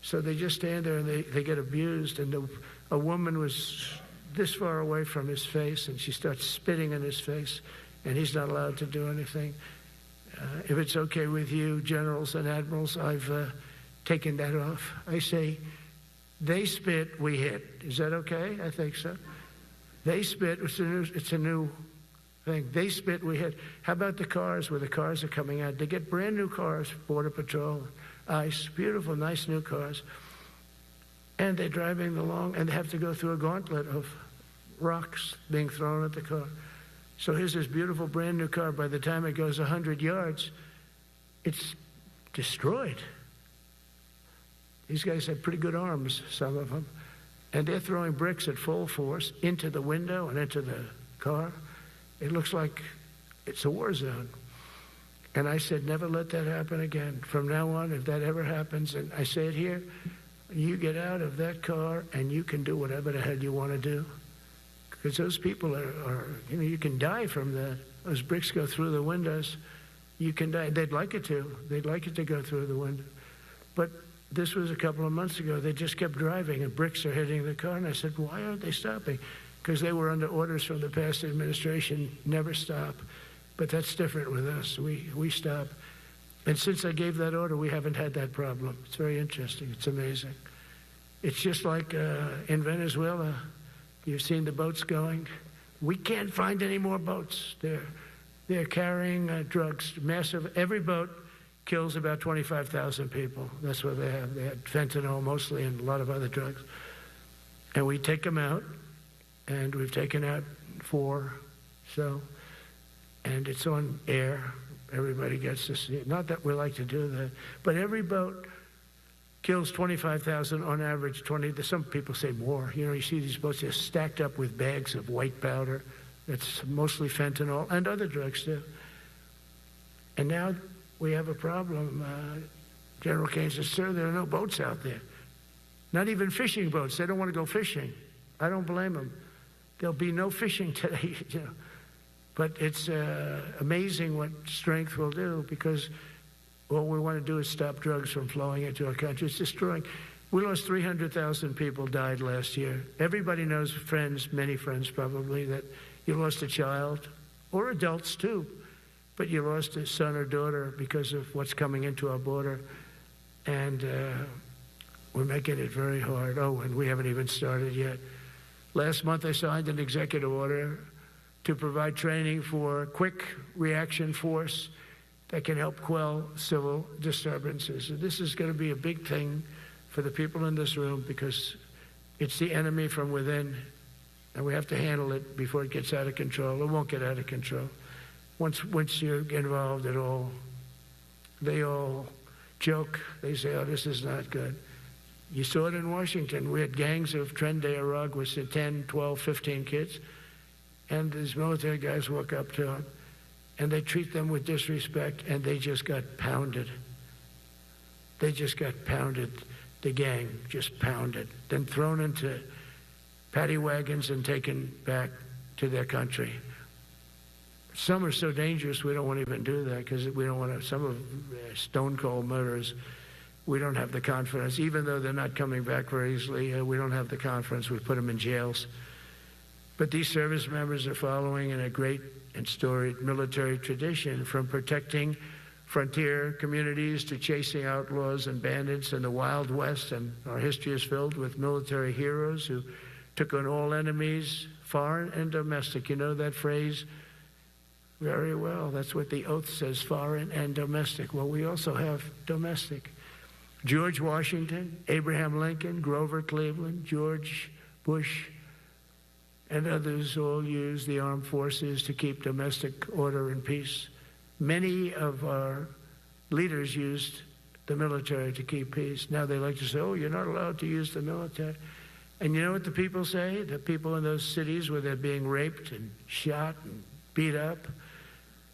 Speaker 2: So they just stand there and they get abused. And a woman was this far away from his face, and she starts spitting in his face, and he's not allowed to do anything. If it's okay with you, generals and admirals, I've taken that off. I say, they spit, we hit. Is that okay? I think so. They spit, it's a new thing. They spit, we hit. How about the cars where the cars are coming out? They get brand new cars, Border Patrol, ICE, beautiful, nice new cars. And they're driving along and they have to go through a gauntlet of rocks being thrown at the car. So here's this beautiful brand new car. By the time it goes 100 yards, it's destroyed. These guys have pretty good arms, some of them. And they're throwing bricks at full force into the window and into the car. It looks like it's a war zone. And I said, never let that happen again. From now on, if that ever happens, and I say it here, you get out of that car and you can do whatever the hell you want to do. Because those people are, you can die from that. Those bricks go through the windows. You can die. They'd like it to. They'd like it to go through the window. But this was a couple of months ago. They just kept driving and bricks are hitting the car. And I said, why aren't they stopping? Because they were under orders from the past administration, never stop. But that's different with us. We stop. And since I gave that order, we haven't had that problem. It's very interesting. It's amazing. It's just like in Venezuela. You've seen the boats going. We can't find any more boats. They're carrying drugs, massive. Every boat kills about 25,000 people. That's what they have. They had fentanyl mostly and a lot of other drugs. And we take them out, and we've taken out 4. And it's on air. Everybody gets to see it. Not that we like to do that, but every boat kills 25,000 on average, 20. Some people say more. You see these boats just stacked up with bags of white powder. That's mostly fentanyl and other drugs too. And now we have a problem. General Kane says, sir, there are no boats out there. Not even fishing boats. They don't want to go fishing. I don't blame them. There'll be no fishing today. But it's amazing what strength will do, because what we want to do is stop drugs from flowing into our country. It's destroying. We lost 300,000 people died last year. Everybody knows friends, many friends probably, that you lost a child, or adults too, but you lost a son or daughter because of what's coming into our border. And we're making it very hard. Oh, and we haven't even started yet. Last month I signed an executive order to provide training for quick reaction force that can help quell civil disturbances. And this is going to be a big thing for the people in this room, because it's the enemy from within, and we have to handle it before it gets out of control. It won't get out of control. Once you're involved at all, they all joke. They say, oh, this is not good. You saw it in Washington. We had gangs of Tren de Aragua with 10, 12, 15 kids. And these military guys walk up to them, and they treat them with disrespect, and they just got pounded. They just got pounded. The gang just pounded, then thrown into paddy wagons and taken back to their country. Some are so dangerous we don't want to even do that, because we don't want to. Some of stone cold murderers, we don't have the confidence. Even though they're not coming back very easily, we don't have the confidence. We put them in jails. But these service members are following in a great and storied military tradition, from protecting frontier communities to chasing outlaws and bandits in the Wild West. And our history is filled with military heroes who took on all enemies, foreign and domestic. You know that phrase very well. That's what the oath says, foreign and domestic. Well, we also have domestic. George Washington, Abraham Lincoln, Grover Cleveland, George Bush, and others all used the armed forces to keep domestic order and peace. Many of our leaders used the military to keep peace. Now they like to say, oh, you're not allowed to use the military. And you know what the people say? The people in those cities where they're being raped and shot and beat up,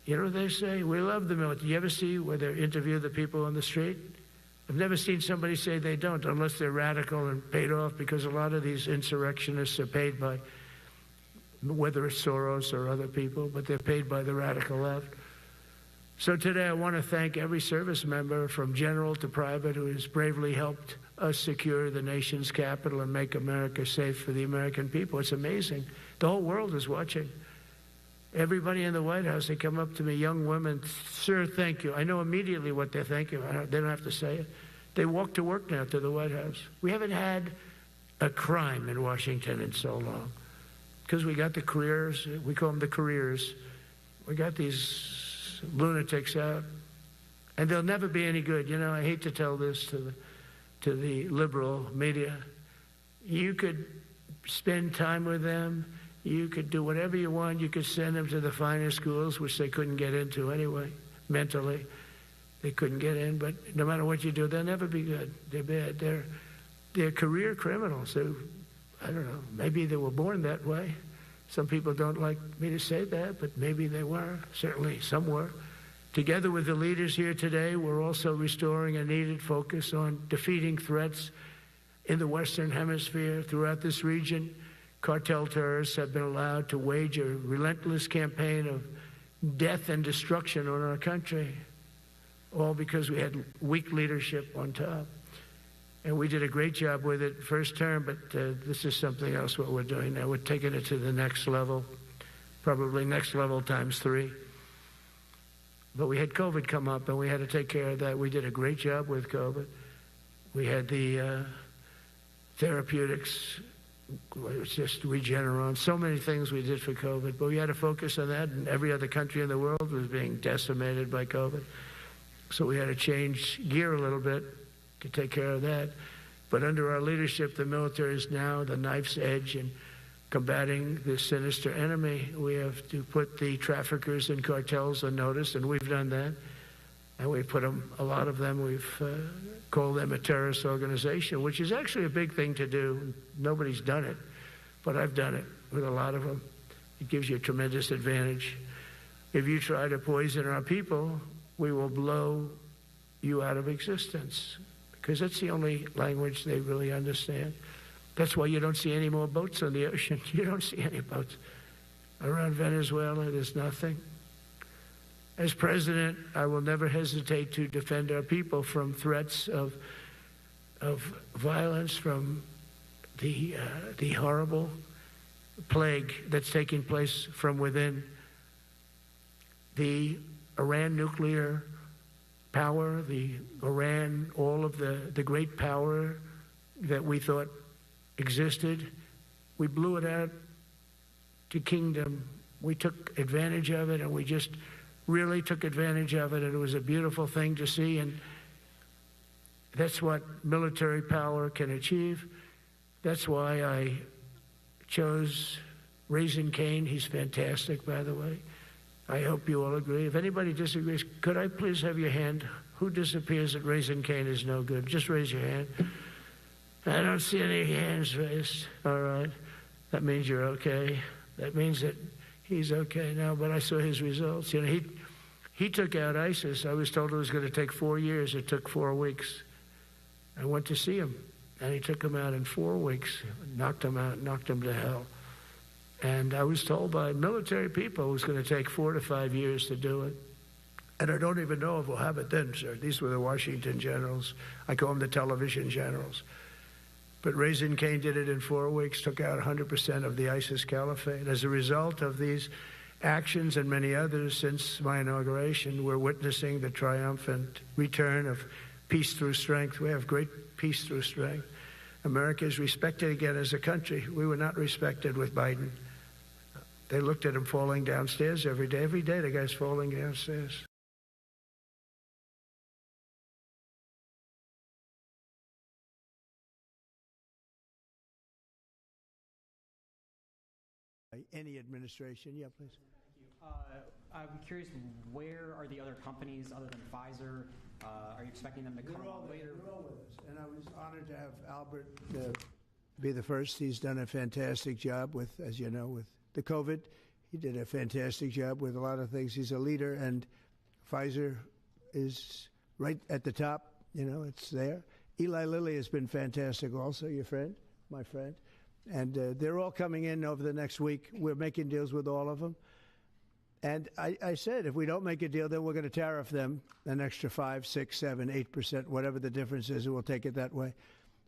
Speaker 2: you know what they say? We love the military. You ever see where they interview the people on the street? I've never seen somebody say they don't, unless they're radical and paid off, because a lot of these insurrectionists are paid by, whether it's Soros or other people, but they're paid by the radical left. So today I want to thank every service member from general to private who has bravely helped us secure the nation's capital and make America safe for the American people. It's amazing. The whole world is watching. Everybody in the White House, they come up to me, young women, sir, thank you. I know immediately what they're thanking. They don't have to say it. They walk to work now to the White House. We haven't had a crime in Washington in so long because we got the careers. We call them the careers. We got these lunatics out, and they'll never be any good. You know, I hate to tell this to the liberal media. You could spend time with them. You could do whatever you want. You could send them to the finest schools, which they couldn't get into anyway, mentally. They couldn't get in, but no matter what you do, they'll never be good. They're bad. They're career criminals. I don't know, maybe they were born that way. Some people don't like me to say that, but maybe they were. Certainly some were. Together with the leaders here today, we're also restoring a needed focus on defeating threats in the Western Hemisphere. Throughout this region, cartel terrorists have been allowed to wage a relentless campaign of death and destruction on our country, all because we had weak leadership on top. And we did a great job with it first term, but this is something else what we're doing now. We're taking it to the next level, probably next level times 3. But we had COVID come up, and we had to take care of that. We did a great job with COVID. We had the therapeutics. It was just Regeneron. So many things we did for COVID, but we had to focus on that, and every other country in the world was being decimated by COVID. So we had to change gear a little bit to take care of that. But under our leadership, the military is now the knife's edge in combating this sinister enemy. We have to put the traffickers and cartels on notice, and we've done that. And we put them, a lot of them, we've called them a terrorist organization, which is actually a big thing to do. Nobody's done it, but I've done it with a lot of them. It gives you a tremendous advantage. If you try to poison our people, we will blow you out of existence, because that's the only language they really understand. That's why you don't see any more boats on the ocean. You don't see any boats. Around Venezuela, there's nothing. As president, I will never hesitate to defend our people from threats of violence, from the horrible plague that's taking place from within. The Iran nuclear power, the Iran, all of the great power that we thought existed, we blew it out to kingdom. We took advantage of it, and we just really took advantage of it, and it was a beautiful thing to see, and that's what military power can achieve. That's why I chose Raising Cane. He's fantastic, by the way. I hope you all agree. If anybody disagrees, could I please have your hand? Who disappears that Raising Cane is no good? Just raise your hand. I don't see any hands raised. All right. That means you're okay. That means that he's okay now, but I saw his results. You know, he took out ISIS. I was told it was going to take 4 years. It took 4 weeks. I went to see him, and he took him out in 4 weeks, knocked him out, knocked him to hell. And I was told by military people it was going to take 4 to 5 years to do it. And I don't even know if we'll have it then, sir. These were the Washington generals. I call them the television generals. But Raising Cane did it in 4 weeks, took out 100% of the ISIS caliphate. As a result of these actions and many others since my inauguration, we're witnessing the triumphant return of peace through strength. We have great peace through strength. America is respected again as a country. We were not respected with Biden. They looked at him falling downstairs every day. Every day the guy's falling downstairs. Any administration. Yeah, please.
Speaker 4: I'm curious, where are the other companies other than Pfizer? Are you expecting them to come on later?
Speaker 2: They're all with us. And I was honored to have Albert be the first. He's done a fantastic job with, as you know, with the COVID. He did a fantastic job with a lot of things. He's a leader, and Pfizer is right at the top. You know, it's there. Eli Lilly has been fantastic also, your friend, my friend. And they're all coming in over the next week. We're making deals with all of them. And I said, if we don't make a deal, then we're going to tariff them an extra 5, 6, 7, 8%, whatever the difference is, and we'll take it that way.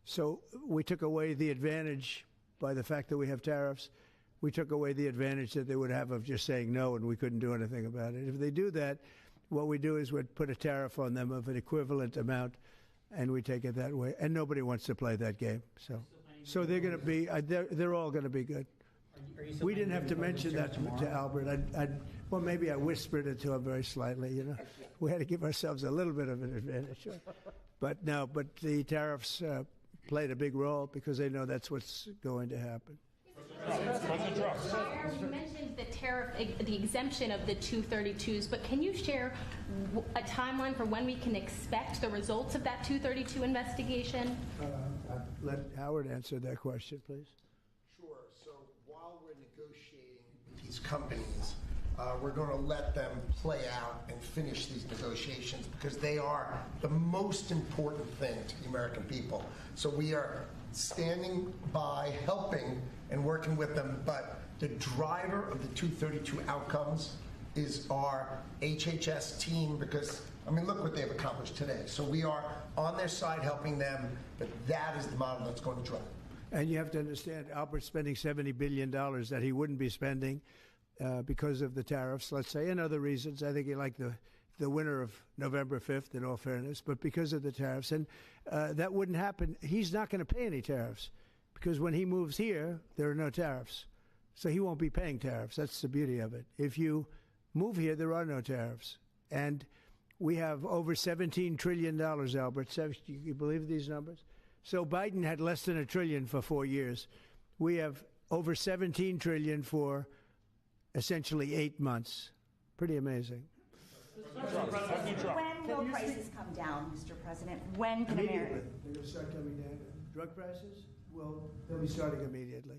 Speaker 2: So we took away the advantage by the fact that we have tariffs. We took away the advantage that they would have of just saying no, and we couldn't do anything about it. If they do that, what we do is we'd put a tariff on them of an equivalent amount, and we take it that way. And nobody wants to play that game. So they're going to be, they're all going to be good. We didn't have to mention that to Albert. Well, maybe I whispered it to him very slightly, you know. We had to give ourselves a little bit of an advantage. But no, but the tariffs played a big role because they know that's what's going to happen.
Speaker 5: President Trump. You mentioned the tariff, the exemption of the 232s, but can you share a timeline for when we can expect the results of that 232 investigation?
Speaker 2: Let Howard answer that question, please.
Speaker 6: Sure. So while we're negotiating with these companies, we're going to let them play out and finish these negotiations because they are the most important thing to the American people. So we are standing by, helping and working with them, but the driver of the 232 outcomes is our HHS team because, I mean, look what they've accomplished today. So we are on their side helping them, but that is the model that's going to drive.
Speaker 2: And you have to understand, Albert's spending $70 billion that he wouldn't be spending because of the tariffs, let's say, and other reasons. I think he liked the winner of November 5th, in all fairness, but because of the tariffs. And that wouldn't happen. He's not going to pay any tariffs because when he moves here, there are no tariffs. So he won't be paying tariffs. That's the beauty of it. If you move here, there are no tariffs. And we have over $17 trillion, Albert. Do you believe these numbers? So Biden had less than $1 trillion for 4 years. We have over $17 trillion for essentially 8 months. Pretty amazing.
Speaker 7: When will prices come down, Mr. President? When can America?
Speaker 2: They're going to start coming down. Drug prices? Well, they'll be starting immediately.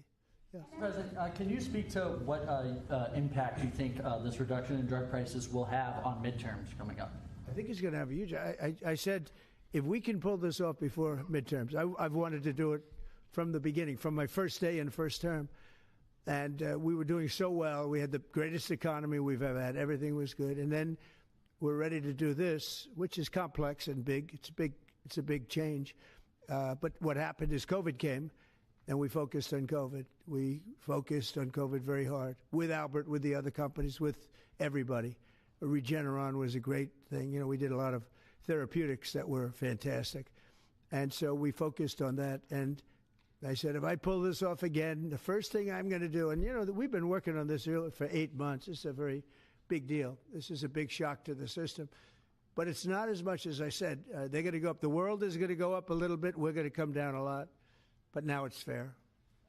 Speaker 2: Yeah.
Speaker 8: President, can you speak to what impact you think this reduction in drug prices will have on midterms coming up?
Speaker 2: I think it's going to have a huge. I said, if we can pull this off before midterms, I've wanted to do it from the beginning, from my first day in first term. And we were doing so well. We had the greatest economy we've ever had. Everything was good. And then we're ready to do this, which is complex and big. It's a big change. But what happened is COVID came, and we focused on COVID. We focused on COVID very hard with Albert, with the other companies, with everybody. Regeneron was a great thing. You know, we did a lot of therapeutics that were fantastic. And so we focused on that. And I said, if I pull this off again, the first thing I'm going to do, and you know, we've been working on this for 8 months. It's a very big deal. This is a big shock to the system. But it's not as much as I said. They're going to go up. The world is going to go up a little bit. We're going to come down a lot. But now it's fair.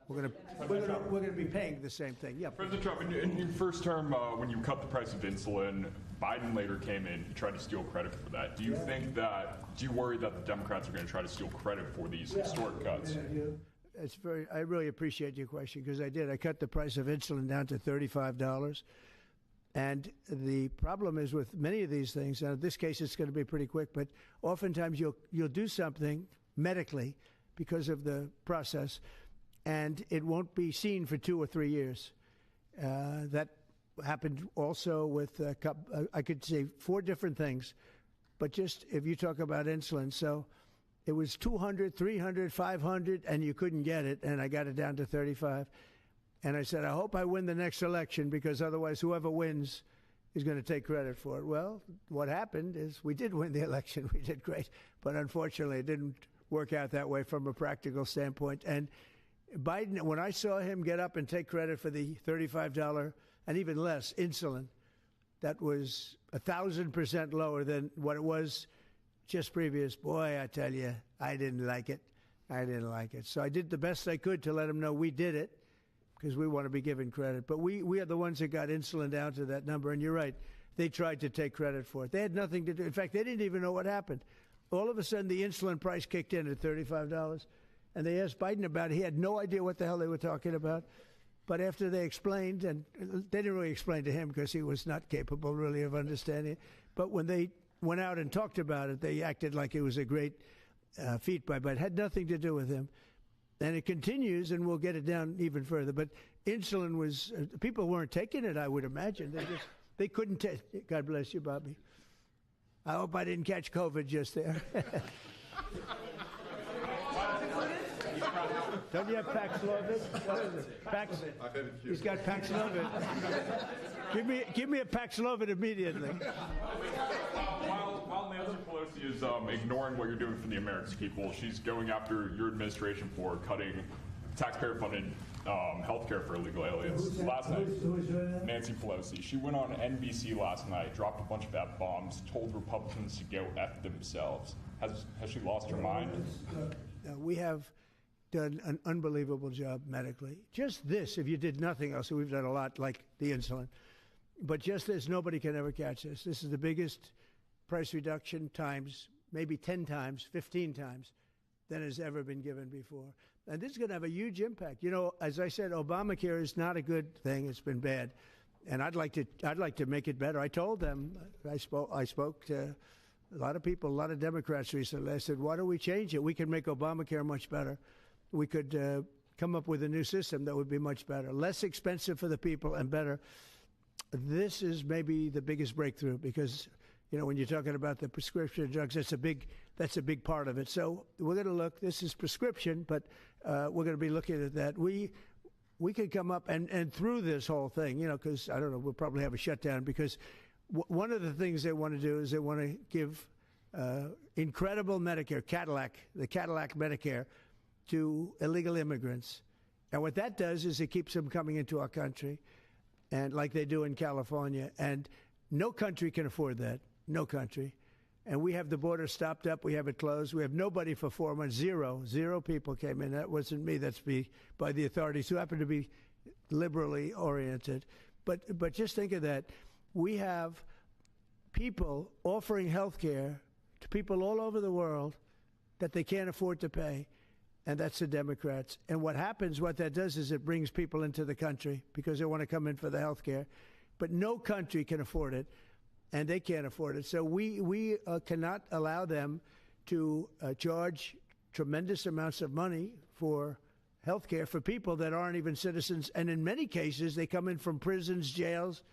Speaker 2: We're going to be paying the same thing. Yeah.
Speaker 9: President Trump, in your first term, when you cut the price of insulin, Biden later came in. He tried to steal credit for that. Do you think that? Do you worry that the Democrats are going to try to steal credit for these historic cuts?
Speaker 2: It's I really appreciate your question because I did. I cut the price of insulin down to $35. And the problem is with many of these things, and in this case it's going to be pretty quick, but oftentimes you'll do something medically because of the process, and it won't be seen for 2 or 3 years. That happened also with, I could say 4 different things, but just if you talk about insulin, so it was 200, 300, 500, and you couldn't get it, and I got it down to 35. And I said, I hope I win the next election, because otherwise whoever wins is going to take credit for it. Well, what happened is we did win the election. We did great. But unfortunately, it didn't work out that way from a practical standpoint. And Biden, when I saw him get up and take credit for the $35 and even less insulin, that was 1,000% lower than what it was just previous. Boy, I tell you, I didn't like it. I didn't like it. So I did the best I could to let him know we did it, because we want to be given credit. But we are the ones that got insulin down to that number. And you're right, they tried to take credit for it. They had nothing to do. In fact, they didn't even know what happened. All of a sudden, the insulin price kicked in at $35. And they asked Biden about it. He had no idea what the hell they were talking about. But after they explained, and they didn't really explain to him because he was not capable really of understanding it. But when they went out and talked about it, they acted like it was a great feat by Biden. It had nothing to do with him. And it continues, and we'll get it down even further. But insulin was, people weren't taking it, I would imagine. They couldn't take it. God bless you, Bobby. I hope I didn't catch COVID just there. Don't you have Paxlovid? What is it? He's got Paxlovid. Give me a Paxlovid immediately.
Speaker 9: While Nancy Pelosi is ignoring what you're doing for the American people, she's going after your administration for cutting taxpayer-funded health care for illegal aliens. Last night, Nancy Pelosi, she went on NBC last night, dropped a bunch of F-bombs, told Republicans to go F themselves. Has she lost her mind?
Speaker 2: We have done an unbelievable job medically. Just this, if you did nothing else, we've done a lot like the insulin. But just this, nobody can ever catch this. This is the biggest price reduction times, maybe 10 times, 15 times, than has ever been given before. And this is going to have a huge impact. You know, as I said, Obamacare is not a good thing. It's been bad. And I'd like to make it better. I told them, I spoke to a lot of people, a lot of Democrats recently. I said, why don't we change it? We can make Obamacare much better. We could come up with a new system that would be much better, less expensive for the people and better. This is maybe the biggest breakthrough, because, you know, when you're talking about the prescription drugs, that's a big part of it. So we're going to look. This is prescription, but we're going to be looking at that. We could come up and through this whole thing, you know, because I don't know, we'll probably have a shutdown, because one of the things they want to do is they want to give incredible Medicare, the Cadillac Medicare, to illegal immigrants. And what that does is it keeps them coming into our country, and like they do in California. And no country can afford that. No country. And we have the border stopped up. We have it closed. We have nobody for 4 months. Zero people came in. That wasn't me. That's by the authorities, who happen to be liberally oriented. But just think of that. We have people offering health care to people all over the world that they can't afford to pay. And that's the Democrats. And what that does is it brings people into the country because they want to come in for the health care. But no country can afford it, and they can't afford it. So we cannot allow them to charge tremendous amounts of money for health care for people that aren't even citizens. And in many cases, they come in from prisons, jails,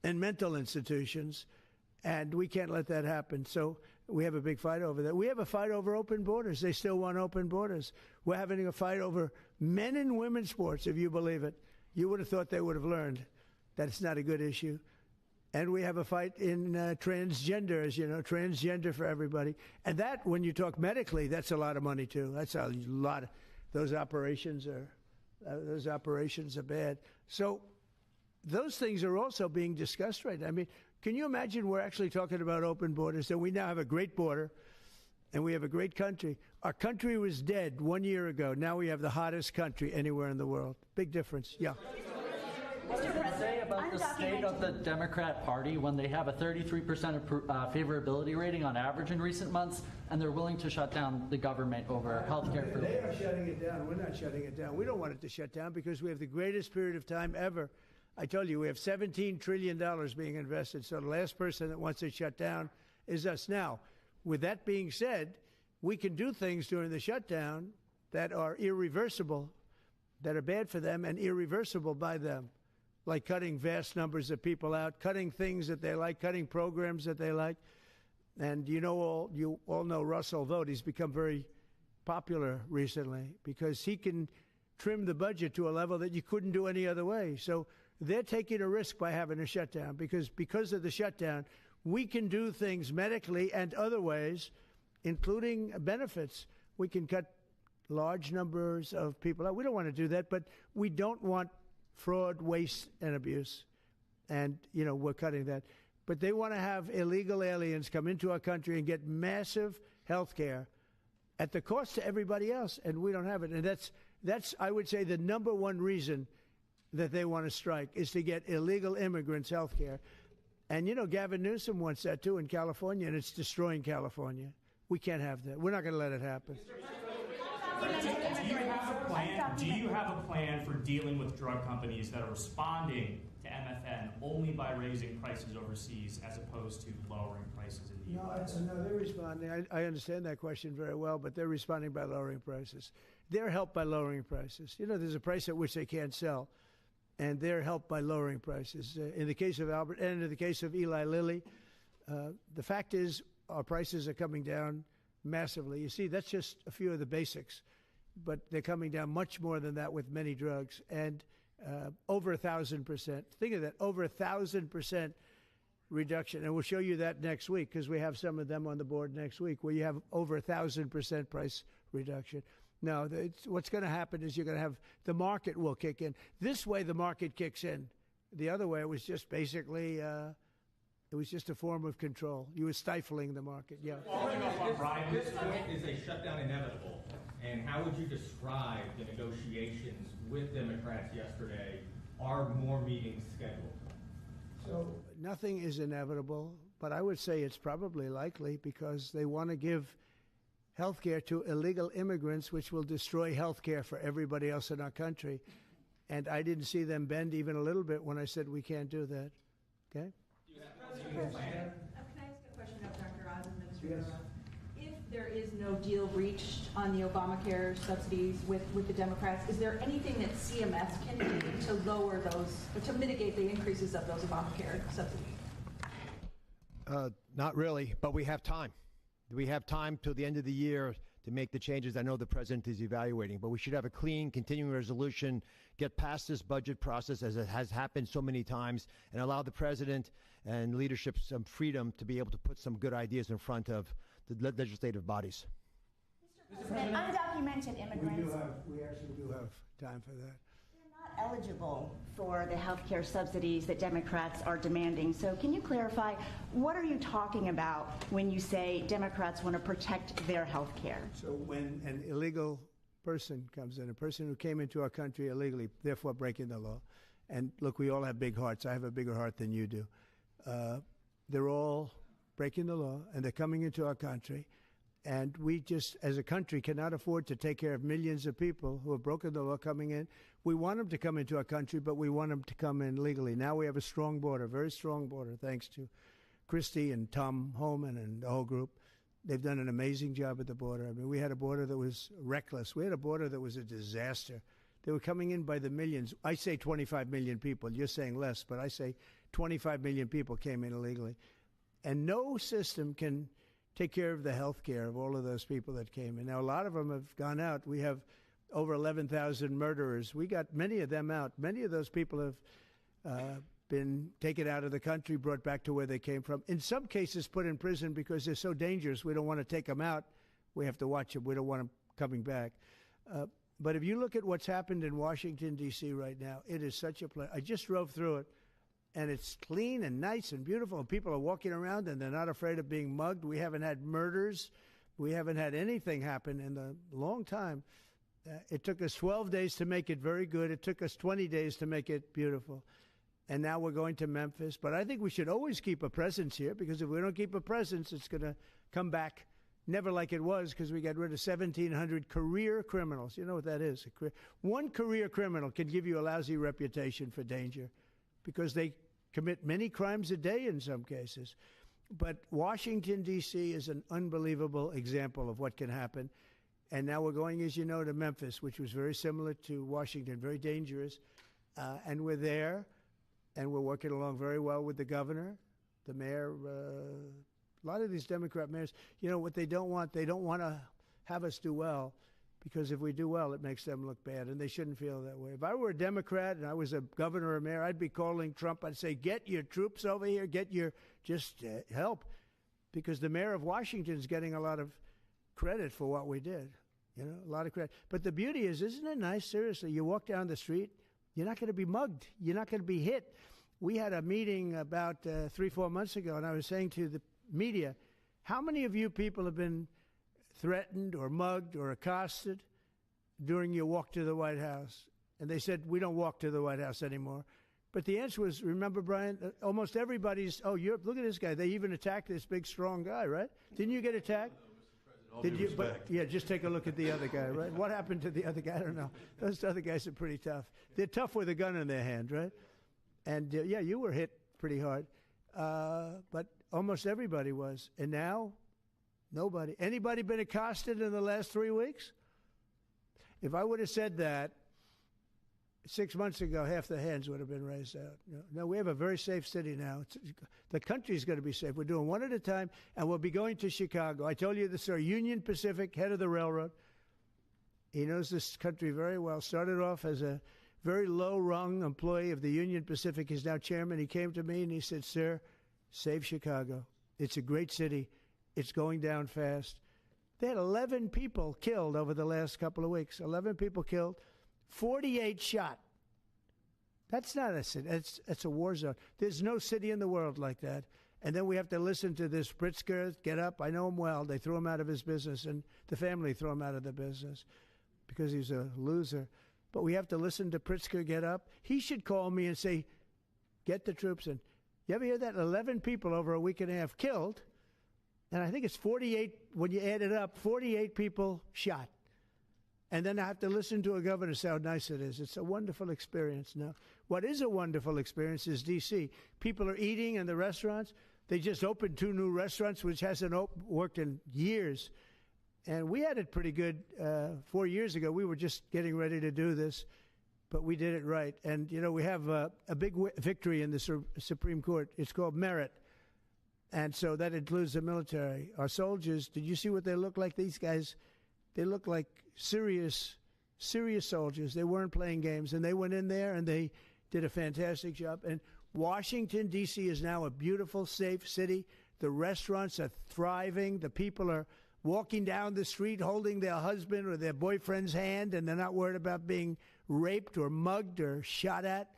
Speaker 2: and mental institutions. And we can't let that happen. So we have a big fight over that. We have a fight over open borders. They still want open borders. We're having a fight over men and women's sports, if you believe it. You would have thought they would have learned that it's not a good issue. And we have a fight in transgender, as you know, transgender for everybody. And that, when you talk medically, that's a lot of money, too. That's a lot. Those operations are bad. So those things are also being discussed right now. I mean, can you imagine we're actually talking about open borders, and we now have a great border, and we have a great country. Our country was dead 1 year ago. Now we have the hottest country anywhere in the world. Big difference. Yeah.
Speaker 8: What does it say about the state of the Democrat Party when they have a 33% favorability rating on average in recent months, and they're willing to shut down the government over health care?
Speaker 2: They are shutting it down. We're not shutting it down. We don't want it to shut down because we have the greatest period of time ever. I told you, we have $17 trillion being invested, so the last person that wants it shut down is us. Now, with that being said, we can do things during the shutdown that are irreversible, that are bad for them and irreversible by them, like cutting vast numbers of people out, cutting things that they like, cutting programs that they like. And you all know Russell Vought. He's become very popular recently because he can trim the budget to a level that you couldn't do any other way. So they're taking a risk by having a shutdown because of the shutdown, we can do things medically and other ways, including benefits. We can cut large numbers of people out. We don't want to do that, but we don't want fraud, waste, and abuse. And, we're cutting that. But they want to have illegal aliens come into our country and get massive health care at the cost to everybody else, and we don't have it. And that's I would say, the number one reason that they want to strike is to get illegal immigrants health care. And, Gavin Newsom wants that, too, in California, and it's destroying California. We can't have that. We're not going to let it happen.
Speaker 10: Do you have a plan for dealing with drug companies that are responding to MFN only by raising prices overseas as opposed to lowering prices in the U.S.?
Speaker 2: No, they're responding. I understand that question very well, but they're responding by lowering prices. They're helped by lowering prices. There's a price at which they can't sell, and they're helped by lowering prices. In the case of Albert and in the case of Eli Lilly, the fact is our prices are coming down massively. You see, that's just a few of the basics, but they're coming down much more than that with many drugs, and over 1,000%. Think of that, over 1,000% reduction. And we'll show you that next week because we have some of them on the board next week where you have over 1,000% price reduction. No, what's going to happen is you're going to have the market will kick in. This way the market kicks in. The other way it was just basically it was just a form of control. You were stifling the market. Yeah.
Speaker 11: This point, is a shutdown inevitable? And how would you describe the negotiations with Democrats yesterday? Are more meetings scheduled?
Speaker 2: So nothing is inevitable, but I would say it's probably likely because they want to give health care to illegal immigrants, which will destroy health care for everybody else in our country. And I didn't see them bend even a little bit when I said we can't do that. Okay?
Speaker 12: Can I ask a question of Dr. Oz, Administrator Oz? If there is no deal reached on the Obamacare subsidies with the Democrats, is there anything that CMS can do to lower those, or to mitigate the increases of those Obamacare subsidies?
Speaker 13: Not really, but we have time. We have time till the end of the year to make the changes I know the president is evaluating, but we should have a clean, continuing resolution, get past this budget process as it has happened so many times, and allow the president and leadership some freedom to be able to put some good ideas in front of the legislative bodies.
Speaker 7: Mr. President, undocumented immigrants.
Speaker 2: We actually do have time for that.
Speaker 7: They're not eligible for the health care subsidies that Democrats are demanding. So can you clarify, what are you talking about when you say Democrats want to protect their health care?
Speaker 2: So when an illegal person comes in, a person who came into our country illegally, therefore breaking the law, and look, we all have big hearts. I have a bigger heart than you do. They're all breaking the law, and they're coming into our country. And we just, as a country, cannot afford to take care of millions of people who have broken the law coming in. We want them to come into our country, but we want them to come in legally. Now we have a strong border, very strong border, thanks to Christie and Tom Homan and the whole group. They've done an amazing job at the border. I mean, we had a border that was reckless. We had a border that was a disaster. They were coming in by the millions. I say 25 million people. You're saying less, but I say 25 million people came in illegally. And no system can take care of the health care of all of those people that came in. Now, a lot of them have gone out. We have over 11,000 murderers. We got many of them out. Many of those people have been taken out of the country, brought back to where they came from. In some cases, put in prison because they're so dangerous. We don't want to take them out. We have to watch them. We don't want them coming back. But if you look at what's happened in Washington, D.C. right now, it is such a place. I just drove through it. And it's clean and nice and beautiful. And people are walking around and they're not afraid of being mugged. We haven't had murders. We haven't had anything happen in a long time. It took us 12 days to make it very good. It took us 20 days to make it beautiful. And now we're going to Memphis. But I think we should always keep a presence here, because if we don't keep a presence, it's going to come back never like it was, because we got rid of 1,700 career criminals. You know what that is? One career criminal can give you a lousy reputation for danger, because they commit many crimes a day in some cases. But Washington, D.C. is an unbelievable example of what can happen. And now we're going, as you know, to Memphis, which was very similar to Washington, very dangerous. And we're there, and we're working along very well with the governor, the mayor. A lot of these Democrat mayors, you know, what they don't want to have us do well because if we do well, it makes them look bad, and they shouldn't feel that way. If I were a Democrat and I was a governor or mayor, I'd be calling Trump. I'd say, get your troops over here, just help, because the mayor of Washington is getting a lot of credit for what we did, a lot of credit. But the beauty is, isn't it nice, seriously, you walk down the street, you're not going to be mugged, you're not going to be hit. We had a meeting about 3-4 months ago, and I was saying to the media, how many of you people have been threatened or mugged or accosted during your walk to the White House? And they said, we don't walk to the White House anymore. But the answer was, remember, Brian, almost everybody's, look at this guy. They even attacked this big, strong guy, right? Didn't you get attacked? Did you? But, yeah, just take a look at the other guy, right? What happened to the other guy? I don't know. Those other guys are pretty tough. They're tough with a gun in their hand, right? And, you were hit pretty hard. But almost everybody was. And now, nobody. Anybody been accosted in the last 3 weeks? If I would have said that 6 months ago, half the hands would have been raised out. No, we have a very safe city now. The country's going to be safe. We're doing one at a time, and we'll be going to Chicago. I told you this, sir. Union Pacific, head of the railroad. He knows this country very well. Started off as a very low-rung employee of the Union Pacific. He's now chairman. He came to me and he said, sir, save Chicago. It's a great city. It's going down fast. They had 11 people killed over the last couple of weeks. 11 people killed, 48 shot. That's not a city. It's a war zone. There's no city in the world like that. And then we have to listen to this Pritzker get up. I know him well. They threw him out of his business, and the family threw him out of the business because he's a loser. But we have to listen to Pritzker get up. He should call me and say, get the troops in. You ever hear that? 11 people over a week and a half killed. And I think it's 48, when you add it up, 48 people shot. And then I have to listen to a governor say how nice it is. It's a wonderful experience. Now, what is a wonderful experience is D.C. People are eating in the restaurants. They just opened 2 new restaurants, which hasn't worked in years. And we had it pretty good 4 years ago. We were just getting ready to do this, but we did it right. And, we have a big victory in the Supreme Court. It's called merit. And so that includes the military. Our soldiers, did you see what they look like? These guys, they look like serious soldiers. They weren't playing games. And they went in there and they did a fantastic job. And Washington, D.C. is now a beautiful, safe city. The restaurants are thriving. The people are walking down the street holding their husband or their boyfriend's hand, and they're not worried about being raped or mugged or shot at.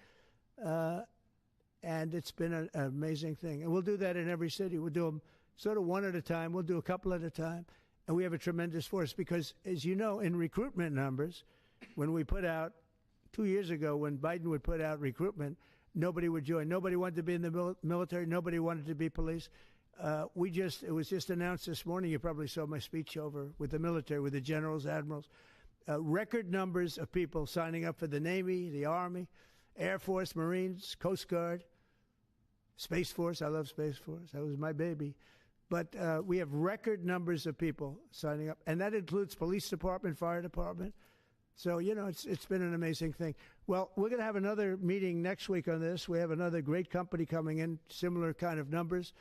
Speaker 2: And it's been an amazing thing. And we'll do that in every city. We'll do them sort of one at a time. We'll do a couple at a time. And we have a tremendous force because, as you know, in recruitment numbers, when we put out, 2 years ago, when Biden would put out recruitment, nobody would join. Nobody wanted to be in the military. Nobody wanted to be police. It was just announced this morning. You probably saw my speech over with the military, with the generals, admirals. Record numbers of people signing up for the Navy, the Army, Air Force, Marines, Coast Guard, Space Force. I love Space Force. That was my baby. But we have record numbers of people signing up, and that includes police department, fire department. So, it's been an amazing thing. Well, we're going to have another meeting next week on this. We have another great company coming in, similar kind of numbers.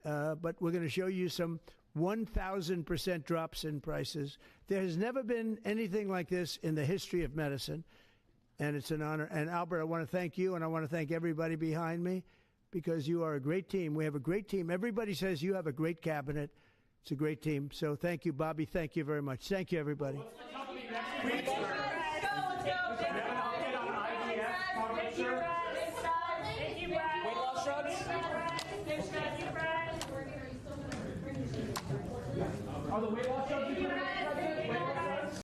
Speaker 2: But we're going to show you some 1,000% drops in prices. There has never been anything like this in the history of medicine, and it's an honor. And Albert, I want to thank you, and I want to thank everybody behind me, because you are a great team. We have a great team. Everybody says you have a great cabinet. It's a great team. So thank you, Bobby. Thank you very much. Thank you, everybody.
Speaker 10: Are the weight loss drugs?